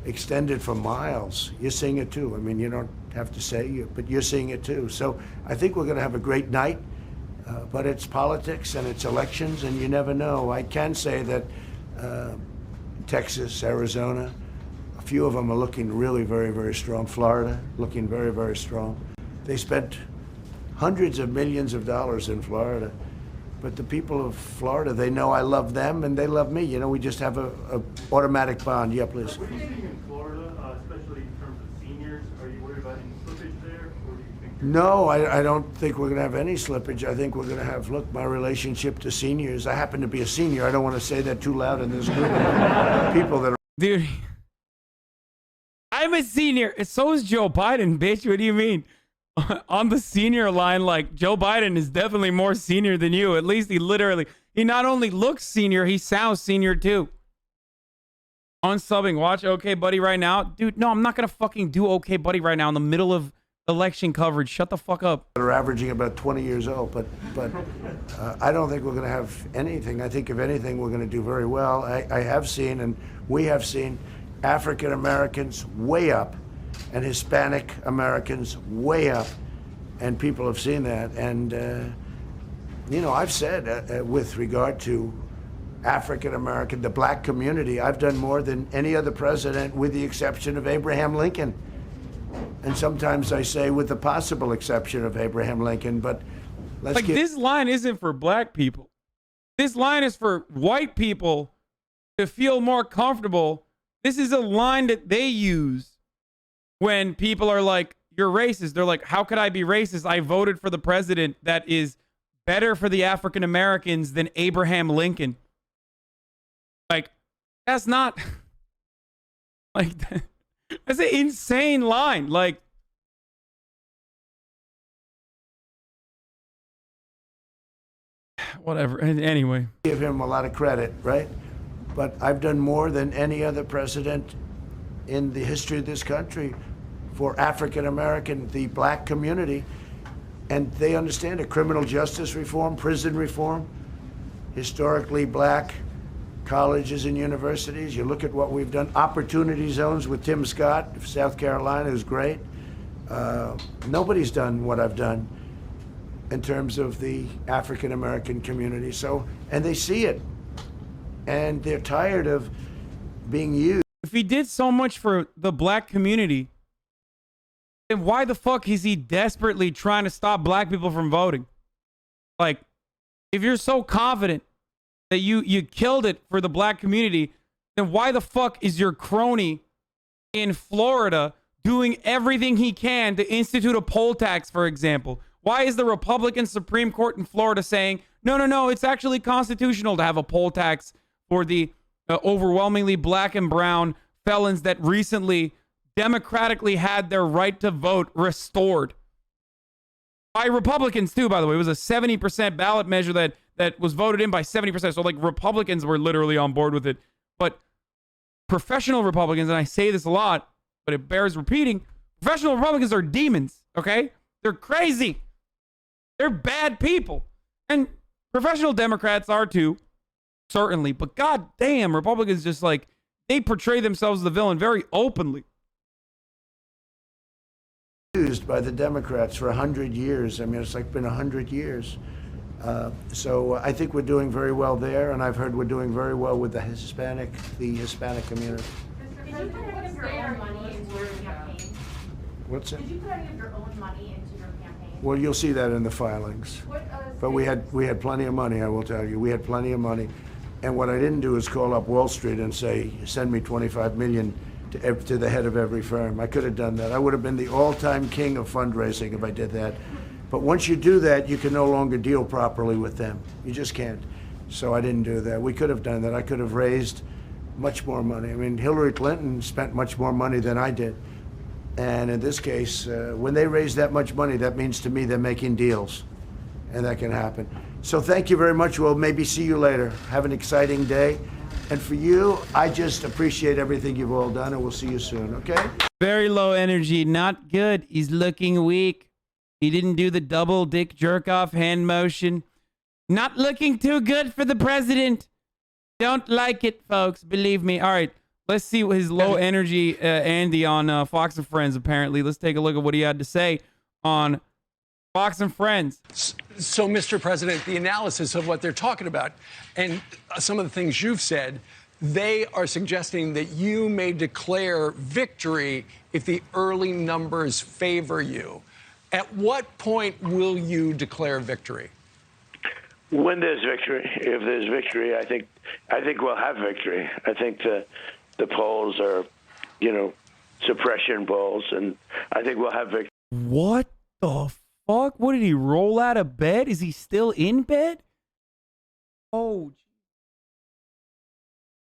extended for miles. You're seeing it too. I mean, you don't have to say it, but you're seeing it too. So I think we're going to have a great night, but it's politics and it's elections, and you never know. I can say that Texas, Arizona, a few of them are looking really very, very strong. Florida, looking very, very strong. They spent hundreds of millions of dollars in Florida. But the people of Florida, they know I love them and they love me. You know, we just have a automatic bond. Yeah, please. What are you seeing in Florida, especially in terms of seniors? Are you worried about any slippage there? Or do you think No, I don't think we're going to have any slippage. I think we're going to have, look, my relationship to seniors. I happen to be a senior. I don't want to say that too loud in this group of people that are. Dude, I'm a senior. So is Joe Biden, bitch. What do you mean? On the senior line, like, Joe Biden is definitely more senior than you. At least he not only looks senior, he sounds senior too. Unsubbing, watch Okay Buddy right now. Dude, no, I'm not going to fucking do Okay Buddy right now in the middle of election coverage. Shut the fuck up. That are averaging about 20 years old, but I don't think we're going to have anything. I think if anything, we're going to do very well. I have seen, and we have seen, African Americans way up, and Hispanic Americans way up, and people have seen that. And you know, I've said with regard to African American, the black community, I've done more than any other president, with the exception of Abraham Lincoln. And sometimes I say with the possible exception of Abraham Lincoln, but this line isn't for black people. This line is for white people to feel more comfortable. This is a line that they use when people are like, you're racist. They're like, how could I be racist? I voted for the president that is better for the African Americans than Abraham Lincoln. Like, that's not, like, that's an insane line. Like, whatever. Anyway. Give him a lot of credit, right? But I've done more than any other president in the history of this country for African American, the black community. And they understand it. Criminal justice reform, prison reform, historically black colleges and universities. You look at what we've done. Opportunity zones with Tim Scott of South Carolina, who's great. Nobody's done what I've done in terms of the African American community. So, and they see it. And they're tired of being used. If he did so much for the black community, then why the fuck is he desperately trying to stop black people from voting? Like, if you're so confident that you killed it for the black community, then why the fuck is your crony in Florida doing everything he can to institute a poll tax, for example? Why is the Republican Supreme Court in Florida saying, no, it's actually constitutional to have a poll tax for the overwhelmingly black and brown felons that recently democratically had their right to vote restored? By Republicans, too, by the way. It was a 70% ballot measure that was voted in by 70%. So, like, Republicans were literally on board with it. But professional Republicans, and I say this a lot, but it bears repeating, professional Republicans are demons, okay? They're crazy. They're bad people. And professional Democrats are, too. Certainly, but goddamn, Republicans just like, they portray themselves as the villain very openly. Used by the Democrats for 100 years. I mean, it's like been 100 years. So I think we're doing very well there, and I've heard we're doing very well with the Hispanic community. Did you put any of your own money into your campaign? What's it? Did you put any of your own money into your campaign? Well, you'll see that in the filings. But we had plenty of money, I will tell you. We had plenty of money. And what I didn't do is call up Wall Street and say, send me $25 million to the head of every firm. I could have done that. I would have been the all-time king of fundraising if I did that. But once you do that, you can no longer deal properly with them. You just can't. So I didn't do that. We could have done that. I could have raised much more money. I mean, Hillary Clinton spent much more money than I did. And in this case, when they raise that much money, that means to me they're making deals. And that can happen. So thank you very much. We'll maybe see you later. Have an exciting day. And for you, I just appreciate everything you've all done, and we'll see you soon, okay? Very low energy. Not good. He's looking weak. He didn't do the double dick jerk off hand motion. Not looking too good for the president. Don't like it, folks. Believe me. All right. Let's see what his low energy Andy on Fox and Friends, apparently. Let's take a look at what he had to say on Fox and Friends. So, Mr. President, the analysis of what they're talking about and some of the things you've said, they are suggesting that you may declare victory if the early numbers favor you. At what point will you declare victory? When there's victory. If there's victory, I think we'll have victory. I think the polls are, suppression polls, and I think we'll have victory. What the fuck? What, did he roll out of bed? Is he still in bed? Oh,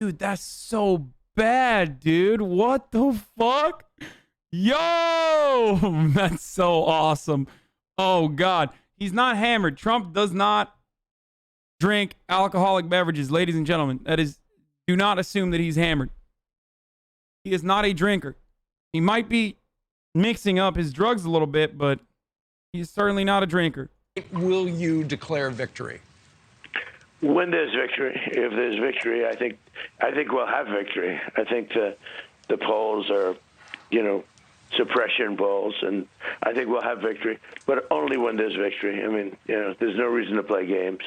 dude, that's so bad, dude. What the fuck? Yo, that's so awesome. Oh, God. He's not hammered. Trump does not drink alcoholic beverages, ladies and gentlemen. That is, do not assume that he's hammered. He is not a drinker. He might be mixing up his drugs a little bit, but he's certainly not a drinker. Will you declare victory? When there's victory. If there's victory, I think we'll have victory. I think the polls are, suppression polls, and I think we'll have victory, but only when there's victory. I mean, there's no reason to play games.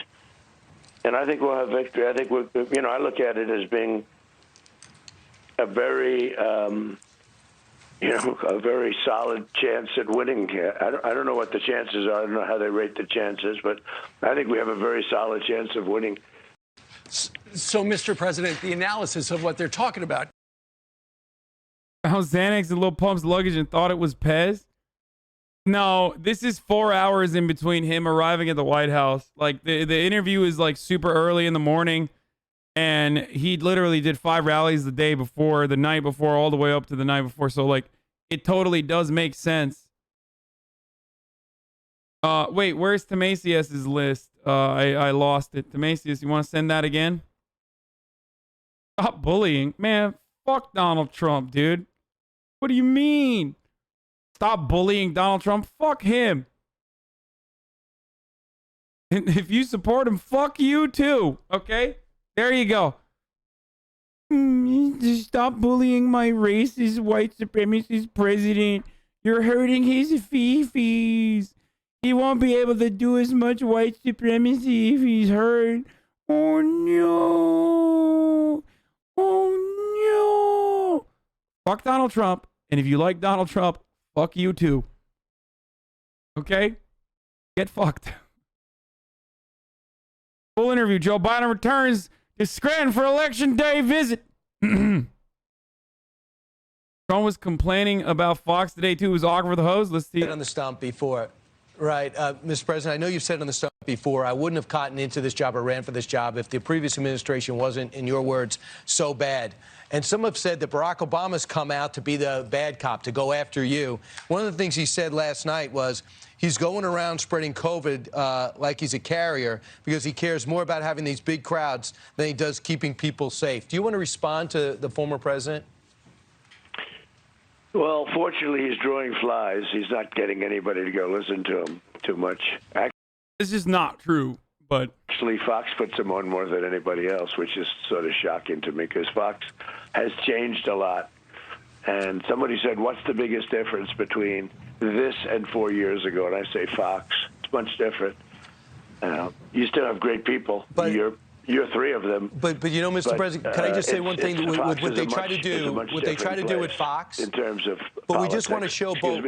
And I think we'll have victory. I think I look at it as being a very, a very solid chance at winning here. I don't know what the chances are. I don't know how they rate the chances, but I think we have a very solid chance of winning. So, Mr. President, the analysis of what they're talking about. Found Xanax in Lil Pump's luggage and thought it was Pez. No, this is 4 hours in between him arriving at the White House. Like the interview is like super early in the morning, and he literally did 5 rallies the day before, the night before, all the way up to the night before. So like, it totally does make sense. Wait, where's Timasius's list? I lost it. Timasius, you want to send that again? Stop bullying. Man, fuck Donald Trump, dude. What do you mean? Stop bullying Donald Trump. Fuck him. And if you support him, fuck you too. Okay? There you go. Just stop bullying my racist white supremacist president. You're hurting his fifis. He won't be able to do as much white supremacy if he's hurt. Oh no. Oh no. Fuck Donald Trump. And if you like Donald Trump, fuck you too. Okay? Get fucked. Full interview. Joe Biden returns to Scranton for election day visit. Trump was complaining about Fox today too. It was awkward for the host. Let's see. On the stump before. Right. Mr. President, I know you've said on the stump before, I wouldn't have gotten into this job or ran for this job if the previous administration wasn't, in your words, so bad. And some have said that Barack Obama's come out to be the bad cop, to go after you. One of the things he said last night was he's going around spreading COVID like he's a carrier because he cares more about having these big crowds than he does keeping people safe. Do you want to respond to the former president? Well, fortunately, he's drawing flies. He's not getting anybody to go listen to him too much. This is not true, but actually, Fox puts him on more than anybody else, which is sort of shocking to me because Fox has changed a lot. And somebody said, what's the biggest difference between this and 4 years ago? And I say Fox. It's much different. You still have great people. But you're three of them. But you know, Mr. President, can I just say one thing? What they try to do with Fox, in terms of but politics. we just want to show both.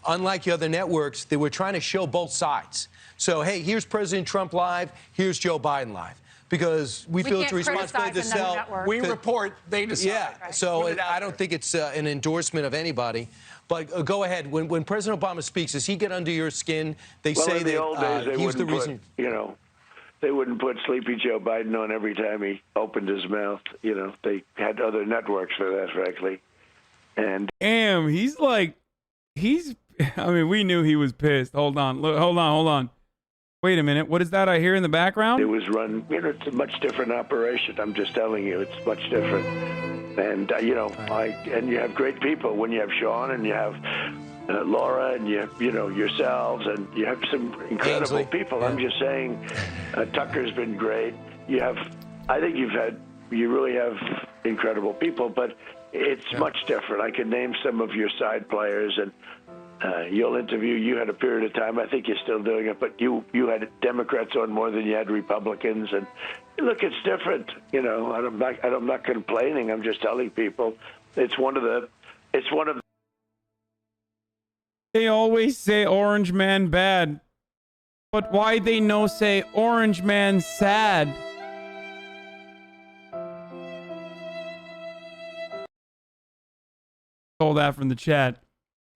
Unlike the other networks, they were trying to show both sides. So, hey, here's President Trump live. Here's Joe Biden live. Because we feel it's a responsibility to sell. We report, they decide. Yeah, right. So I don't think it's an endorsement of anybody. But go ahead. When President Obama speaks, does he get under your skin? They say in the old days, they he's the reason. They wouldn't put Sleepy Joe Biden on every time he opened his mouth. They had other networks for that, frankly. And damn, I mean, we knew he was pissed. Hold on. Wait a minute. What is that I hear in the background? It was run, it's a much different operation. I'm just telling you, it's much different. And, and you have great people when you have Sean and you have Laura and yourselves, and you have some incredible people. Yeah. I'm just saying, Tucker's been great. I think you really have incredible people, but it's much different. I could name some of your side players, and you'll interview. You had a period of time. I think you're still doing it, but you had Democrats on more than you had Republicans, and look, it's different. I'm not complaining. I'm just telling people it's one of the. They always say Orange Man bad, but why they no say Orange Man sad? Stole that from the chat.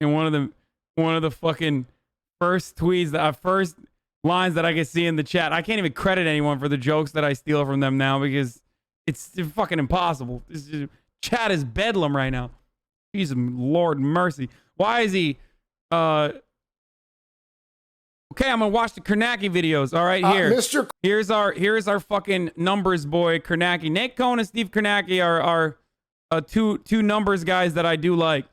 And one of the fucking first tweets, first lines that I can see in the chat. I can't even credit anyone for the jokes that I steal from them now because it's fucking impossible. Chat is bedlam right now. Jesus, Lord mercy. Why is he? Okay, I'm gonna watch the Kornacki videos. All right, here. Here's our fucking numbers boy, Kornacki. Nate Cohn and Steve Kornacki are two numbers guys that I do like.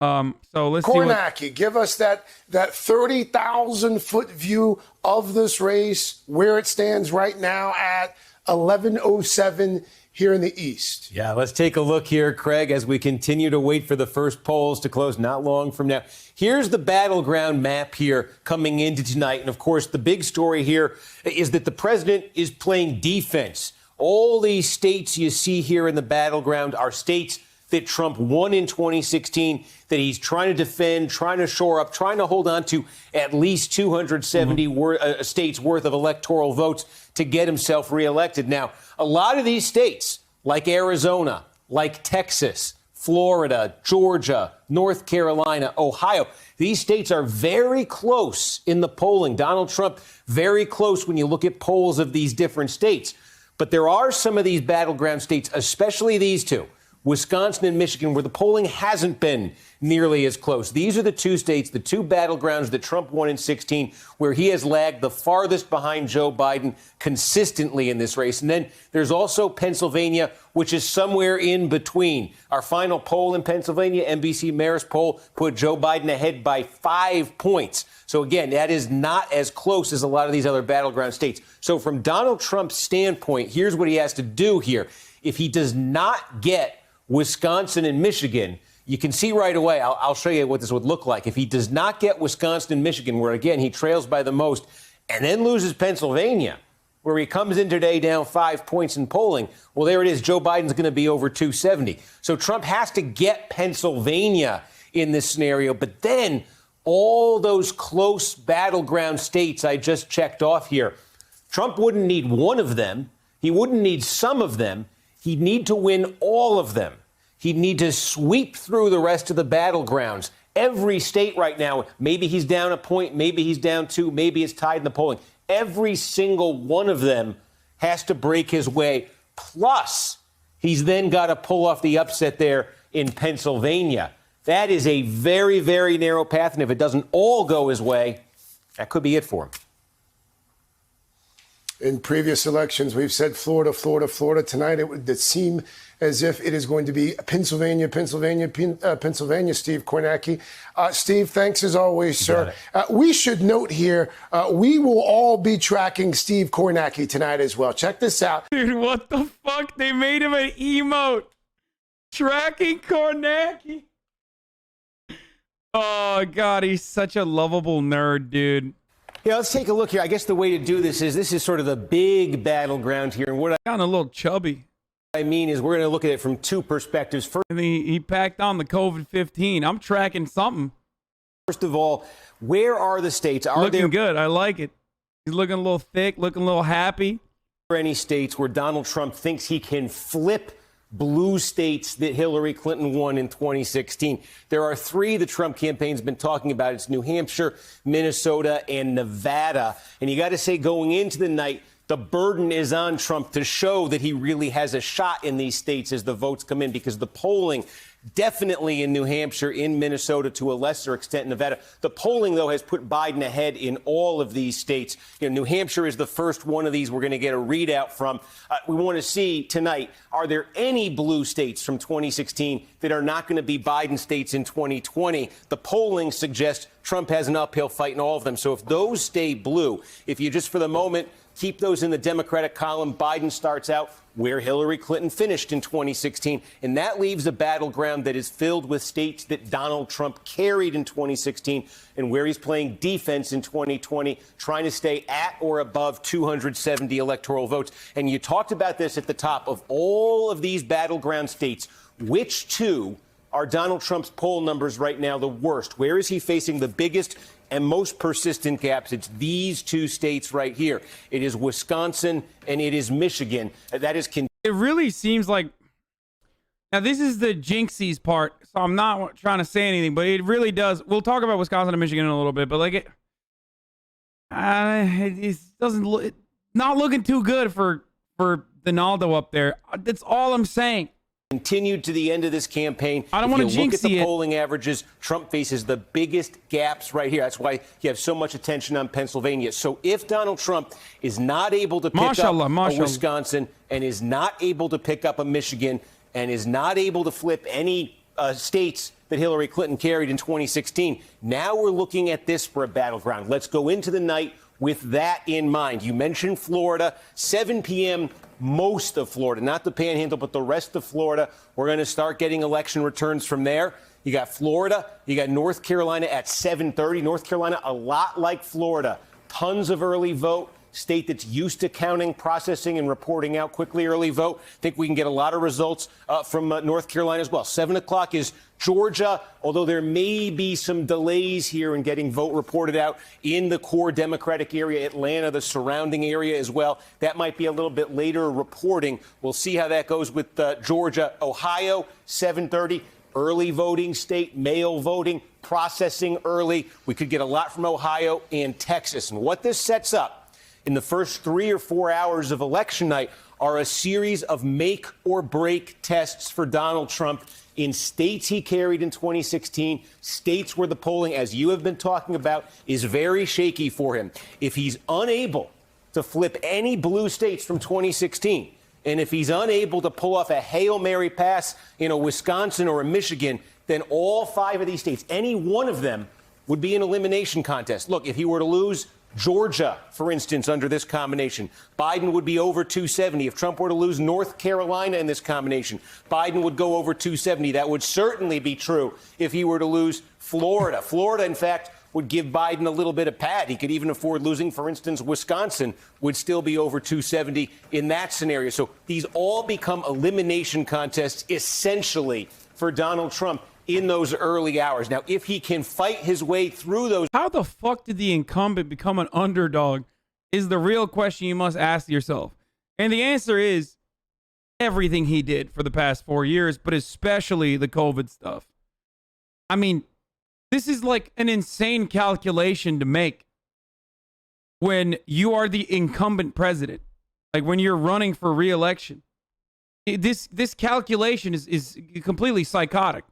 So let's Kornacki, give us that 30,000-foot view of this race, where it stands right now at 11:07 here in the East. Yeah, let's take a look here, Craig, as we continue to wait for the first polls to close not long from now. Here's the battleground map here coming into tonight. And, of course, the big story here is that the president is playing defense. All these states you see here in the battleground are states that Trump won in 2016, that he's trying to defend, trying to shore up, trying to hold on to at least 270 states worth of electoral votes to get himself reelected. Now, a lot of these states, like Arizona, like Texas, Florida, Georgia, North Carolina, Ohio, these states are very close in the polling. Donald Trump, very close when you look at polls of these different states. But there are some of these battleground states, especially these two, Wisconsin and Michigan, where the polling hasn't been nearly as close. These are the two states, the two battlegrounds that Trump won in 2016, where he has lagged the farthest behind Joe Biden consistently in this race. And then there's also Pennsylvania, which is somewhere in between. Our final poll in Pennsylvania, NBC Marist poll, put Joe Biden ahead by 5 points. So again, that is not as close as a lot of these other battleground states. So from Donald Trump's standpoint, here's what he has to do here. If he does not get Wisconsin and Michigan, you can see right away, I'll show you what this would look like. If he does not get Wisconsin and Michigan, where, again, he trails by the most, and then loses Pennsylvania, where he comes in today down 5 points in polling, well, there it is. Joe Biden's going to be over 270. So Trump has to get Pennsylvania in this scenario. But then all those close battleground states I just checked off here, Trump wouldn't need one of them. He wouldn't need some of them. He'd need to win all of them. He'd need to sweep through the rest of the battlegrounds. Every state right now, maybe he's down a point, maybe he's down 2, maybe it's tied in the polling. Every single one of them has to break his way. Plus, he's then got to pull off the upset there in Pennsylvania. That is a very, very narrow path. And if it doesn't all go his way, that could be it for him. In previous elections, we've said Florida, Florida, Florida. Tonight, it would seem as if it is going to be Pennsylvania, Pennsylvania, Pennsylvania. Steve Kornacki. Steve, thanks as always, sir. We should note here, we will all be tracking Steve Kornacki tonight as well. Check this out. Dude, what the fuck? They made him an emote. Tracking Kornacki. Oh, God, he's such a lovable nerd, dude. Yeah, let's take a look here. I guess the way to do this is sort of the big battleground here. And what Got a little chubby. I mean is we're going to look at it from two perspectives. First, I mean, he packed on the COVID-15. I'm tracking something. First of all, where are the states? Are looking there good. I like it. He's looking a little thick, looking a little happy. Any states where Donald Trump thinks he can flip blue states that Hillary Clinton won in 2016. There are 3 the Trump campaign's been talking about. It's New Hampshire, Minnesota, and Nevada. And you got to say, going into the night, the burden is on Trump to show that he really has a shot in these states as the votes come in, because the polling definitely in New Hampshire, in Minnesota, to a lesser extent in Nevada. The polling, though, has put Biden ahead in all of these states. You know, New Hampshire is the first one of these we're going to get a readout from. We want to see tonight, are there any blue states from 2016 that are not going to be Biden states in 2020? The polling suggests Trump has an uphill fight in all of them. So if those stay blue, if you just for the moment keep those in the Democratic column, Biden starts out where Hillary Clinton finished in 2016. And that leaves a battleground that is filled with states that Donald Trump carried in 2016 and where he's playing defense in 2020, trying to stay at or above 270 electoral votes. And you talked about this at the top. Of all of these battleground states, which two are Donald Trump's poll numbers right now the worst? Where is he facing the biggest and most persistent gaps? It's these 2 states right here. It is Wisconsin and it is Michigan. That is. It really seems like, now this is the jinxies part, so I'm not trying to say anything, but it really does. We'll talk about Wisconsin and Michigan in a little bit, but like it doesn't look, it's not looking too good for Donaldo up there. That's all I'm saying. Continued to the end of this campaign. I don't want to jinx it. Look at the polling averages. Trump faces the biggest gaps right here. That's why you have so much attention on Pennsylvania. So if Donald Trump is not able to pick up a Wisconsin and is not able to pick up a Michigan and is not able to flip any states that Hillary Clinton carried in 2016, now we're looking at this for a battleground. Let's go into the night with that in mind. You mentioned Florida, 7 p.m., most of Florida, not the Panhandle, but the rest of Florida. We're going to start getting election returns from there. You got Florida, you got North Carolina at 7:30. North Carolina, a lot like Florida. Tons of early vote, state that's used to counting, processing, and reporting out quickly early vote. I think we can get a lot of results from North Carolina as well. 7 o'clock is Georgia, although there may be some delays here in getting vote reported out in the core Democratic area, Atlanta, the surrounding area as well. That might be a little bit later reporting. We'll see how that goes with Georgia. Ohio, 7:30, early voting state, mail voting, processing early. We could get a lot from Ohio and Texas. And what this sets up in the first 3 or 4 hours of election night are a series of make or break tests for Donald Trump in states he carried in 2016, states where the polling, as you have been talking about, is very shaky for him. If he's unable to flip any blue states from 2016, and if he's unable to pull off a Hail Mary pass in a Wisconsin or a Michigan, then all 5 of these states, any one of them, would be an elimination contest. Look, if he were to lose Georgia, for instance, under this combination, Biden would be over 270. If Trump were to lose North Carolina in this combination, Biden would go over 270. That would certainly be true if he were to lose Florida. Florida, in fact, would give Biden a little bit of pad. He could even afford losing, for instance, Wisconsin would still be over 270 in that scenario. So these all become elimination contests, essentially, for Donald Trump in those early hours. Now, if he can fight his way through those... How the fuck did the incumbent become an underdog is the real question you must ask yourself. And the answer is everything he did for the past 4 years, but especially the COVID stuff. I mean, this is like an insane calculation to make when you are the incumbent president, like when you're running for re-election. This calculation is completely psychotic.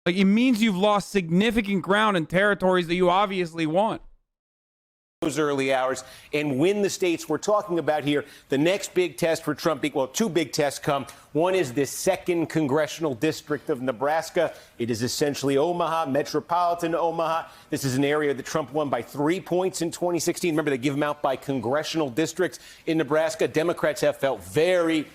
Like, it means you've lost significant ground in territories that you obviously want. Those early hours and win the states we're talking about here. The next big test for Trump, well, 2 big tests come. One is the 2nd congressional district of Nebraska. It is essentially Omaha, metropolitan Omaha. This is an area that Trump won by 3 points in 2016. Remember, they give them out by congressional districts in Nebraska. Democrats have felt very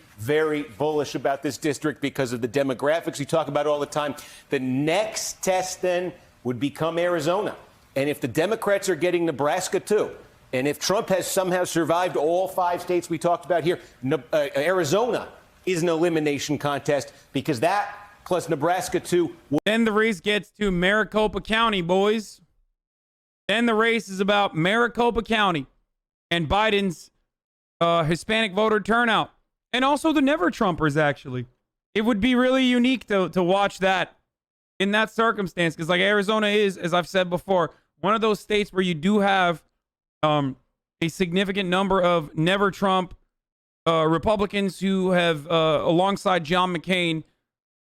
bullish about this district because of the demographics we talk about all the time. The next test then would become Arizona. And if the Democrats are getting Nebraska too, and if Trump has somehow survived all 5 states we talked about here, Arizona is an elimination contest because that plus Nebraska too. Then the race gets to Maricopa County, boys. Then the race is about Maricopa County and Biden's Hispanic voter turnout. And also the Never-Trumpers, actually. It would be really unique to watch that in that circumstance. Because like Arizona is, as I've said before, one of those states where you do have a significant number of Never-Trump Republicans who have, alongside John McCain,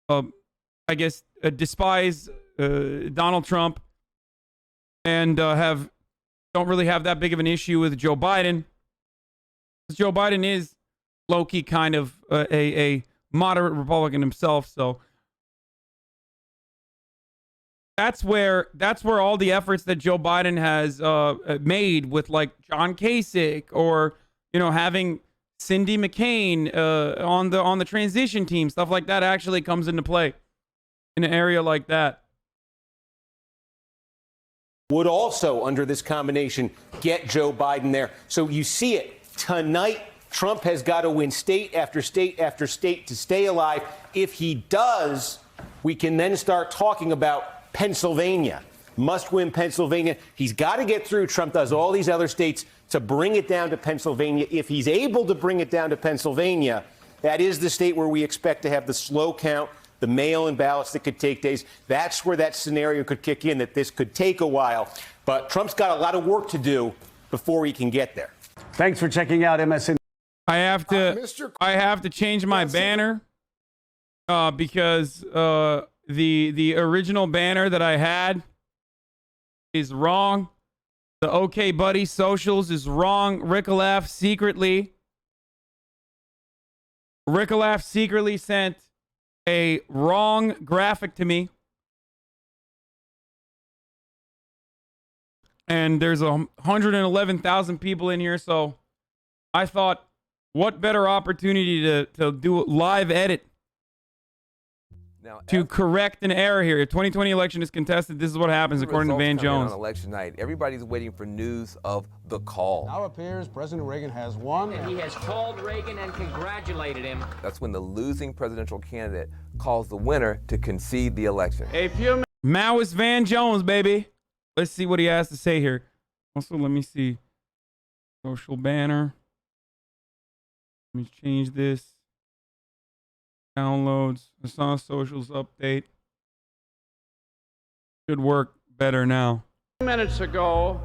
I guess, despise Donald Trump and don't really have that big of an issue with Joe Biden. Joe Biden is low-key kind of a moderate Republican himself, so that's where all the efforts that Joe Biden has made with like John Kasich or having Cindy McCain on the transition team, stuff like that actually comes into play in an area like that. Would also, under this combination, get Joe Biden there. So you see it tonight. Trump has got to win state after state after state to stay alive. If he does, we can then start talking about Pennsylvania. Must win Pennsylvania. He's got to get through. Trump does all these other states to bring it down to Pennsylvania. If he's able to bring it down to Pennsylvania, that is the state where we expect to have the slow count, the mail-in ballots that could take days. That's where that scenario could kick in, that this could take a while. But Trump's got a lot of work to do before he can get there. Thanks for checking out MSN. I have to change my banner because the original banner that I had is wrong. The OK Buddy socials is wrong. Rickalaf secretly sent a wrong graphic to me. And there's 111,000 people in here, so I thought, what better opportunity to do a live edit to correct an error here. If 2020 election is contested, this is what happens, according to Van Jones. On election night, everybody's waiting for news of the call. Now it appears President Reagan has won. And he has called Reagan and congratulated him. That's when the losing presidential candidate calls the winner to concede the election. A few Maoist Van Jones, baby. Let's see what he has to say here. Also, let me see. Social banner. Let me change this. Downloads. Hasan Socials update. Should work better now. Minutes ago,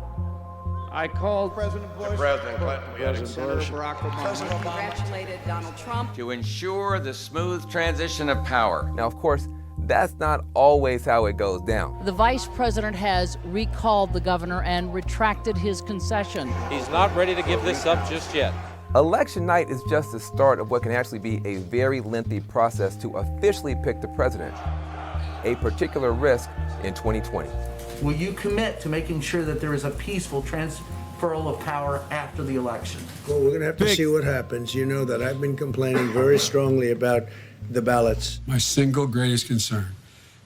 I called President Bush, President Clinton, Senator Barack Obama, President congratulated Donald Trump to ensure the smooth transition of power. Now, of course, that's not always how it goes down. The vice president has recalled the governor and retracted his concession. He's not ready to give this up just yet. Election night is just the start of what can actually be a very lengthy process to officially pick the president, a particular risk in 2020. Will you commit to making sure that there is a peaceful transferal of power after the election? Well, we're going to have to see what happens. You know that I've been complaining very strongly about the ballots. My single greatest concern.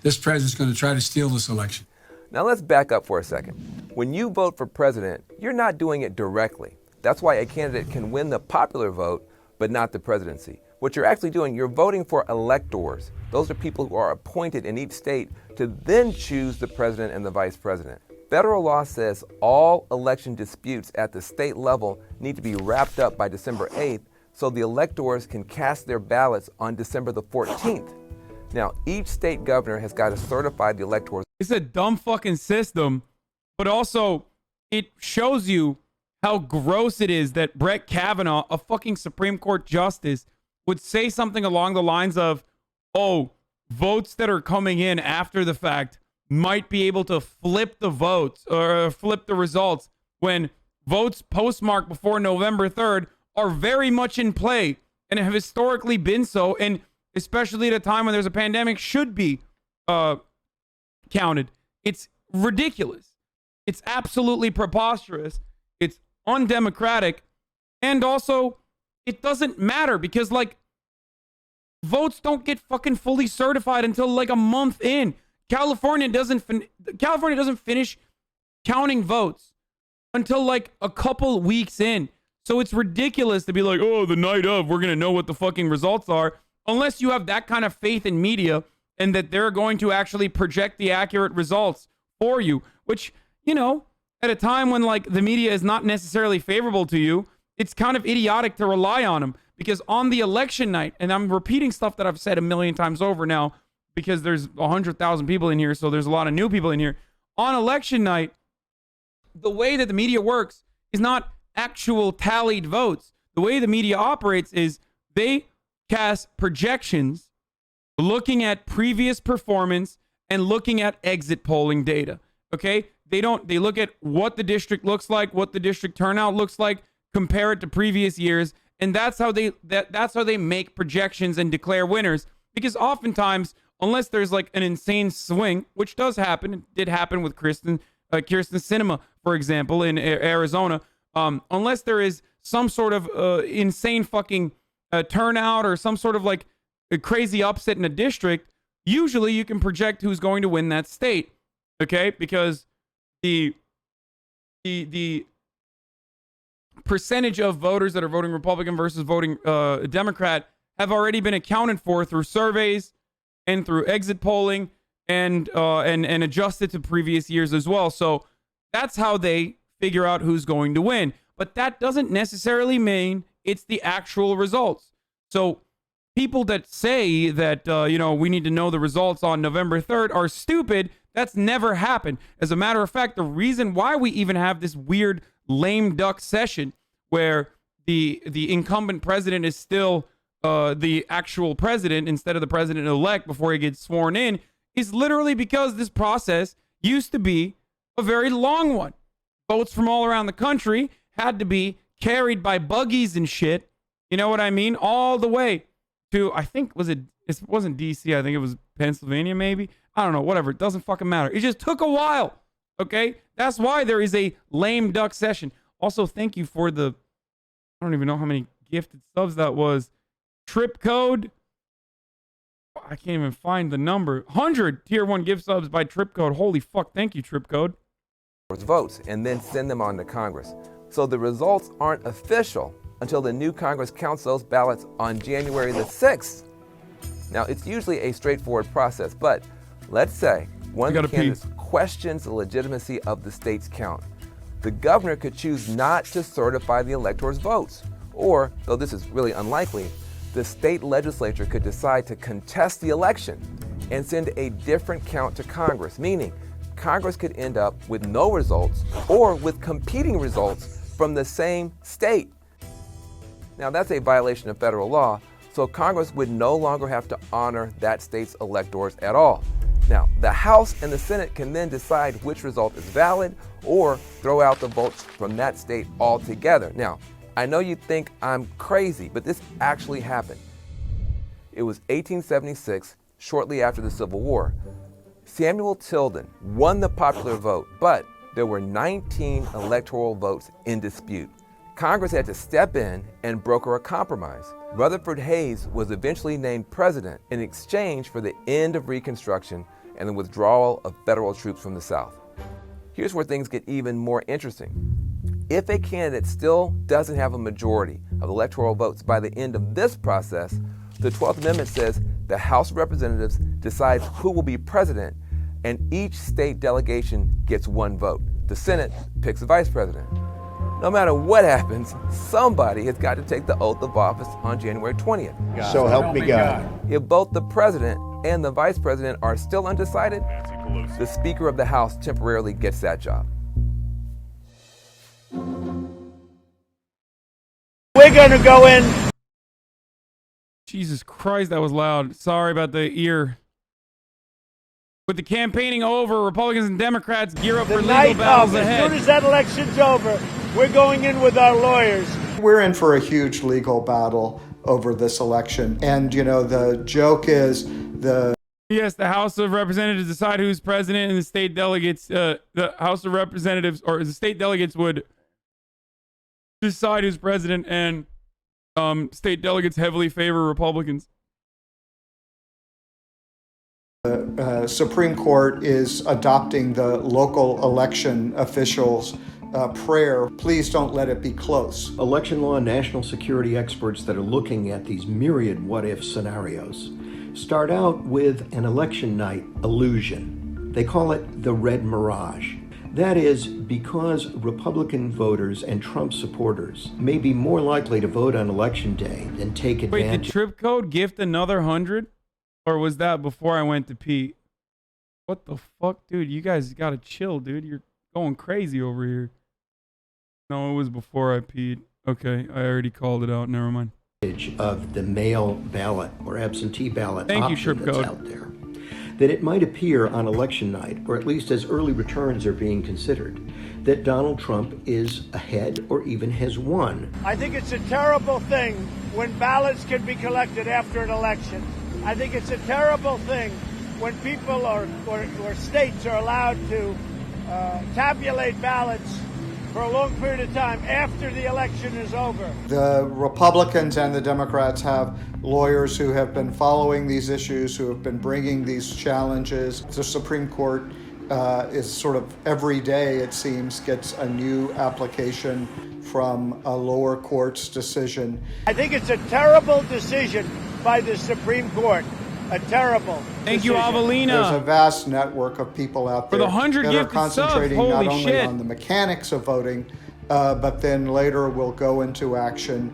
This president's going to try to steal this election. Now let's back up for a second. When you vote for president, you're not doing it directly. That's why a candidate can win the popular vote, but not the presidency. What you're actually doing, you're voting for electors. Those are people who are appointed in each state to then choose the president and the vice president. Federal law says all election disputes at the state level need to be wrapped up by December 8th so the electors can cast their ballots on December the 14th. Now, each state governor has got to certify the electors. It's a dumb fucking system, but also it shows you how gross it is that Brett Kavanaugh, a fucking Supreme Court justice, would say something along the lines of, oh, votes that are coming in after the fact might be able to flip the votes or flip the results when votes postmarked before November 3rd are very much in play and have historically been so, and especially at a time when there's a pandemic, should be counted. It's ridiculous. It's absolutely preposterous. It's undemocratic. And also, it doesn't matter because, like, votes don't get fucking fully certified until like a month in. California doesn't finish counting votes until like a couple weeks in. So it's ridiculous to be like, oh, the night of, we're going to know what the fucking results are, unless you have that kind of faith in media and that they're going to actually project the accurate results for you, which, you know, at a time when like the media is not necessarily favorable to you, it's kind of idiotic to rely on them, because on the election night, and I'm repeating stuff that I've said a million times over now because there's 100,000 people in here, so there's a lot of new people in here. On election night, the way that the media works is not actual tallied votes. The way the media operates is they cast projections looking at previous performance and looking at exit polling data. Okay? They look at what the district looks like, what the district turnout looks like, compare it to previous years, and that's how they make projections and declare winners. Because oftentimes, unless there's like an insane swing, which does happen, it did happen with Kyrsten Sinema, for example, in Arizona, unless there is some sort of insane fucking turnout or some sort of like a crazy upset in a district, usually you can project who's going to win that state. Okay? Because the percentage of voters that are voting Republican versus voting Democrat have already been accounted for through surveys and through exit polling and adjusted to previous years as well. So that's how they figure out who's going to win. But that doesn't necessarily mean it's the actual results. So people that say that, we need to know the results on November 3rd are stupid. That's never happened. As a matter of fact, the reason why we even have this weird lame duck session where the incumbent president is still the actual president instead of the president-elect before he gets sworn in is literally because this process used to be a very long one. Votes from all around the country had to be carried by buggies and shit, you know what I mean, all the way to, I think, it wasn't DC, I think it was Pennsylvania maybe, I don't know, whatever, it doesn't fucking matter. It just took a while, okay? That's why there is a lame duck session. Also, thank you for the, I don't even know how many gifted subs that was. Trip code. I can't even find the number. 100 tier 1 gift subs by Trip Code. Holy fuck. Thank you, Trip Code. Votes and then send them on to Congress. So the results aren't official until the new Congress counts those ballots on January the 6th. Now, it's usually a straightforward process, but let's say one of the candidates questions the legitimacy of the state's count. The governor could choose not to certify the electors' votes, or, though this is really unlikely, the state legislature could decide to contest the election and send a different count to Congress, meaning Congress could end up with no results or with competing results from the same state. Now, that's a violation of federal law, so Congress would no longer have to honor that state's electors at all. Now, the House and the Senate can then decide which result is valid or throw out the votes from that state altogether. Now, I know you think I'm crazy, but this actually happened. It was 1876, shortly after the Civil War. Samuel Tilden won the popular vote, but there were 19 electoral votes in dispute. Congress had to step in and broker a compromise. Rutherford Hayes was eventually named president in exchange for the end of Reconstruction and the withdrawal of federal troops from the South. Here's where things get even more interesting. If a candidate still doesn't have a majority of electoral votes by the end of this process, the 12th Amendment says the House of Representatives decides who will be president, and each state delegation gets one vote. The Senate picks a vice president. No matter what happens, somebody has got to take the oath of office on January 20th. So help me God. If both the president and the vice president are still undecided, the Speaker of the House temporarily gets that job. We're going to go in. Jesus Christ, that was loud. Sorry about the ear. With the campaigning over, Republicans and Democrats gear up for legal battles ahead. As soon as that election's over, we're going in with our lawyers. We're in for a huge legal battle over this election. And, you know, the joke is Yes, the House of Representatives decide who's president, and the state delegates, the House of Representatives, or the state delegates would decide who's president, and state delegates heavily favor Republicans. The Supreme Court is adopting the local election officials' prayer, please don't let it be close. Election law and national security experts that are looking at these myriad what-if scenarios start out with an election night illusion. They call it the red mirage. That is because Republican voters and Trump supporters may be more likely to vote on election day than take advantage. Wait, did Trip Code gift another 100? Or was that before I went to pee? What the fuck, dude? You guys gotta chill, dude. You're going crazy over here. No, it was before I peed. Okay, I already called it out. Never mind. Of the mail ballot or absentee ballot Thank you, option Trip that's Code. out there, that it might appear on election night, or at least as early returns are being considered, that Donald Trump is ahead or even has won. I think it's a terrible thing when ballots can be collected after an election. I think it's a terrible thing when people or states are allowed to tabulate ballots for a long period of time after the election is over. The Republicans and the Democrats have lawyers who have been following these issues, who have been bringing these challenges. The Supreme Court is sort of every day, it seems, gets a new application from a lower court's decision. I think it's a terrible decision by the Supreme Court. A terrible Thank you, decision. Avelina. There's a vast network of people out For there the 100 that are gifted concentrating subs. not Holy only shit. on the mechanics of voting, but then later will go into action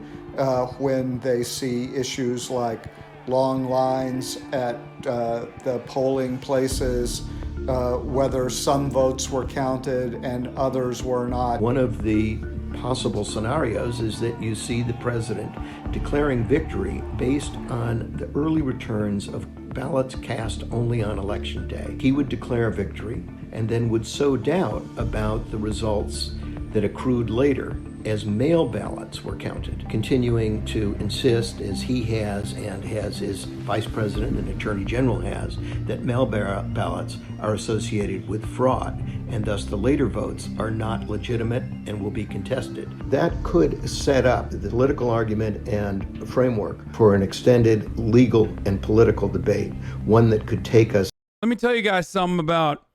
when they see issues like long lines at the polling places, whether some votes were counted and others were not. One of the possible scenarios is that you see the president declaring victory based on the early returns of ballots cast only on election day. He would declare victory and then would sow doubt about the results that accrued later as mail ballots were counted, continuing to insist, as he has and as his vice president and attorney general has, that mail ballots are associated with fraud, and thus the later votes are not legitimate and will be contested. That could set up the political argument and framework for an extended legal and political debate, one that could take us. Let me tell you guys something about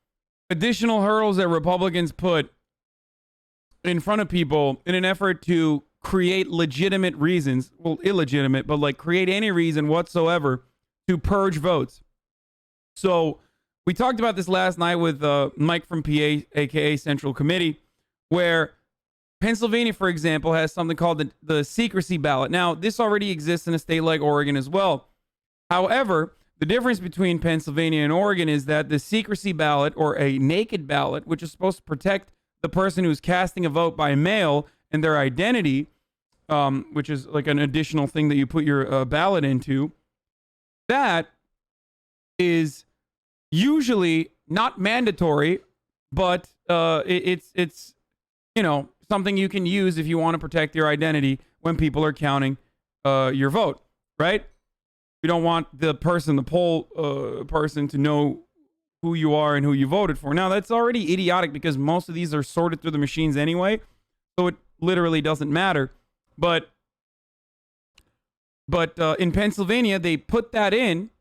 additional hurdles that Republicans put in front of people in an effort to create legitimate reasons, well, illegitimate, but like create any reason whatsoever to purge votes. So we talked about this last night with Mike from PA, aka Central Committee, where Pennsylvania, for example, has something called the secrecy ballot. Now, this already exists in a state like Oregon as well. However, the difference between Pennsylvania and Oregon is that the secrecy ballot, or a naked ballot, which is supposed to protect the person who's casting a vote by mail and their identity, which is like an additional thing that you put your ballot into, that is usually not mandatory, but it's you know, something you can use if you want to protect your identity when people are counting your vote, right? You don't want the poll person to know who you are and who you voted for. Now, that's already idiotic because most of these are sorted through the machines anyway, so it literally doesn't matter. But in Pennsylvania, they put that in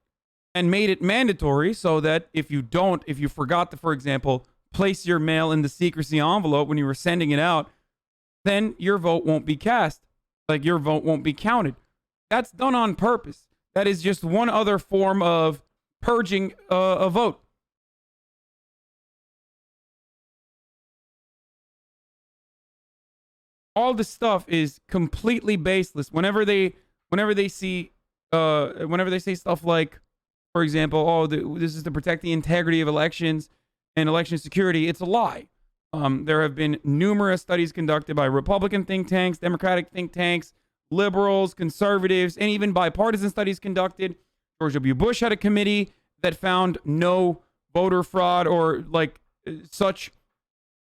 and made it mandatory so that if you forgot to, for example, place your mail in the secrecy envelope when you were sending it out, then your vote won't be cast. Like, your vote won't be counted. That's done on purpose. That is just one other form of purging a vote. All this stuff is completely baseless. Whenever they say stuff like, for example, oh, this is to protect the integrity of elections and election security, it's a lie. There have been numerous studies conducted by Republican think tanks, Democratic think tanks, liberals, conservatives, and even bipartisan studies conducted. George W. Bush had a committee that found no voter fraud, or like such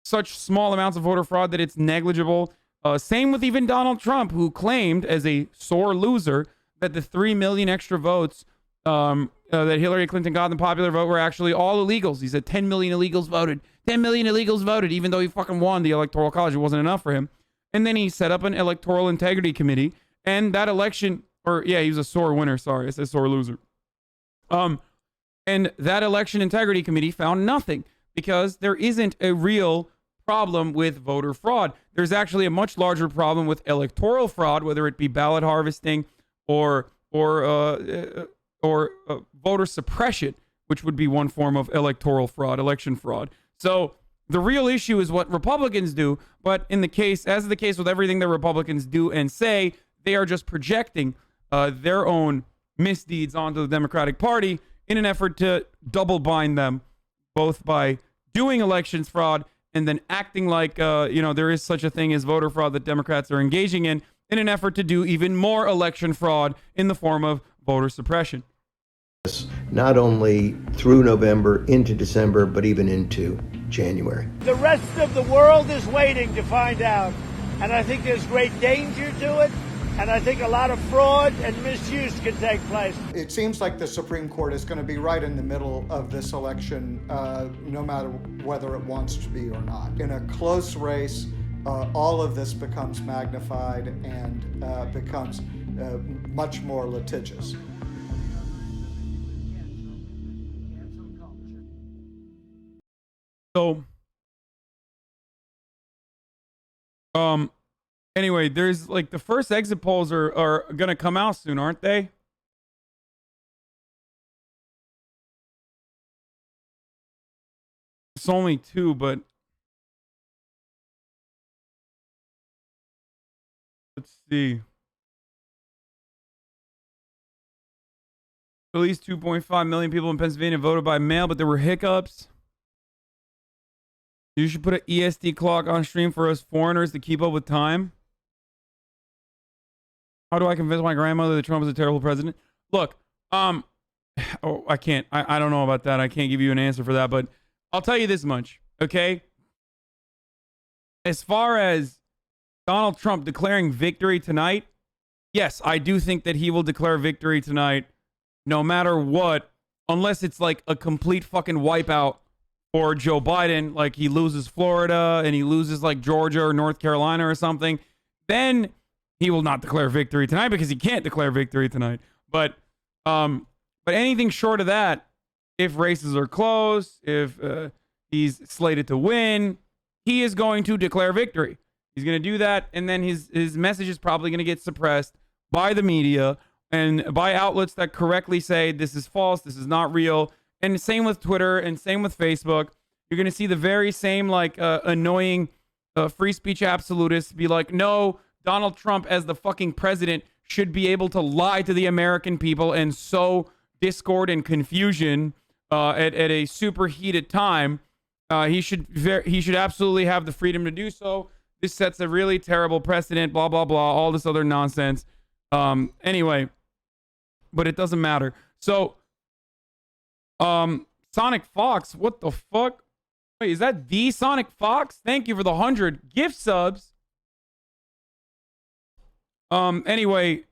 small amounts of voter fraud that it's negligible. Same with even Donald Trump, who claimed as a sore loser that the 3 million extra votes that Hillary Clinton got in the popular vote were actually all illegals. He said 10 million illegals voted. 10 million illegals voted, even though he fucking won the Electoral College. It wasn't enough for him. And then he set up an electoral integrity committee, and that election, he was a sore winner. Sorry, I said sore loser. And that election integrity committee found nothing, because there isn't a real problem with voter fraud. There's actually a much larger problem with electoral fraud, whether it be ballot harvesting or voter suppression, which would be one form of electoral fraud, election fraud. So the real issue is what Republicans do, but as is the case with everything that Republicans do and say, they are just projecting their own misdeeds onto the Democratic Party in an effort to double bind them, both by doing elections fraud and then acting like there is such a thing as voter fraud that Democrats are engaging in an effort to do even more election fraud in the form of voter suppression. Not only through November, into December, but even into January. The rest of the world is waiting to find out, and I think there's great danger to it, and I think a lot of fraud and misuse can take place. It seems like the Supreme Court is going to be right in the middle of this election, no matter whether it wants to be or not. In a close race, all of this becomes magnified and becomes much more litigious. So, anyway, there's like the first exit polls are going to come out soon, aren't they? It's only 2, but let's see. At least 2.5 million people in Pennsylvania voted by mail, but there were hiccups. You should put an EST clock on stream for us foreigners to keep up with time. How do I convince my grandmother that Trump is a terrible president? Look, I can't. I don't know about that. I can't give you an answer for that, but I'll tell you this much, okay? As far as Donald Trump declaring victory tonight. Yes, I do think that he will declare victory tonight, no matter what, unless it's like a complete fucking wipeout for Joe Biden, like he loses Florida and he loses like Georgia or North Carolina or something. Then he will not declare victory tonight because he can't declare victory tonight. But anything short of that, if races are close, if he's slated to win, he is going to declare victory. He's going to do that, and then his message is probably going to get suppressed by the media and by outlets that correctly say this is false, this is not real. And same with Twitter and same with Facebook. You're going to see the very same like annoying free speech absolutists be like, no, Donald Trump as the fucking president should be able to lie to the American people and sow discord and confusion at a super heated time. He should absolutely have the freedom to do so. This sets a really terrible precedent, blah, blah, blah, all this other nonsense. Anyway, but it doesn't matter. So, Sonic Fox, what the fuck? Wait, is that the Sonic Fox? Thank you for the 100 gift subs. Anyway,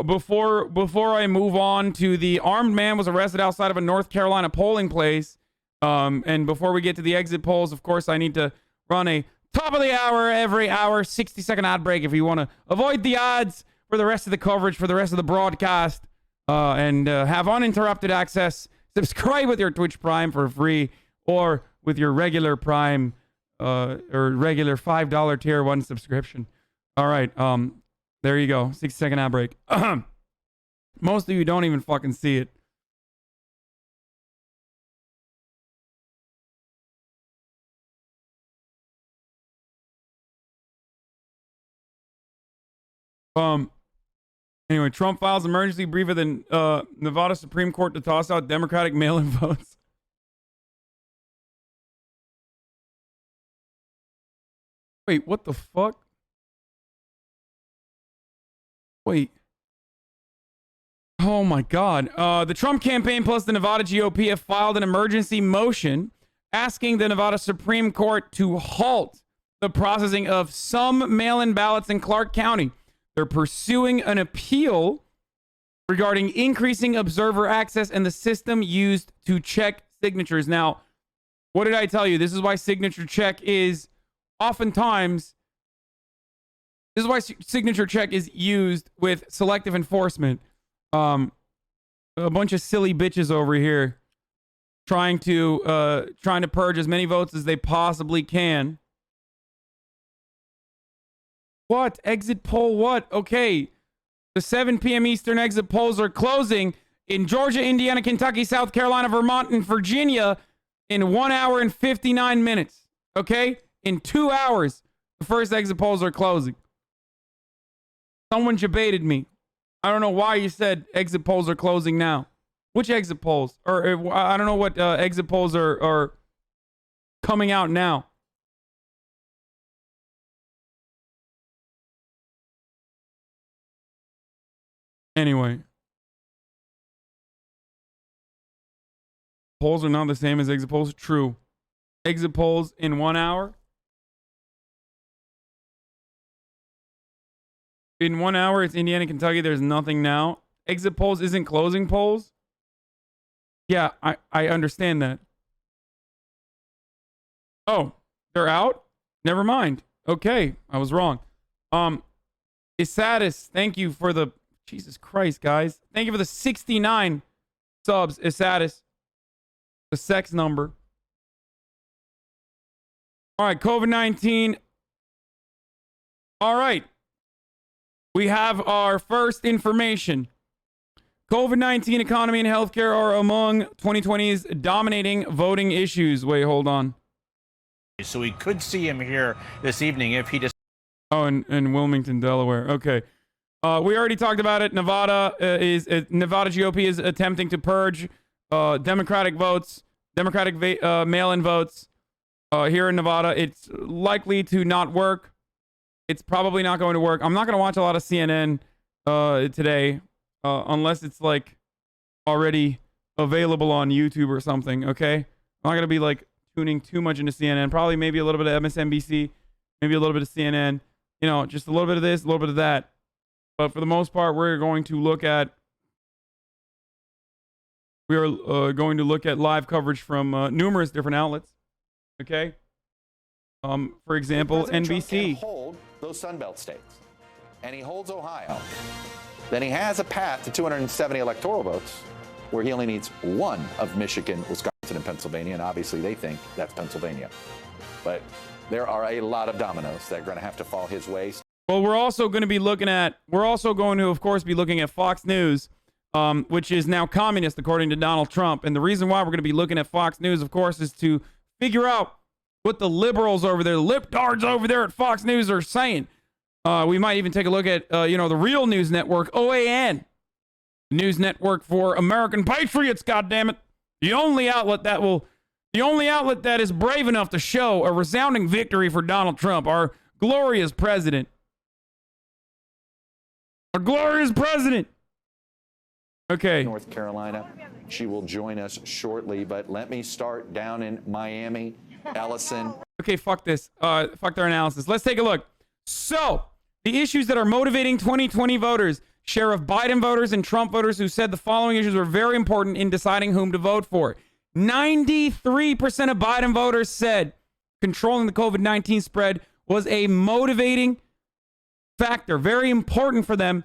before I move on to the armed man was arrested outside of a North Carolina polling place. And before we get to the exit polls, of course, I need to run a top of the hour, every hour, 60-second ad break if you want to avoid the ads for the rest of the coverage, for the rest of the broadcast, and have uninterrupted access. Subscribe with your Twitch Prime for free or with your regular Prime or regular $5 tier 1 subscription. All right. There you go. 60-second ad break. Most of you don't even fucking see it. Anyway, Trump files emergency brief of the Nevada Supreme Court to toss out Democratic mail-in votes. Wait, what the fuck? Wait. Oh my God. The Trump campaign plus the Nevada GOP have filed an emergency motion asking the Nevada Supreme Court to halt the processing of some mail-in ballots in Clark County. They're pursuing an appeal regarding increasing observer access and the system used to check signatures. Now, what did I tell you? This is why signature check is oftentimes, this is why signature check is used with selective enforcement. A bunch of silly bitches over here trying to purge as many votes as they possibly can. What? Exit poll what? Okay. The 7 p.m. Eastern exit polls are closing in Georgia, Indiana, Kentucky, South Carolina, Vermont, and Virginia in 1 hour and 59 minutes. Okay? In 2 hours, the first exit polls are closing. Someone debated me. I don't know why you said exit polls are closing now. Which exit polls? Or I don't know what exit polls are coming out now. Anyway. Polls are not the same as exit polls. True. Exit polls in 1 hour. In 1 hour, it's Indiana, Kentucky. There's nothing now. Exit polls isn't closing polls. Yeah, I understand that. Oh, they're out? Never mind. Okay, I was wrong. Isatis, thank you for the... Jesus Christ, guys. Thank you for the 69 subs, Isatis. The sex number. All right, COVID-19. All right. We have our first information. COVID-19 economy and healthcare are among 2020's dominating voting issues. Wait, hold on. So we could see him here this evening if he just... Oh, in Wilmington, Delaware. Okay. We already talked about it. Nevada GOP is attempting to purge Democratic votes, Democratic mail-in votes here in Nevada. It's likely to not work. It's probably not going to work. I'm not going to watch a lot of CNN today unless it's like already available on YouTube or something. Okay, I'm not going to be like tuning too much into CNN. Probably maybe a little bit of MSNBC, maybe a little bit of CNN. you know, just a little bit of this, a little bit of that. But for the most part, we're going to look at live coverage from numerous different outlets. Okay. For example, President NBC. Trump can hold those Sunbelt states, and he holds Ohio. Then he has a path to 270 electoral votes, where he only needs one of Michigan, Wisconsin, and Pennsylvania, and obviously they think that's Pennsylvania. But there are a lot of dominoes that are going to have to fall his way. Well, we're also going to, of course, be looking at Fox News, which is now communist, according to Donald Trump. And the reason why we're going to be looking at Fox News, of course, is to figure out what the liberals over there, the lipdards over there at Fox News are saying. We might even take a look at, the real news network, OAN, news network for American patriots, goddammit. The only outlet that is brave enough to show a resounding victory for Donald Trump, our glorious president. Our glorious president. Okay. North Carolina. She will join us shortly, but let me start down in Miami. Ellison. Okay, fuck this. Fuck their analysis. Let's take a look. So, the issues that are motivating 2020 voters. Share of Biden voters and Trump voters who said the following issues were very important in deciding whom to vote for. 93% of Biden voters said controlling the COVID-19 spread was a motivating factor, very important for them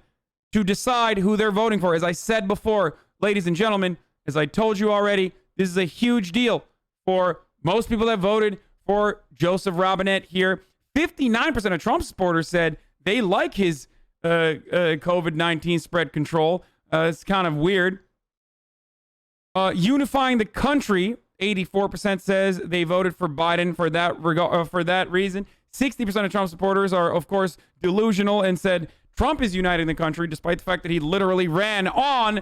to decide who they're voting for. As I said before, ladies and gentlemen, as I told you already, this is a huge deal for most people that voted for Joseph Robinette here. 59% of Trump supporters said they like his COVID-19 spread control. It's kind of weird. Unifying the country, 84% says they voted for Biden for that reason. 60% of Trump supporters are, of course, delusional and said Trump is uniting the country, despite the fact that he literally ran on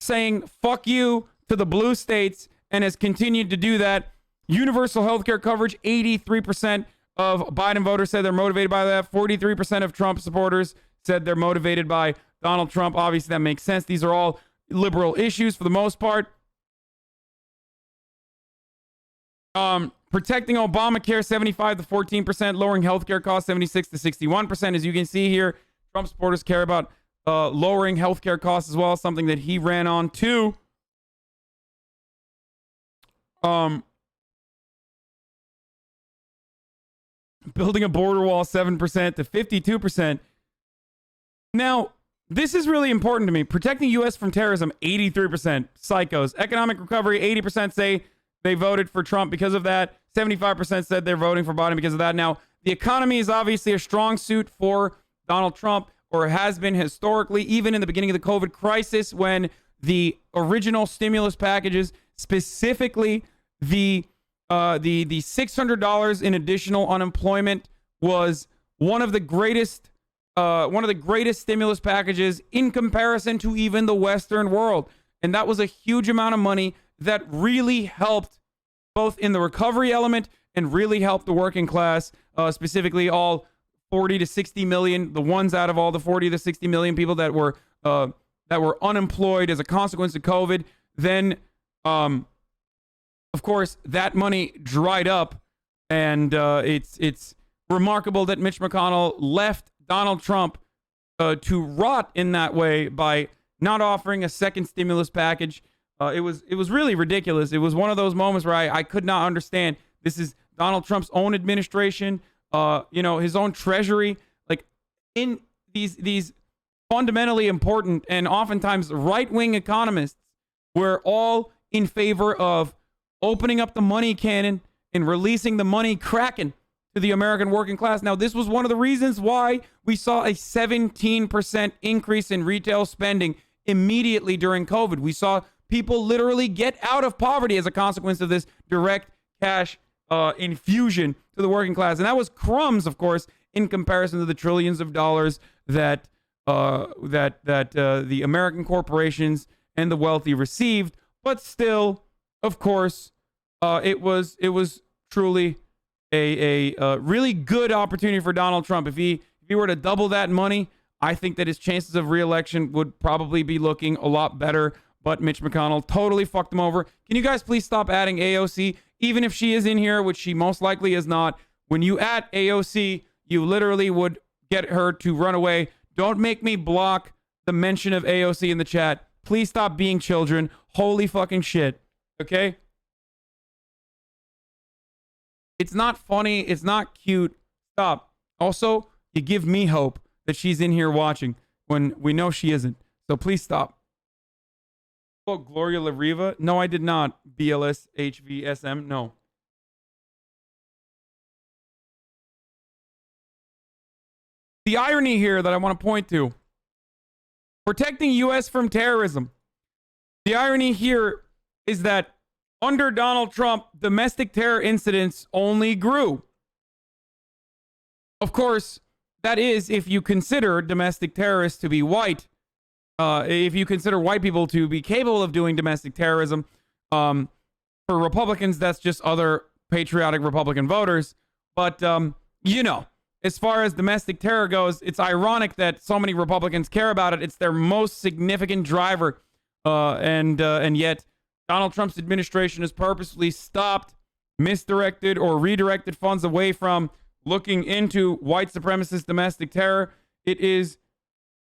saying fuck you to the blue states and has continued to do that. Universal health care coverage, 83% of Biden voters said they're motivated by that. 43% of Trump supporters said they're motivated by Donald Trump. Obviously, that makes sense. These are all liberal issues for the most part. Protecting Obamacare, 75 to 14%. Lowering healthcare costs, 76 to 61%. As you can see here, Trump supporters care about lowering healthcare costs as well, something that he ran on too. Building a border wall, 7% to 52%. Now, this is really important to me. Protecting U.S. from terrorism, 83%. Psychos. Economic recovery, 80% say they voted for Trump because of that. 75% said they're voting for Biden because of that. Now, the economy is obviously a strong suit for Donald Trump, or has been historically, even in the beginning of the COVID crisis, when the original stimulus packages, specifically the $600 in additional unemployment, was one of the greatest stimulus packages in comparison to even the Western world. And that was a huge amount of money that really helped both in the recovery element and really helped the working class, specifically all 40 to 60 million, the ones out of all the 40 to 60 million people that were unemployed as a consequence of COVID. Then, of course, that money dried up, and it's remarkable that Mitch McConnell left Donald Trump to rot in that way by not offering a second stimulus package. It was really ridiculous. It was one of those moments where I could not understand. This is Donald Trump's own administration, his own treasury. Like, in these fundamentally important and oftentimes right-wing economists were all in favor of opening up the money cannon and releasing the money kraken to the American working class. Now, this was one of the reasons why we saw a 17% increase in retail spending immediately during COVID. We saw people literally get out of poverty as a consequence of this direct cash infusion to the working class. And that was crumbs, of course, in comparison to the trillions of dollars that the American corporations and the wealthy received. But still, of course, it was truly a really good opportunity for Donald Trump. If he were to double that money, I think that his chances of re-election would probably be looking a lot better. But Mitch McConnell totally fucked him over. Can you guys please stop adding AOC? Even if she is in here, which she most likely is not, when you add AOC, you literally would get her to run away. Don't make me block the mention of AOC in the chat. Please stop being children. Holy fucking shit. Okay? It's not funny. It's not cute. Stop. Also, you give me hope that she's in here watching when we know she isn't. So please stop. Oh, Gloria La Riva? No, I did not. BLS HVSM? No. The irony here that I want to point to, protecting U.S. from terrorism. The irony here is that under Donald Trump, domestic terror incidents only grew. Of course, that is if you consider domestic terrorists to be white. If you consider white people to be capable of doing domestic terrorism. For Republicans, that's just other patriotic Republican voters. But, you know, as far as domestic terror goes, it's ironic that so many Republicans care about it. It's their most significant driver. And yet Donald Trump's administration has purposely stopped, misdirected, or redirected funds away from looking into white supremacist domestic terror. It is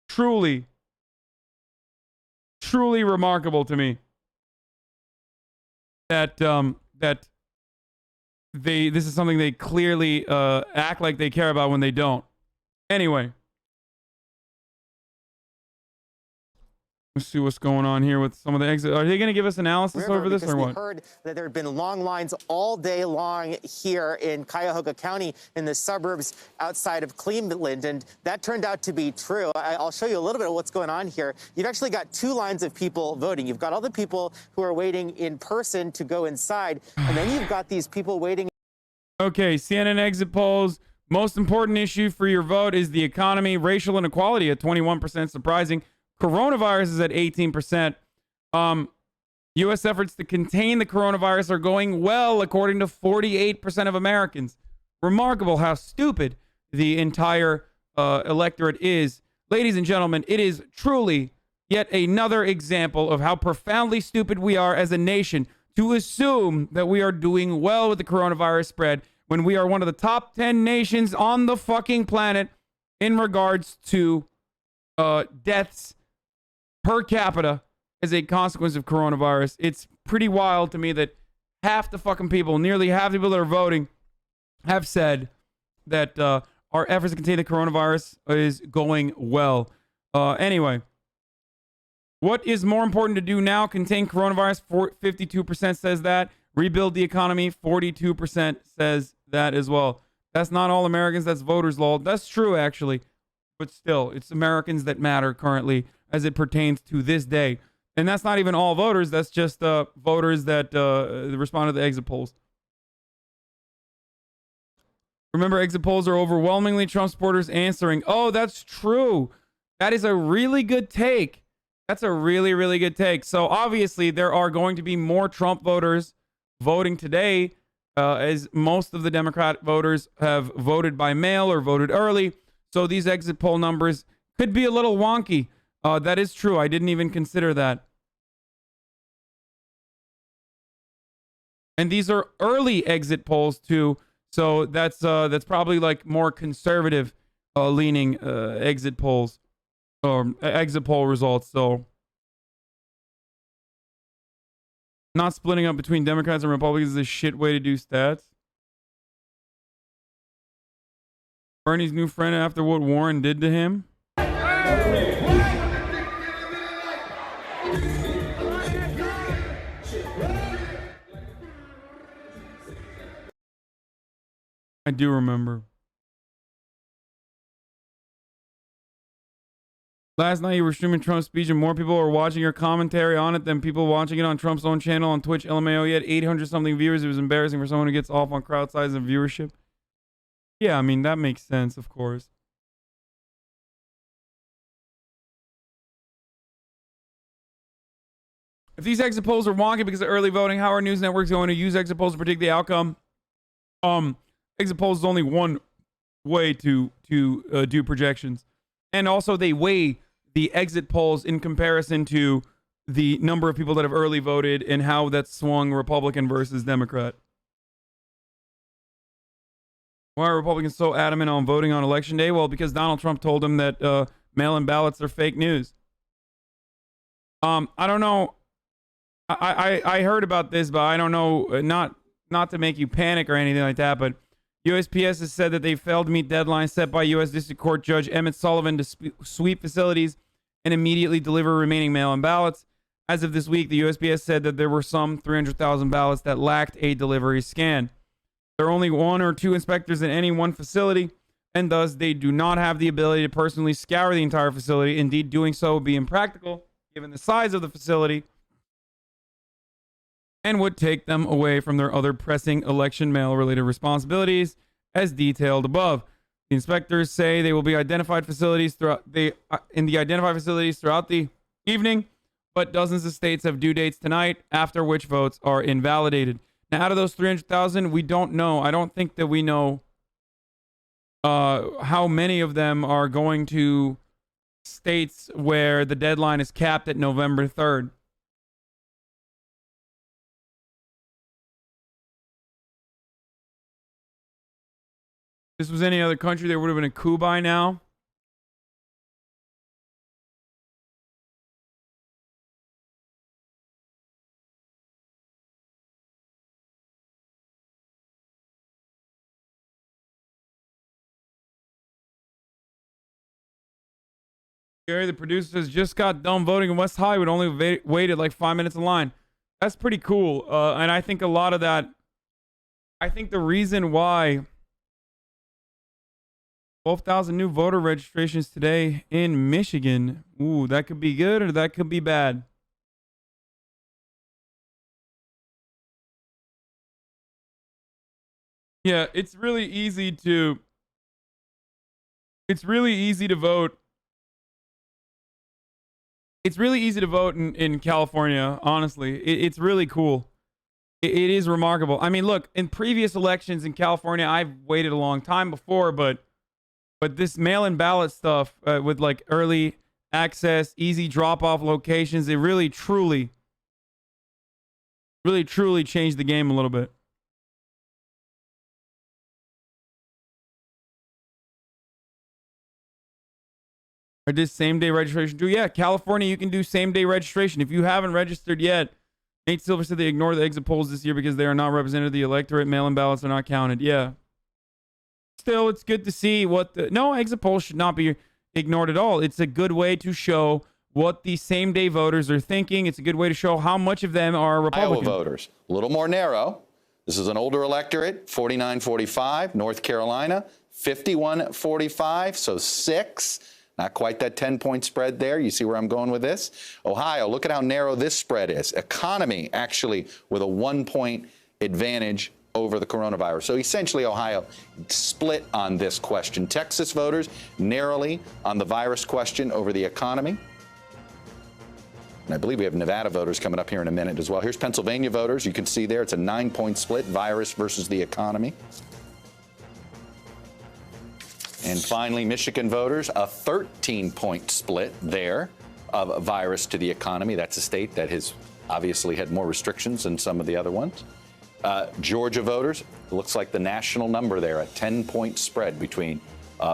truly remarkable to me that this is something they clearly act like they care about when they don't. Anyway, let's see what's going on here with some of the exit. Are they going to give us analysis over this or what? We heard that there had been long lines all day long here in Cuyahoga County in the suburbs outside of Cleveland, and that turned out to be true. I'll show you a little bit of what's going on here. You've actually got two lines of people voting. You've got all the people who are waiting in person to go inside, and then you've got these people waiting. Okay, CNN exit polls. Most important issue for your vote is the economy. Racial inequality at 21%, surprising. Coronavirus is at 18%. U.S. efforts to contain the coronavirus are going well, according to 48% of Americans. Remarkable how stupid the entire electorate is. Ladies and gentlemen, it is truly yet another example of how profoundly stupid we are as a nation to assume that we are doing well with the coronavirus spread when we are one of the top 10 nations on the fucking planet in regards to deaths per capita as a consequence of coronavirus. It's pretty wild to me that half the fucking people, nearly half the people that are voting, have said that our efforts to contain the coronavirus is going well. Anyway, what is more important to do now? Contain coronavirus, 52% says that. Rebuild the economy, 42% says that as well. That's not all Americans, that's voters, lol. That's true, actually. But still, it's Americans that matter currently as it pertains to this day. And that's not even all voters. That's just voters that respond to the exit polls. Remember, exit polls are overwhelmingly Trump supporters answering. Oh, that's true. That is a really good take. That's a really, really good take. So obviously, there are going to be more Trump voters voting today, as most of the Democrat voters have voted by mail or voted early. So these exit poll numbers could be a little wonky. That is true. I didn't even consider that. And these are early exit polls too. So that's probably like more conservative leaning exit polls or exit poll results. So not splitting up between Democrats and Republicans is a shit way to do stats. Bernie's new friend after what Warren did to him. I do remember. Last night you were streaming Trump's speech and more people were watching your commentary on it than people watching it on Trump's own channel on Twitch. LMAO, he had 800 something viewers. It was embarrassing for someone who gets off on crowd size and viewership. Yeah, I mean, that makes sense, of course. If these exit polls are wonky because of early voting, how are news networks going to use exit polls to predict the outcome? Exit polls is only one way to do projections. And also they weigh the exit polls in comparison to the number of people that have early voted and how that swung Republican versus Democrat. Why are Republicans so adamant on voting on Election Day? Well, because Donald Trump told them that mail-in ballots are fake news. I don't know. I heard about this, but I don't know. Not to make you panic or anything like that, but USPS has said that they failed to meet deadlines set by U.S. District Court Judge Emmett Sullivan to sweep facilities and immediately deliver remaining mail-in ballots. As of this week, the USPS said that there were some 300,000 ballots that lacked a delivery scan. There are only 1 or 2 inspectors in any one facility, and thus they do not have the ability to personally scour the entire facility. Indeed, doing so would be impractical given the size of the facility and would take them away from their other pressing election mail-related responsibilities, as detailed above. The inspectors say they will be identified facilities throughout the evening, but dozens of states have due dates tonight, after which votes are invalidated. Now, out of those 300,000, we don't know. I don't think that we know how many of them are going to states where the deadline is capped at November 3rd. If this was any other country, there would have been a coup by now. Gary, the producers just got done voting in West Hollywood, only waited like 5 minutes in line. That's pretty cool. And I think a lot of that, I think the reason why 12,000 new voter registrations today in Michigan, ooh, that could be good or that could be bad. Yeah, it's really easy to vote. It's really easy to vote in California, honestly. It's really cool. It is remarkable. I mean, look, in previous elections in California, I've waited a long time before, but this mail-in ballot stuff with like early access, easy drop-off locations, it really, truly changed the game a little bit. I did same-day registration too. Yeah, California, you can do same-day registration. If you haven't registered yet, Nate Silver said they ignore the exit polls this year because they are not represented in the electorate. Mail-in ballots are not counted. Yeah. Still, it's good to see what the... No, exit polls should not be ignored at all. It's a good way to show what the same-day voters are thinking. It's a good way to show how much of them are Republican. Iowa voters, a little more narrow. This is an older electorate, 49-45. North Carolina, 51-45, so 6. Not quite that 10-point spread there. You see where I'm going with this? Ohio, look at how narrow this spread is. Economy, actually, with a 1-point advantage over the coronavirus. So essentially, Ohio split on this question. Texas voters narrowly on the virus question over the economy. And I believe we have Nevada voters coming up here in a minute as well. Here's Pennsylvania voters. You can see there it's a 9-point split, virus versus the economy. And finally, Michigan voters, a 13-point split there of virus to the economy. That's a state that has obviously had more restrictions than some of the other ones. Georgia voters, it looks like the national number there, a 10-point spread between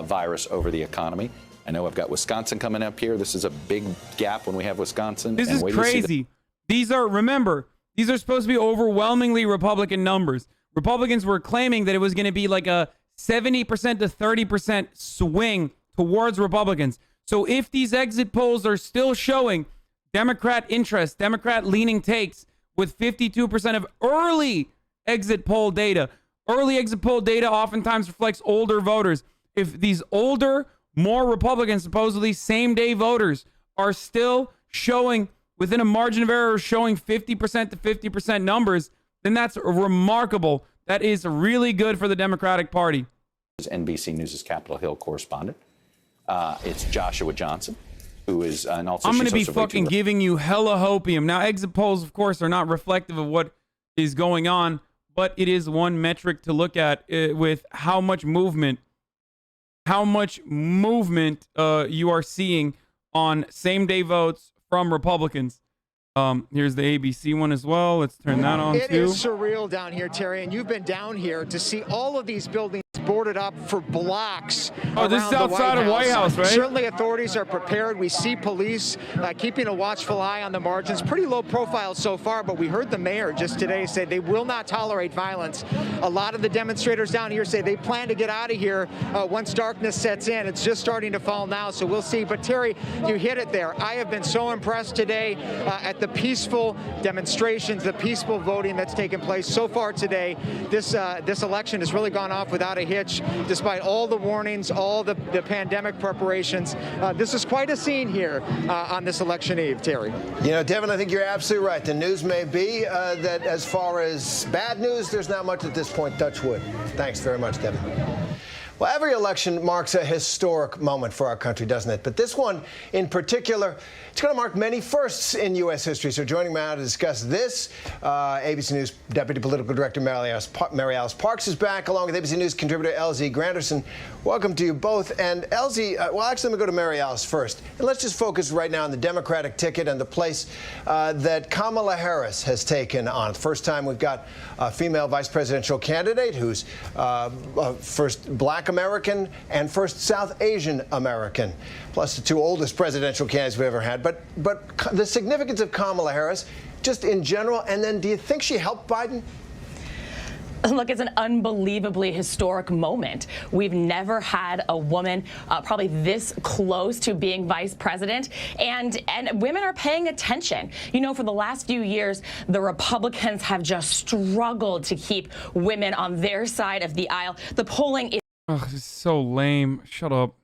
virus over the economy. I know I've got Wisconsin coming up here. This is a big gap when we have Wisconsin. This is crazy. These are, remember, these are supposed to be overwhelmingly Republican numbers. Republicans were claiming that it was going to be like a 70% to 30% swing towards Republicans. So if these exit polls are still showing Democrat interest, Democrat leaning takes with 52% of early exit poll data oftentimes reflects older voters. If these older, more Republican, supposedly same-day voters are still showing within a margin of error, showing 50% to 50% numbers, then that's remarkable. That is really good for the Democratic Party. NBC News' Capitol Hill correspondent. It's Joshua Johnson, who is, and also I'm going to be fucking giving you hella hopium. Now, exit polls, of course, are not reflective of what is going on, but it is one metric to look at with how much movement you are seeing on same-day votes from Republicans. Here's the ABC one as well. Let's turn that on too. It is surreal down here, Terry, and you've been down here to see all of these buildings boarded up for blocks. Oh, this is outside of White House, right? Certainly authorities are prepared. We see police keeping a watchful eye on the margins. Pretty low profile so far, but we heard the mayor just today say they will not tolerate violence. A lot of the demonstrators down here say they plan to get out of here once darkness sets in. It's just starting to fall now, so we'll see. But Terry, you hit it there. I have been so impressed today at the peaceful demonstrations, the peaceful voting that's taken place so far today. This election has really gone off without a hitch, despite all the warnings, all the pandemic preparations. This is quite a scene here on this election eve, Terry. You know, Devin, I think you're absolutely right. The news may be that as far as bad news, there's not much at this point. Touch wood. Thanks very much, Devin. Well, every election marks a historic moment for our country, doesn't it? But this one in particular, it's going to mark many firsts in U.S. history. So joining me now to discuss this, ABC News Deputy Political Director Mary Alice Parks is back, along with ABC News contributor Elsie Granderson. Welcome to you both. And Elsie, well, actually, let me go to Mary Alice first. And let's just focus right now on the Democratic ticket and the place that Kamala Harris has taken on. First time we've got a female vice presidential candidate who's first black American and first South Asian American, plus the two oldest presidential candidates we've ever had. But the significance of Kamala Harris, just in general, and then do you think she helped Biden? Look, it's an unbelievably historic moment. We've never had a woman probably this close to being vice president, and women are paying attention. You know, for the last few years, the Republicans have just struggled to keep women on their side of the aisle. The polling is... Oh, this is so lame. Shut up.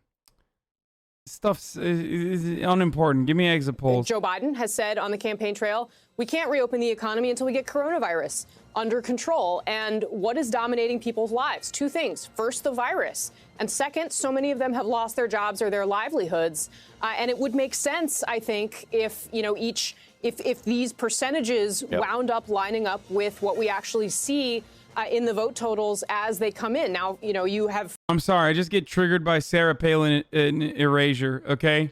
Stuff's is unimportant. Give me exit polls. Joe Biden has said on the campaign trail, we can't reopen the economy until we get coronavirus under control. And what is dominating people's lives? Two things. First, the virus. And second, so many of them have lost their jobs or their livelihoods. And it would make sense, I think, if, you know, if these percentages wound up lining up with what we actually see in the vote totals as they come in. Now, you know, you have... I'm sorry, I just get triggered by Sarah Palin erasure, okay?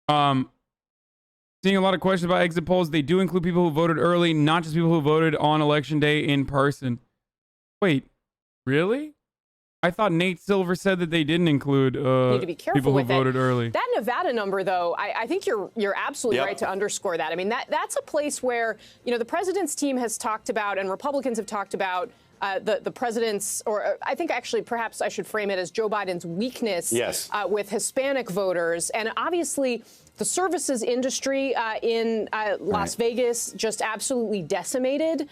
Seeing a lot of questions about exit polls. They do include people who voted early, not just people who voted on election day in person. Wait, really? I thought Nate Silver said that they didn't include need to be careful people who with voted early. That Nevada number, though, I think you're absolutely right to underscore that. I mean, that's a place where, you know, the president's team has talked about, and Republicans have talked about, the president's, or I think actually perhaps I should frame it as Joe Biden's weakness with Hispanic voters. And obviously, the services industry in Las Vegas just absolutely decimated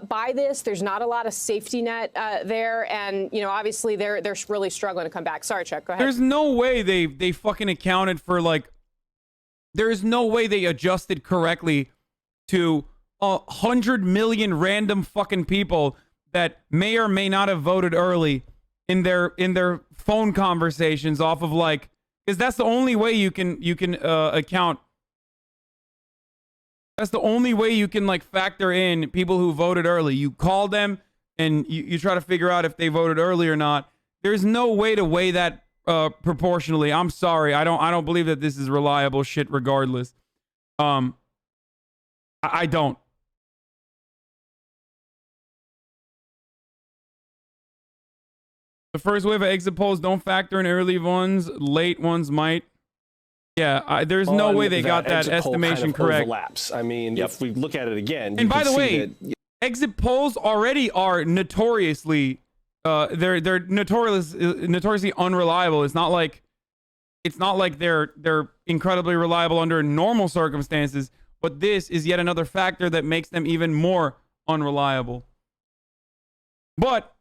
by this. There's not a lot of safety net there. And, you know, obviously they're really struggling to come back. Sorry, Chuck, go ahead. There's no way they fucking accounted for, like, there's no way they adjusted correctly to 100 million random fucking people that may or may not have voted early in their phone conversations off of, like, because that's the only way you can account. That's the only way you can, like, factor in people who voted early. You call them and you try to figure out if they voted early or not. There's no way to weigh that proportionally. I'm sorry. I don't believe that this is reliable shit regardless. I don't. The first wave of exit polls don't factor in early ones. Late ones might. Yeah, there's no way they got that estimation correct. Overlaps. I mean, if we look at it again, and by the way, exit polls already are notoriously, they're notoriously unreliable. It's not like they're incredibly reliable under normal circumstances, but this is yet another factor that makes them even more unreliable. But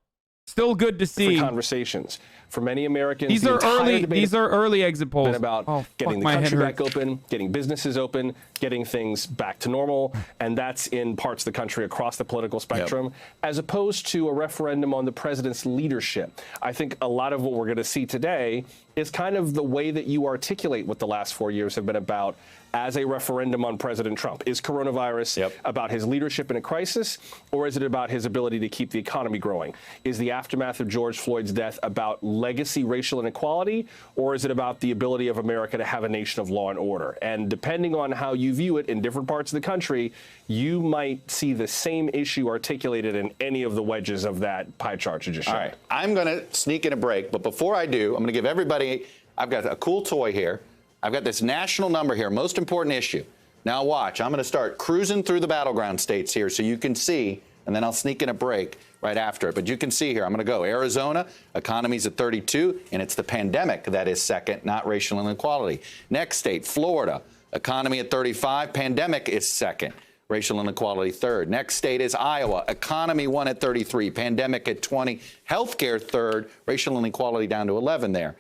still good to see conversations for many Americans. These are early exit polls. Been about getting the country back open, getting businesses open, getting things back to normal, and that's in parts of the country across the political spectrum, as opposed to a referendum on the president's leadership. I think a lot of what we're going to see today is kind of the way that you articulate what the last 4 years have been about as a referendum on President Trump? Is coronavirus about his leadership in a crisis, or is it about his ability to keep the economy growing? Is the aftermath of George Floyd's death about legacy racial inequality, or is it about the ability of America to have a nation of law and order? And depending on how you view it in different parts of the country, you might see the same issue articulated in any of the wedges of that pie chart you just showed. All right, I'm going to sneak in a break, but before I do, I'm going to give everybody, I've got a cool toy here. I've got this national number here, most important issue. Now watch, I'm going to start cruising through the battleground states here so you can see, and then I'll sneak in a break right after it. But you can see here, I'm going to go Arizona, economy's at 32, and it's the pandemic that is second, not racial inequality. Next state, Florida, economy at 35, pandemic is second. Racial inequality third. Next state is Iowa. Economy 1 at 33. Pandemic at 20. Healthcare third. Racial inequality down to 11 there.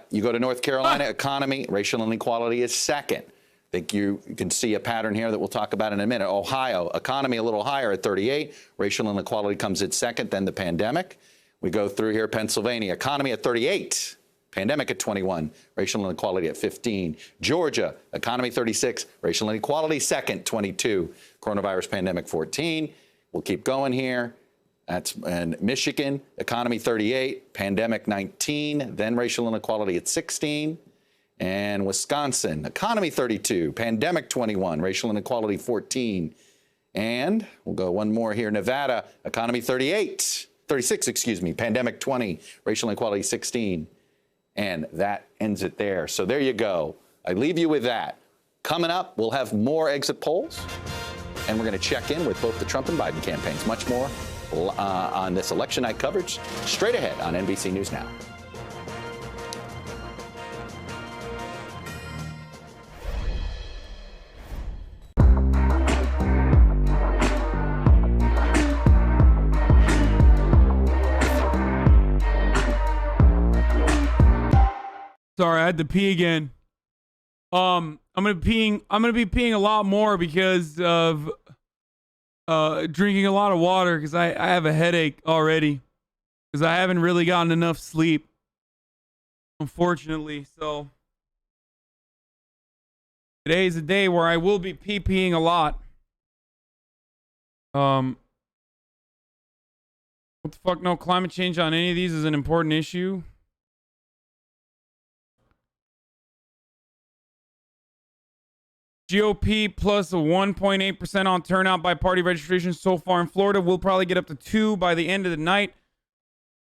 You go to North Carolina. Economy. Racial inequality is second. I think you can see a pattern here that we'll talk about in a minute. Ohio. Economy a little higher at 38. Racial inequality comes at second. Then the pandemic. We go through here. Pennsylvania. Economy at 38. Pandemic at 21, racial inequality at 15. Georgia, economy 36, racial inequality second, 22. Coronavirus pandemic 14. We'll keep going here. And Michigan, economy 38, pandemic 19, then racial inequality at 16. And Wisconsin, economy 32, pandemic 21, racial inequality 14. And we'll go one more here. Nevada, economy 36, pandemic 20, racial inequality 16. And that ends it there. So there you go. I leave you with that. Coming up, we'll have more exit polls, and we're going to check in with both the Trump and Biden campaigns. Much more on this election night coverage straight ahead on NBC News Now. Sorry, I had to pee again. I'm gonna be peeing a lot more because of drinking a lot of water, because I have a headache already, because I haven't really gotten enough sleep, unfortunately. So today is a day where I will be peeing a lot. What the fuck? No, climate change on any of these is an important issue. GOP plus a 1.8% on turnout by party registration so far in Florida. We'll probably get up to 2 by the end of the night,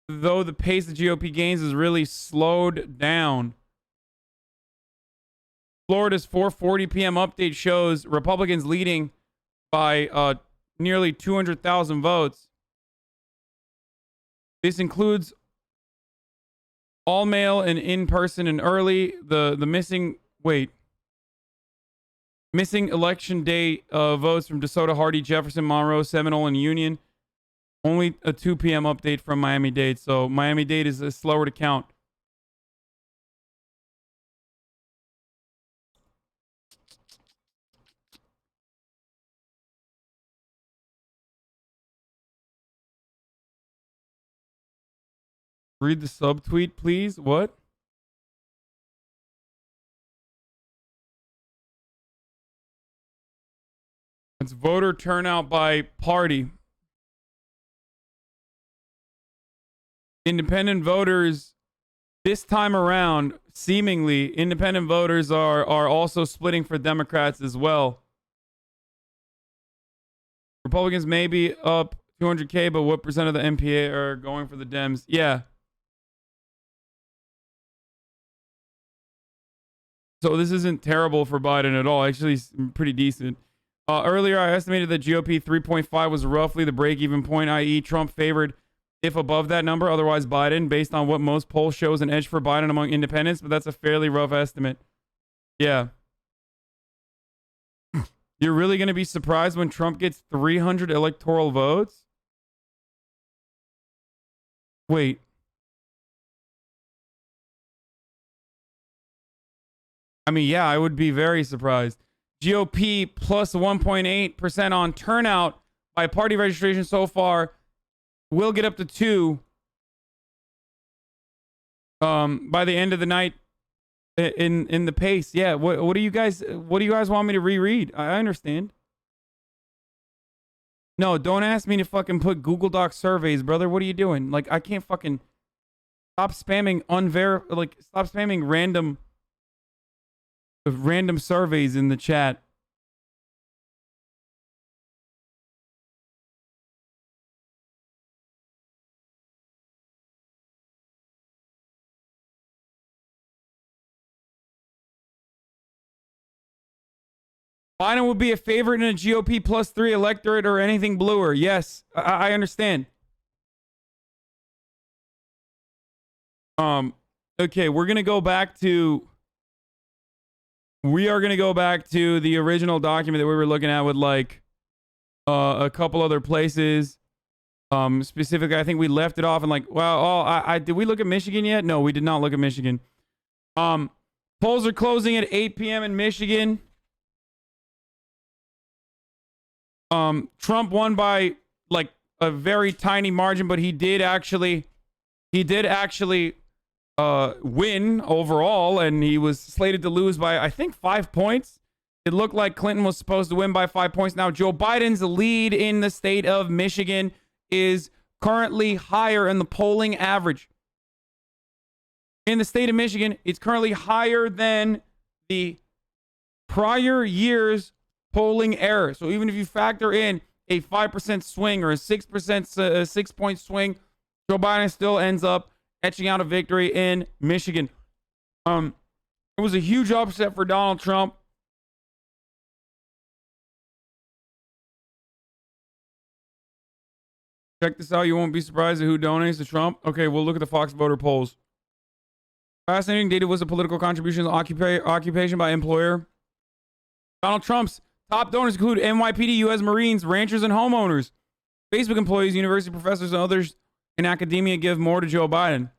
though the pace of GOP gains is really slowed down. Florida's 4:40 p.m. update shows Republicans leading by nearly 200,000 votes. This includes all mail and in-person and early. The missing election day votes from DeSoto, Hardy, Jefferson, Monroe, Seminole, and Union. Only a 2 p.m. update from Miami-Dade. So Miami-Dade is slower to count. Read the subtweet, please. What? It's voter turnout by party. Independent voters, this time around, seemingly, independent voters are also splitting for Democrats as well. Republicans may be up 200K, but what percent of the MPA are going for the Dems? Yeah. So this isn't terrible for Biden at all. Actually, it's pretty decent. Earlier, I estimated that GOP 3.5 was roughly the break-even point, i.e. Trump favored if above that number, otherwise Biden, based on what most polls shows an edge for Biden among independents, but that's a fairly rough estimate. Yeah. You're really going to be surprised when Trump gets 300 electoral votes? Wait. I mean, yeah, I would be very surprised. GOP plus 1.8% on turnout by party registration so far. Will get up to 2 by the end of the night. in the pace. Yeah. What do you guys want me to reread? I understand. No, don't ask me to fucking put Google Doc surveys, brother. What are you doing? Like, I can't fucking stop spamming stop spamming random surveys in the chat. Biden would be a favorite in a GOP +3 electorate or anything bluer. Yes, I understand. Okay, we are gonna go back to the original document that we were looking at with like a couple other places. Specifically, I think we left it off and like, well, did we look at Michigan yet? No, we did not look at Michigan. Polls are closing at 8 p.m. in Michigan. Trump won by like a very tiny margin, but he did actually win overall, and he was slated to lose by, I think, 5 points. It looked like Clinton was supposed to win by 5 points. Now, Joe Biden's lead in the state of Michigan is currently higher in the polling average. In the state of Michigan, it's currently higher than the prior year's polling error. So even if you factor in a 5% swing or a 6% 6-point swing, Joe Biden still ends up etching out a victory in Michigan. It was a huge upset for Donald Trump. Check this out. You won't be surprised at who donates to Trump. Okay, we'll look at the Fox voter polls. Fascinating data was a political contribution occupation by employer. Donald Trump's top donors include NYPD, U.S. Marines, ranchers, and homeowners. Facebook employees, university professors, and others in academia give more to Joe Biden.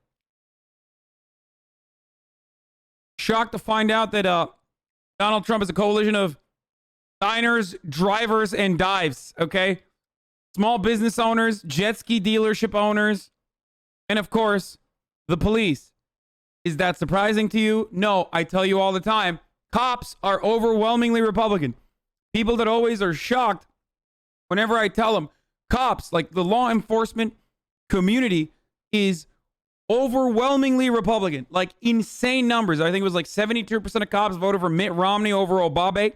Shocked to find out that Donald Trump is a coalition of diners, drivers, and dives, okay? Small business owners, jet ski dealership owners, and of course, the police. Is that surprising to you? No, I tell you all the time, cops are overwhelmingly Republican. People that always are shocked whenever I tell them, cops, like the law enforcement community, is overwhelmingly Republican. Like insane numbers. I think it was like 72% of cops voted for Mitt Romney over Obama.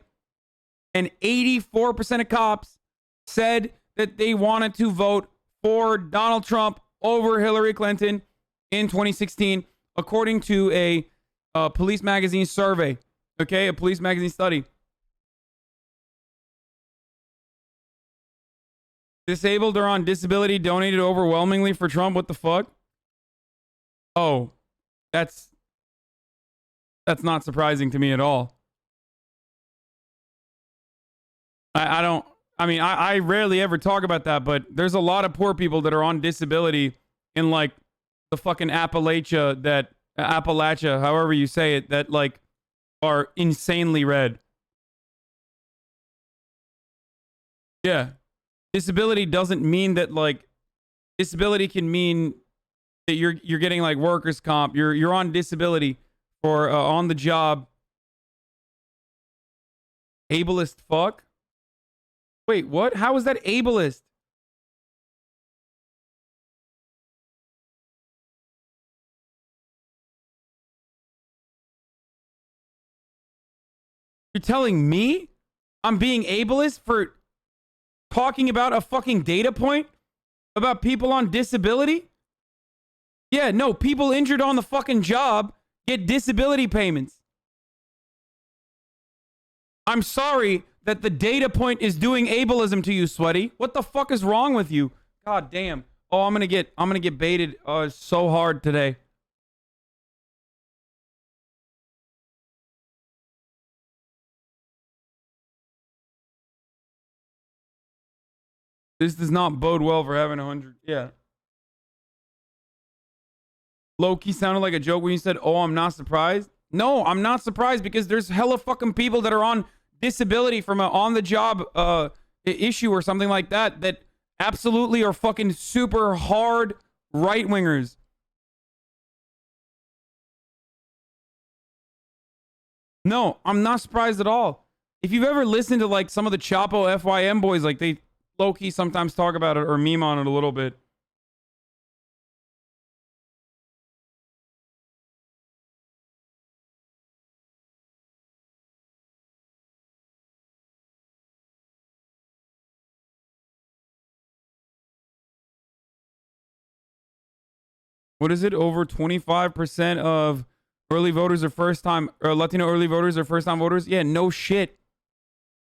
And 84% of cops said that they wanted to vote for Donald Trump over Hillary Clinton in 2016, according to a Police Magazine survey. Okay, a Police Magazine study. Disabled or on disability donated overwhelmingly for Trump. What the fuck? Oh, that's not surprising to me at all. I rarely ever talk about that, but there's a lot of poor people that are on disability in like the fucking Appalachia, however you say it, that like are insanely red. Yeah. Disability doesn't mean that like disability can mean that you're getting like workers' comp. You're on disability for on the job. Ableist fuck? Wait, what? How is that ableist? You're telling me I'm being ableist for talking about a fucking data point about people on disability? Yeah, no, people injured on the fucking job get disability payments. I'm sorry that the data point is doing ableism to you, sweaty. What the fuck is wrong with you? God damn. Oh, I'm gonna get baited so hard today. This does not bode well for having 100. Yeah. Low-key sounded like a joke when you said, oh, I'm not surprised. No, I'm not surprised because there's hella fucking people that are on disability from an on-the-job issue or something like that that absolutely are fucking super hard right-wingers. No, I'm not surprised at all. If you've ever listened to like some of the Chapo FYM boys, like they low-key sometimes talk about it or meme on it a little bit. What is it? Over 25% of early voters are first-time, Latino early voters are first-time voters? Yeah, no shit.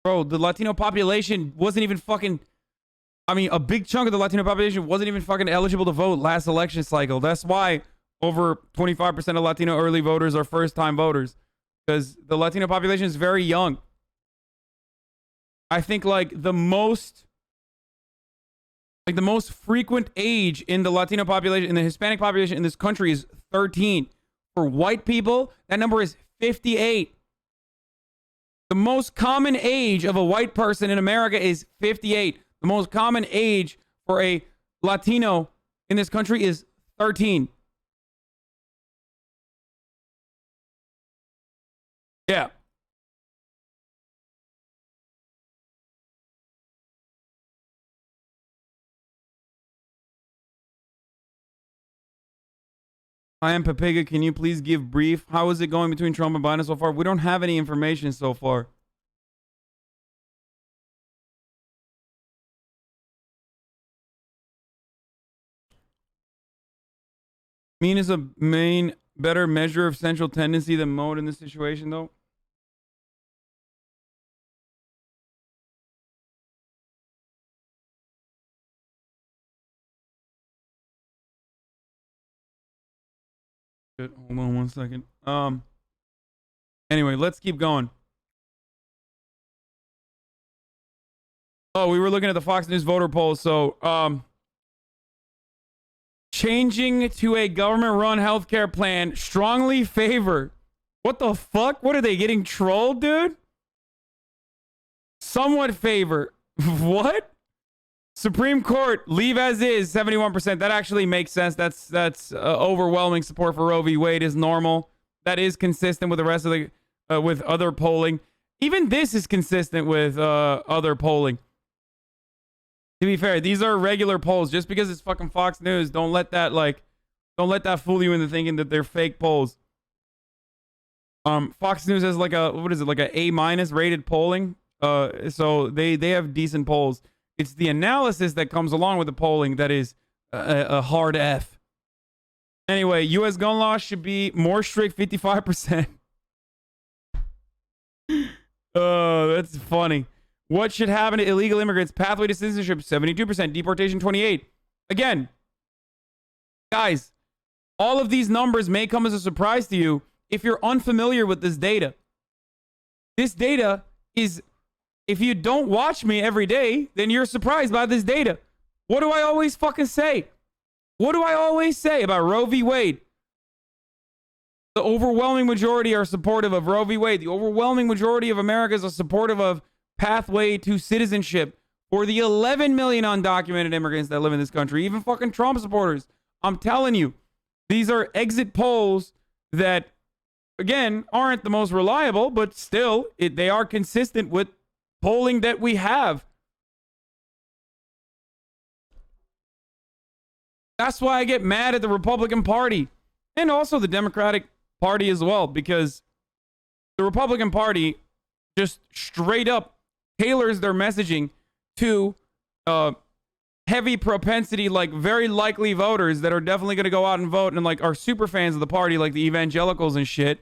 Bro, the Latino population wasn't even fucking... I mean, a big chunk of the Latino population wasn't even fucking eligible to vote last election cycle. That's why over 25% of Latino early voters are first-time voters. Because the Latino population is very young. I think like the most frequent age in the Latino population, in the Hispanic population in this country is 13. For white people, that number is 58. The most common age of a white person in America is 58. The most common age for a Latino in this country is 13. Yeah. I am Papega. Can you please give brief? How is it going between Trump and Biden so far? We don't have any information so far. Mean is a better measure of central tendency than mode in this situation, though. Hold on one second. Anyway, let's keep going. Oh, we were looking at the Fox News voter poll. So, changing to a government-run healthcare plan strongly favor. What the fuck? What are they getting trolled, dude? Somewhat favor. What? Supreme Court, leave as is, 71%. That actually makes sense. That's overwhelming support for Roe v. Wade is normal. That is consistent with the rest of the, with other polling. Even this is consistent with other polling. To be fair, these are regular polls. Just because it's fucking Fox News, don't let that fool you into thinking that they're fake polls. Fox News has like a, what is it, like a A- rated polling. So they have decent polls. It's the analysis that comes along with the polling that is a hard F. Anyway, U.S. gun laws should be more strict, 55%. Oh, that's funny. What should happen to illegal immigrants? Pathway to citizenship, 72%. Deportation, 28%. Again, guys, all of these numbers may come as a surprise to you if you're unfamiliar with this data. This data is... If you don't watch me every day, then you're surprised by this data. What do I always fucking say? What do I always say about Roe v. Wade? The overwhelming majority are supportive of Roe v. Wade. The overwhelming majority of Americans are supportive of pathway to citizenship for the 11 million undocumented immigrants that live in this country. Even fucking Trump supporters. I'm telling you, these are exit polls that, again, aren't the most reliable, but still, they are consistent with polling that we have. That's why I get mad at the Republican Party and also the Democratic Party as well, because the Republican Party just straight up tailors their messaging to heavy propensity, like very likely voters that are definitely going to go out and vote and like are super fans of the party, like the evangelicals and shit,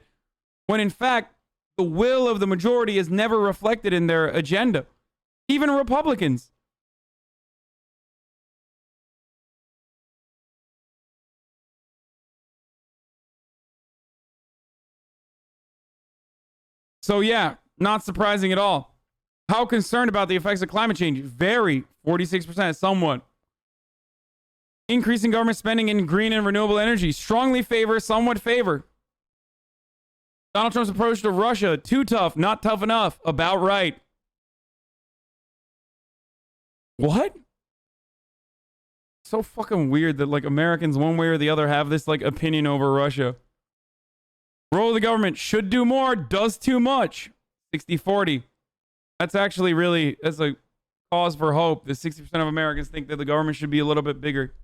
when in fact the will of the majority is never reflected in their agenda. Even Republicans. So yeah, not surprising at all. How concerned about the effects of climate change? Very, 46%, somewhat. Increasing government spending in green and renewable energy. Strongly favor, somewhat favor. Donald Trump's approach to Russia, too tough, not tough enough. About right. What? So fucking weird that like Americans one way or the other have this like opinion over Russia. Role of the government should do more, does too much. 60-40. That's actually really, that's a cause for hope that 60% of Americans think that the government should be a little bit bigger.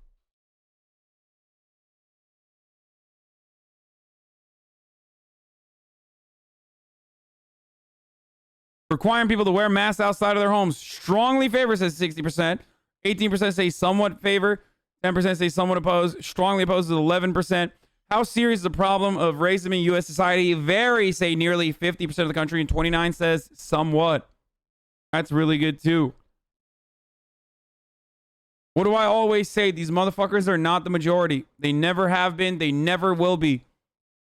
Requiring people to wear masks outside of their homes strongly favor, says 60%. 18% say somewhat favor. 10% say somewhat oppose. Strongly opposes 11%. How serious is the problem of racism in U.S. society? Very, say nearly 50% of the country. And 29 says somewhat. That's really good too. What do I always say? These motherfuckers are not the majority. They never have been. They never will be.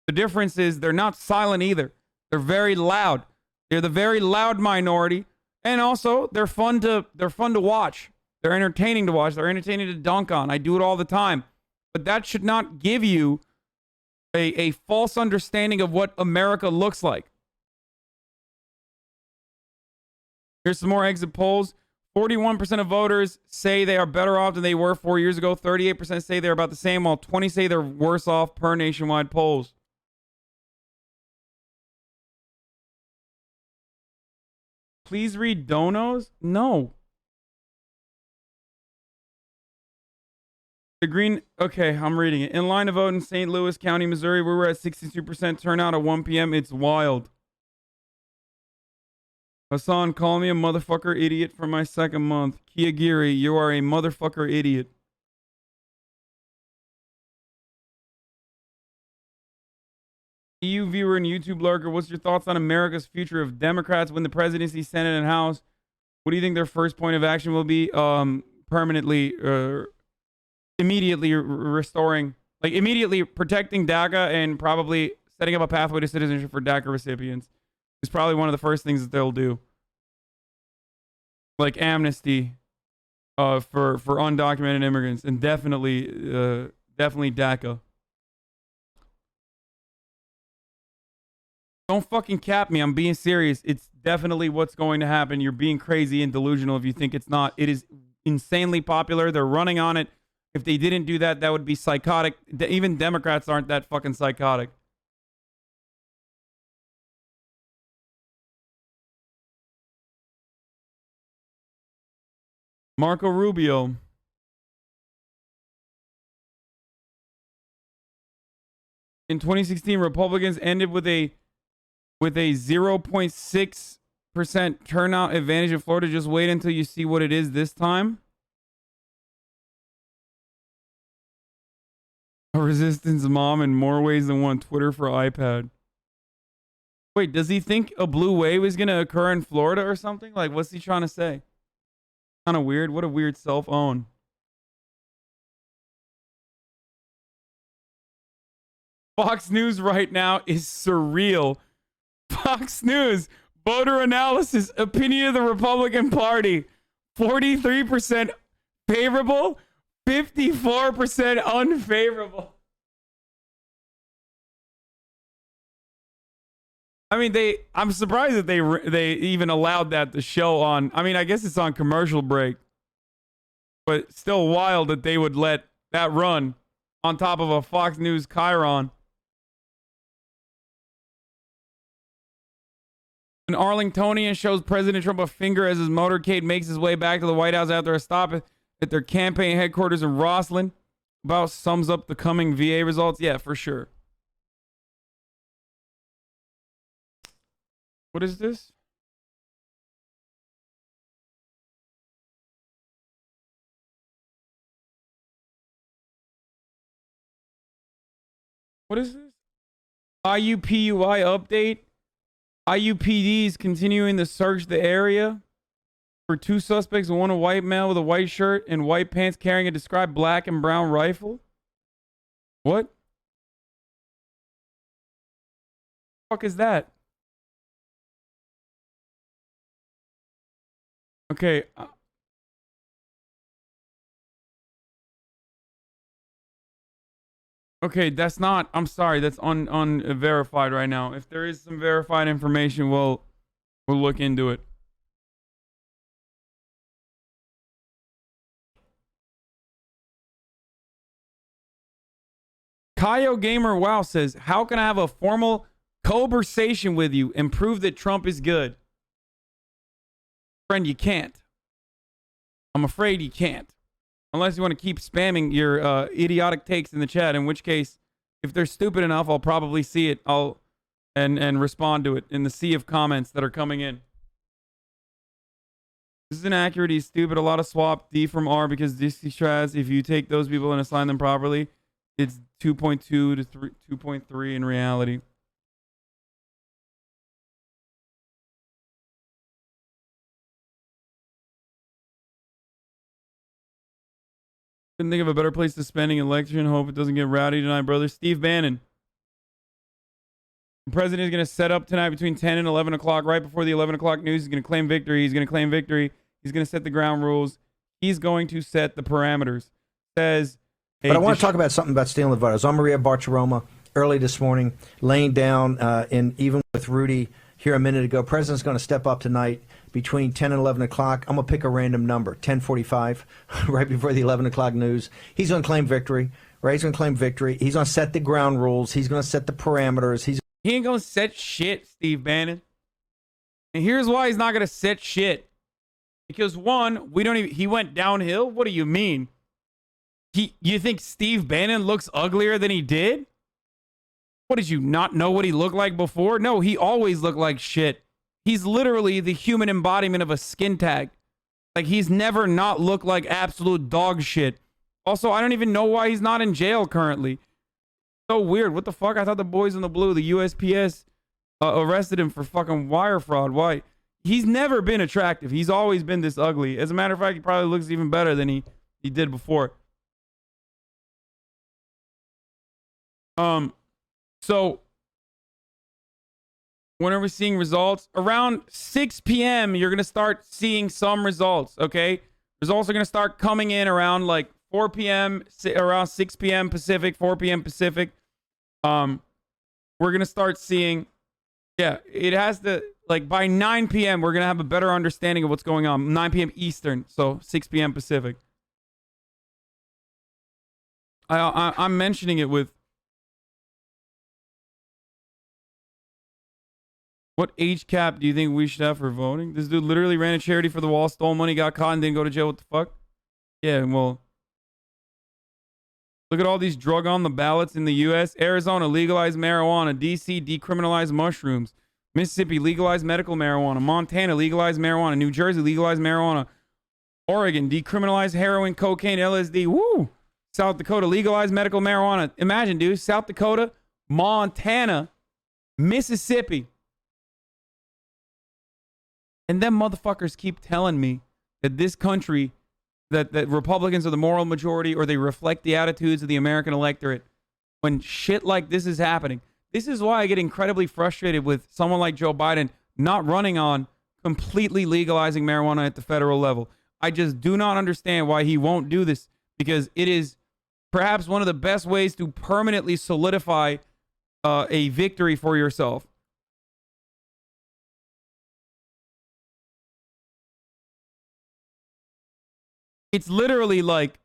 The difference is they're not silent either. They're very loud. They're the very loud minority, and also they're fun to watch. They're entertaining to watch. They're entertaining to dunk on. I do it all the time. But that should not give you a false understanding of what America looks like. Here's some more exit polls. 41% of voters say they are better off than they were 4 years ago. 38% say they're about the same, while 20% say they're worse off per nationwide polls. Please read donos? No. The green... Okay, I'm reading it. In line to vote in St. Louis County, Missouri, we were at 62% turnout at 1 p.m. It's wild. Hasan, call me a motherfucker idiot for my second month. Kiagiri, you are a motherfucker idiot. EU viewer and YouTube lurker, what's your thoughts on America's future if Democrats win the presidency, Senate, and House? What do you think their first point of action will be? Immediately restoring, like immediately protecting DACA and probably setting up a pathway to citizenship for DACA recipients. Is probably one of the first things that they'll do. Like amnesty for undocumented immigrants, and definitely DACA. Don't fucking cap me. I'm being serious. It's definitely what's going to happen. You're being crazy and delusional if you think it's not. It is insanely popular. They're running on it. If they didn't do that, that would be psychotic. Even Democrats aren't that fucking psychotic. Marco Rubio. In 2016, Republicans ended with a 0.6% turnout advantage in Florida. Just wait until you see what it is this time. A resistance mom in more ways than one. Twitter for iPad. Wait, does he think a blue wave is going to occur in Florida or something? Like, what's he trying to say? Kind of weird. What a weird self-own. Fox News right now is surreal. Fox News, voter analysis, opinion of the Republican Party. 43% favorable, 54% unfavorable. I mean, I'm surprised that they even allowed that to show on. I mean, I guess it's on commercial break, but still wild that they would let that run on top of a Fox News chyron. An Arlingtonian shows President Trump a finger as his motorcade makes his way back to the White House after a stop at their campaign headquarters in Rosslyn. About sums up the coming VA results. Yeah, for sure. What is this? What is this? IUPUI update. IUPD's continuing to search the area for two suspects, one a white male with a white shirt and white pants carrying a described black and brown rifle. What? The fuck is that? Okay. Okay, that's not, I'm sorry, that's unverified right now. If there is some verified information, we'll look into it. Kaio Gamer Wow says, how can I have a formal conversation with you and prove that Trump is good. Friend, you can't. I'm afraid you can't. Unless you want to keep spamming your idiotic takes in the chat, in which case, if they're stupid enough, I'll probably see it. And respond to it in the sea of comments that are coming in. This is inaccurate. He's stupid. A lot of swap D from R because DC Straz, if you take those people and assign them properly, it's 2.2 to 2.3 in reality. Couldn't think of a better place to spending an election. Hope it doesn't get rowdy tonight, brother. Steve Bannon. The president is going to set up tonight between 10 and 11 o'clock, right before the 11 o'clock news. He's going to claim victory. He's going to claim victory. He's going to set the ground rules. He's going to set the parameters. Says, hey, but I want to talk about something about stealing the vote. I was on Maria Bartiromo early this morning, laying down, and even with Rudy here a minute ago, president's going to step up tonight between 10 and 11 o'clock. I'm going to pick a random number, 10:45, right before the 11 o'clock news. He's going to claim victory, right? He's going to claim victory. He's going to set the ground rules. He's going to set the parameters. He ain't going to set shit, Steve Bannon. And here's why he's not going to set shit. Because one, he went downhill? What do you mean? You think Steve Bannon looks uglier than he did? What, did you not know what he looked like before? No, he always looked like shit. He's literally the human embodiment of a skin tag. Like, he's never not looked like absolute dog shit. Also, I don't even know why he's not in jail currently. So weird. What the fuck? I thought the boys in the blue, the USPS, arrested him for fucking wire fraud. Why? He's never been attractive. He's always been this ugly. As a matter of fact, he probably looks even better than he did before. So when are we seeing results? Around 6 p.m., you're going to start seeing some results, okay? Results are going to start coming in around like 4 p.m., around 6 p.m. Pacific, 4 p.m. Pacific. We're going to start seeing, yeah, it has to, like by 9 p.m., we're going to have a better understanding of what's going on. 9 p.m. Eastern, so 6 p.m. Pacific. I'm mentioning it with, what age cap do you think we should have for voting? This dude literally ran a charity for the wall, stole money, got caught, and didn't go to jail. What the fuck? Yeah, well, look at all these drug on the ballots in the U.S. Arizona legalized marijuana. D.C. decriminalized mushrooms. Mississippi legalized medical marijuana. Montana legalized marijuana. New Jersey legalized marijuana. Oregon decriminalized heroin, cocaine, LSD. Woo! South Dakota legalized medical marijuana. Imagine, dude. South Dakota, Montana, Mississippi. And them motherfuckers keep telling me that this country, that Republicans are the moral majority or they reflect the attitudes of the American electorate when shit like this is happening. This is why I get incredibly frustrated with someone like Joe Biden not running on completely legalizing marijuana at the federal level. I just do not understand why he won't do this, because it is perhaps one of the best ways to permanently solidify a victory for yourself. It's literally like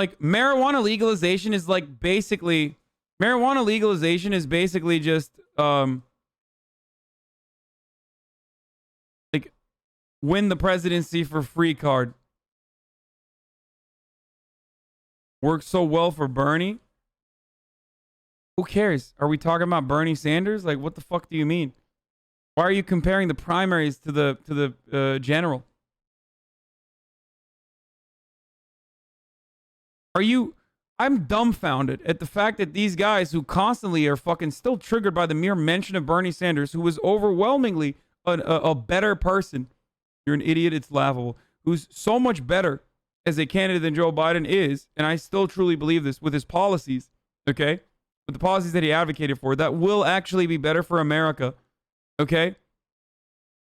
marijuana legalization is like basically, marijuana legalization is basically just like win the presidency for free card. Works so well for Bernie. Who cares? Are we talking about Bernie Sanders? Like, what the fuck do you mean? Why are you comparing the primaries to the general? I'm dumbfounded at the fact that these guys who constantly are fucking still triggered by the mere mention of Bernie Sanders, who was overwhelmingly a better person. You're an idiot. It's laughable. Who's so much better as a candidate than Joe Biden is. And I still truly believe this with his policies. Okay. With the policies that he advocated for, that will actually be better for America. Okay.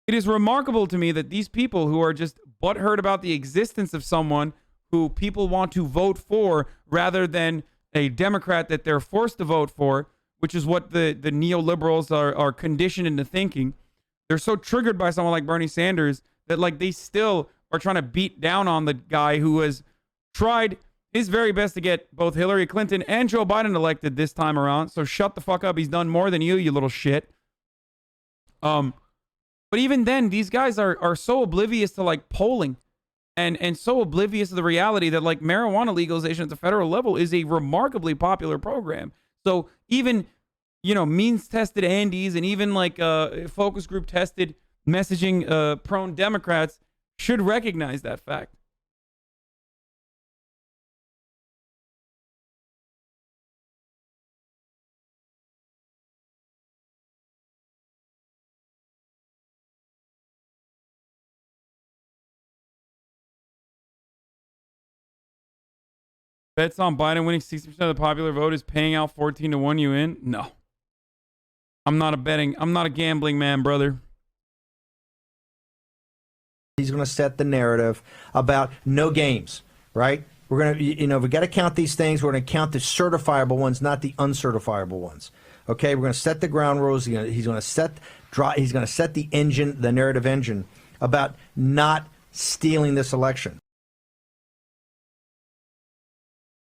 It is remarkable to me that these people who are just butthurt about the existence of someone who people want to vote for rather than a Democrat that they're forced to vote for, which is what the neoliberals are conditioned into thinking. They're so triggered by someone like Bernie Sanders that like they still are trying to beat down on the guy who has tried his very best to get both Hillary Clinton and Joe Biden elected this time around. So shut the fuck up. He's done more than you little shit. But even then, these guys are so oblivious to like polling and so oblivious to the reality that like marijuana legalization at the federal level is a remarkably popular program. So even, you know, means tested Andes and even like focus group tested messaging prone Democrats should recognize that fact. Bets on Biden winning 60% of the popular vote is paying out 14 to 1 you in? No. I'm not a gambling man, brother. He's going to set the narrative about no games, right? We're going to, you know, we got to count these things. We're going to count the certifiable ones, not the uncertifiable ones. Okay, we're going to set the ground rules. He's going to set the engine, the narrative engine about not stealing this election.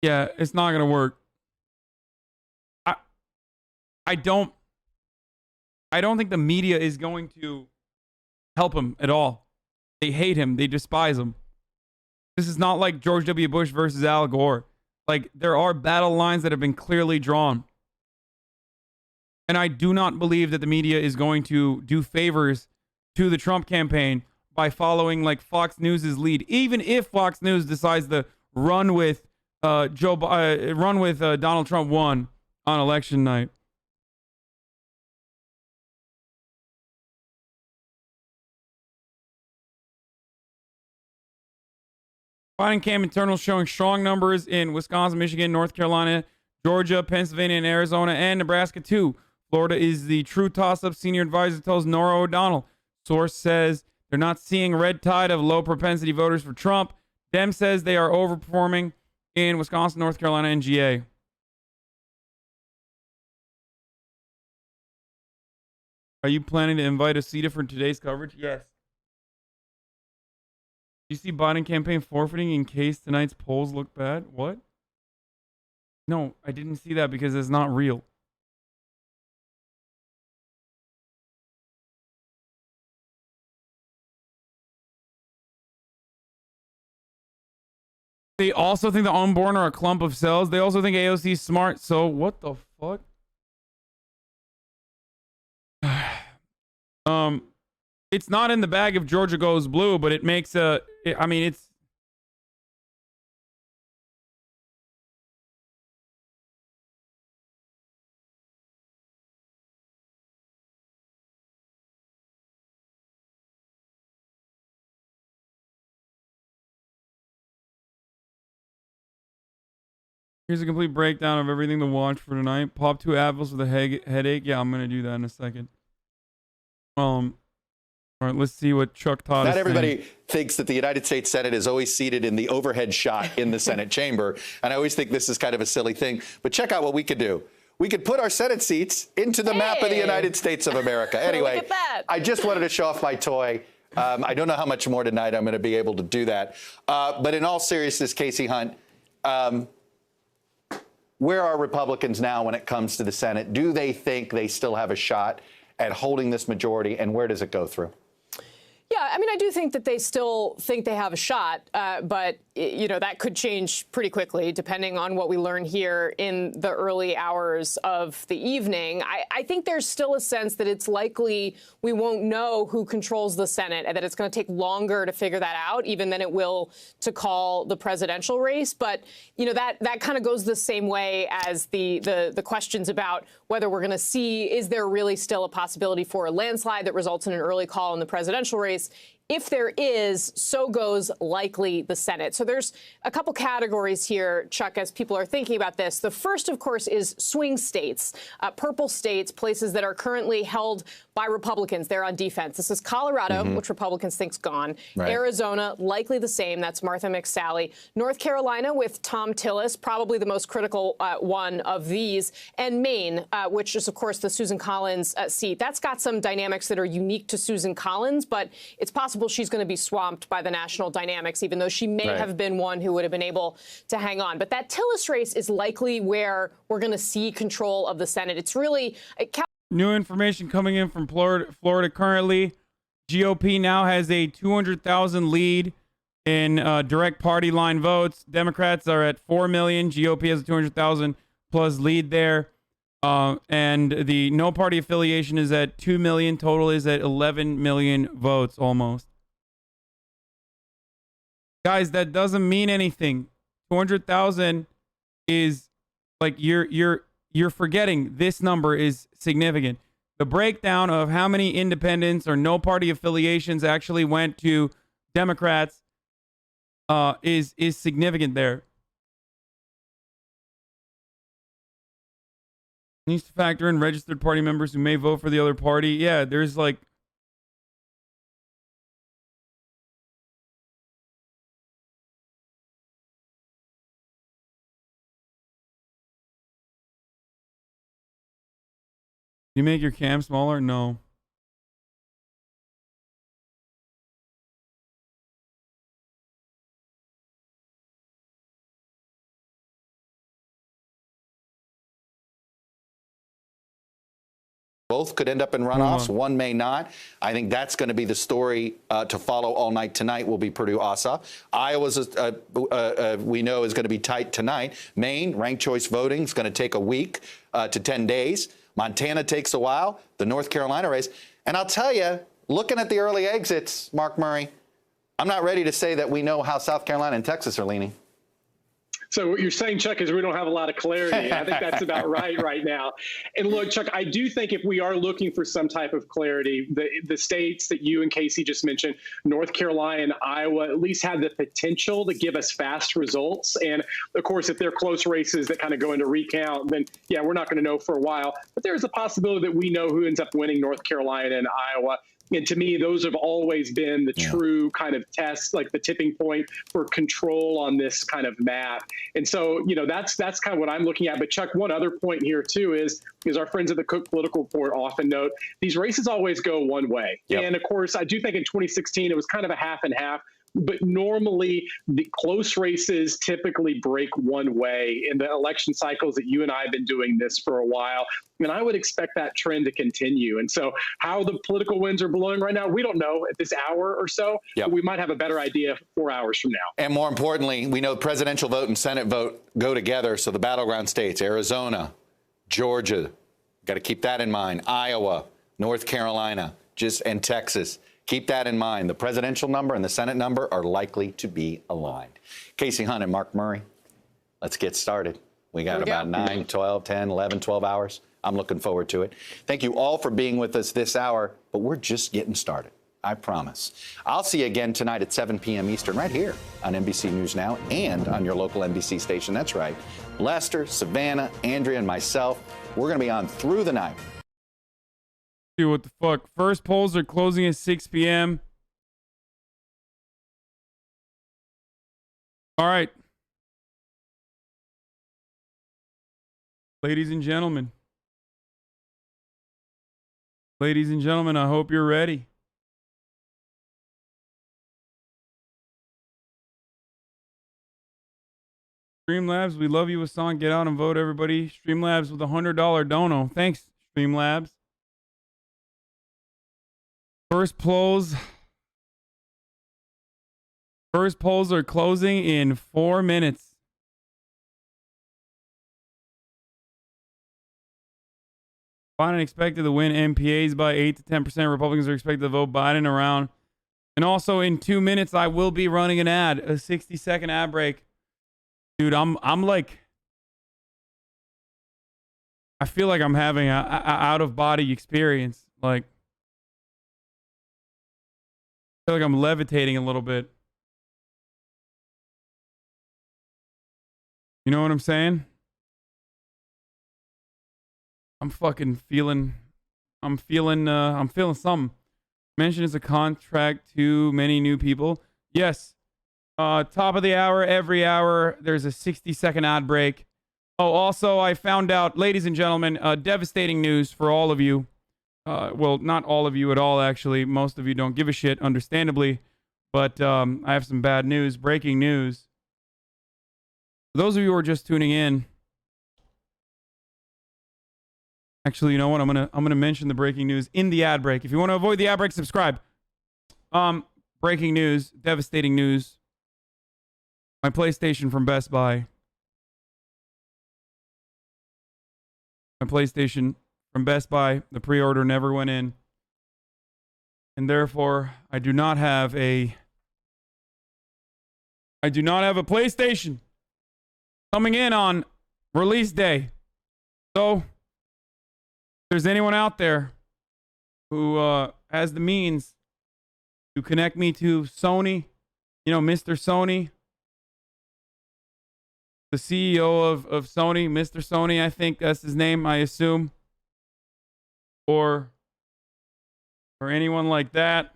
Yeah, it's not going to work. I don't think the media is going to help him at all. They hate him. They despise him. This is not like George W. Bush versus Al Gore. Like, there are battle lines that have been clearly drawn. And I do not believe that the media is going to do favors to the Trump campaign by following like Fox News's lead. Even if Fox News decides to run with Donald Trump won on election night. Biden came internal showing strong numbers in Wisconsin, Michigan, North Carolina, Georgia, Pennsylvania, and Arizona, and Nebraska too. Florida is the true toss-up, senior advisor tells Nora O'Donnell. Source says they're not seeing a red tide of low propensity voters for Trump. Dems says they are overperforming in Wisconsin, North Carolina, and GA. Are you planning to invite Asita for today's coverage? Yes. Do you see Biden campaign forfeiting in case tonight's polls look bad? What? No, I didn't see that because it's not real. They also think the unborn are a clump of cells. They also think AOC is smart. So what the fuck? It's not in the bag if Georgia goes blue, but it makes it's. Here's a complete breakdown of everything to watch for tonight. Pop 2 apples with a headache. Yeah, I'm going to do that in a second. All right, let's see what Chuck Todd is saying. Not everybody thinks that the United States Senate is always seated in the overhead shot in the Senate chamber. And I always think this is kind of a silly thing. But check out what we could do. We could put our Senate seats into the map of the United States of America. Anyway, Look at that. I just wanted to show off my toy. I don't know how much more tonight I'm going to be able to do that. But in all seriousness, Casey Hunt, where are Republicans now when it comes to the Senate? Do they think they still have a shot at holding this majority, and where does it go through? Yeah, I mean, I do think that they still think they have a shot, but, you know, that could change pretty quickly depending on what we learn here in the early hours of the evening. I think there's still a sense that it's likely we won't know who controls the Senate and that it's going to take longer to figure that out, even than it will to call the presidential race. But, you know, that kind of goes the same way as the questions about whether we're going to see, is there really still a possibility for a landslide that results in an early call in the presidential race? If there is, so goes likely the Senate. So there's a couple categories here, Chuck, as people are thinking about this. The first, of course, is swing states, purple states, places that are currently held by Republicans. They're on defense. This is Colorado, which Republicans think's gone. Right. Arizona, likely the same. That's Martha McSally. North Carolina with Tom Tillis, probably the most critical one of these. And Maine, which is, of course, the Susan Collins seat. That's got some dynamics that are unique to Susan Collins, but it's possible possible she's going to be swamped by the national dynamics, even though she may have been one who would have been able to hang on. But that Tillis race is likely where we're going to see control of the Senate. It's really new information coming in from Florida currently. GOP now has a 200,000 lead in direct party line votes. Democrats are at 4 million. GOP has a 200,000 plus lead there. And the no party affiliation is at 2 million. Total is at 11 million votes almost. Guys, that doesn't mean anything. 200,000 is like you're forgetting this number is significant. The breakdown of how many independents or no party affiliations actually went to Democrats is significant there. Needs to factor in registered party members who may vote for the other party. Yeah, there's like you make your cam smaller? No. Both could end up in runoffs. One may not. I think that's going to be the story to follow all night tonight will be Purdue-Ossoff. Iowa's, we know, is going to be tight tonight. Maine, ranked choice voting is going to take a week to 10 days. Montana takes a while. The North Carolina race. And I'll tell you, looking at the early exits, Mark Murray, I'm not ready to say that we know how South Carolina and Texas are leaning. So what you're saying, Chuck, is we don't have a lot of clarity. I think that's about right now. And look, Chuck, I do think if we are looking for some type of clarity, the states that you and Casey just mentioned, North Carolina and Iowa, at least have the potential to give us fast results. And of course, if they're close races that kind of go into recount, then yeah, we're not going to know for a while. But there's a possibility that we know who ends up winning North Carolina and Iowa. And to me, those have always been the true kind of test, like the tipping point for control on this kind of map. And so, you know, that's kind of what I'm looking at. But Chuck, one other point here too is our friends at the Cook Political Report often note these races always go one way. Yep. And of course, I do think in 2016 it was kind of a half and half. But normally, the close races typically break one way in the election cycles that you and I have been doing this for a while. And I would expect that trend to continue. And so how the political winds are blowing right now, we don't know at this hour or so. Yep. But we might have a better idea 4 hours from now. And more importantly, we know presidential vote and Senate vote go together. So the battleground states, Arizona, Georgia, got to keep that in mind, Iowa, North Carolina, and Texas. Keep that in mind. The presidential number and the Senate number are likely to be aligned. Casey Hunt and Mark Murray, let's get started. We got about 9, 12, 10, 11, 12 hours. I'm looking forward to it. Thank you all for being with us this hour, but we're just getting started. I promise. I'll see you again tonight at 7 p.m. Eastern right here on NBC News Now and on your local NBC station. That's right. Lester, Savannah, Andrea, and myself, we're going to be on through the night. Dude, what the fuck? First polls are closing at 6 p.m. All right. Ladies and gentlemen. Ladies and gentlemen, I hope you're ready. Streamlabs, we love you, Hasan. Get out and vote, everybody. Streamlabs with a $100 dono. Thanks, Streamlabs. First polls are closing in 4 minutes. Biden expected to win MPAs by 8 to 10%. Republicans are expected to vote Biden around. And also in 2 minutes, I will be running an ad, a 60-second ad break. Dude, I'm like, I feel like I'm having a out-of-body experience. Like, I feel like I'm levitating a little bit. You know what I'm saying? I'm feeling something. Mention is a contract to many new people. Yes. Top of the hour, every hour, there's a 60-second ad break. Oh, also, I found out, ladies and gentlemen, devastating news for all of you. well, not all of you at all, actually. Most of you don't give a shit, understandably. But I have some bad news, breaking news. For those of you who are just tuning in, actually, you know what? I'm gonna mention the breaking news in the ad break. If you want to avoid the ad break, subscribe. Breaking news, devastating news. My PlayStation from Best Buy. My PlayStation from Best Buy. The pre-order never went in, and therefore I do not have a PlayStation coming in on release day. So, if there's anyone out there who has the means to connect me to Sony, you know, Mr. Sony, the CEO of Sony, Mr. Sony, I think that's his name, I assume, or anyone like that,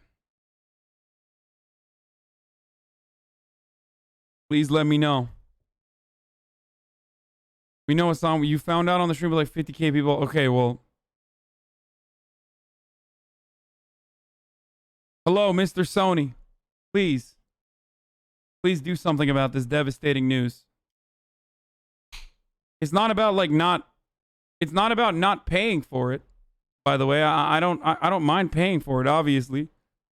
please let me know. We know it's on. You found out on the stream with like 50K people. Okay, well. Hello, Mr. Sony. Please do something about this devastating news. It's not about it's not about not paying for it. By the way, I don't mind paying for it, obviously.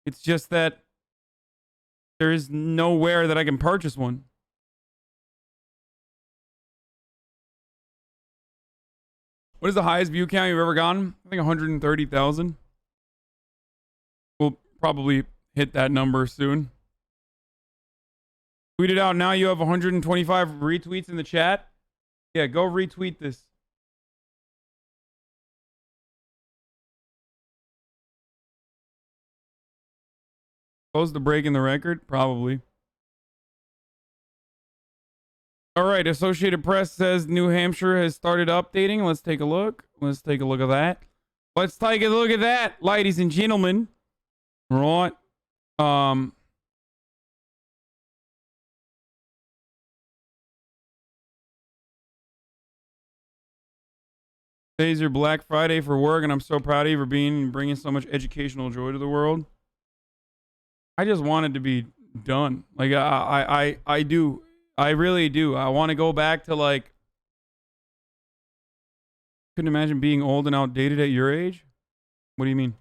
It's just that there is nowhere that I can purchase one. What is the highest view count you've ever gotten? I think 130,000. We'll probably hit that number soon. Tweet it out now. You have 125 retweets in the chat. Yeah, go retweet this. Close the break in the record? Probably. All right, Associated Press says New Hampshire has started updating. Let's take a look. Let's take a look at that. Let's take a look at that, ladies and gentlemen. Right. Today's your Black Friday for work, and I'm so proud of you for bringing so much educational joy to the world. I just want it to be done. Like I do. I really do. I want to go back to like. Couldn't imagine being old and outdated at your age. What do you mean?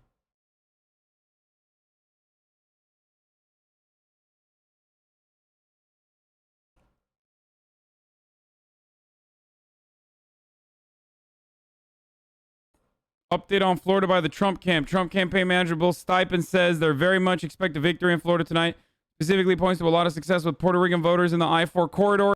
Update on Florida by the Trump camp. Trump campaign manager Bill Stipend says they're very much expect a victory in Florida tonight. Specifically points to a lot of success with Puerto Rican voters in the I-4 corridor.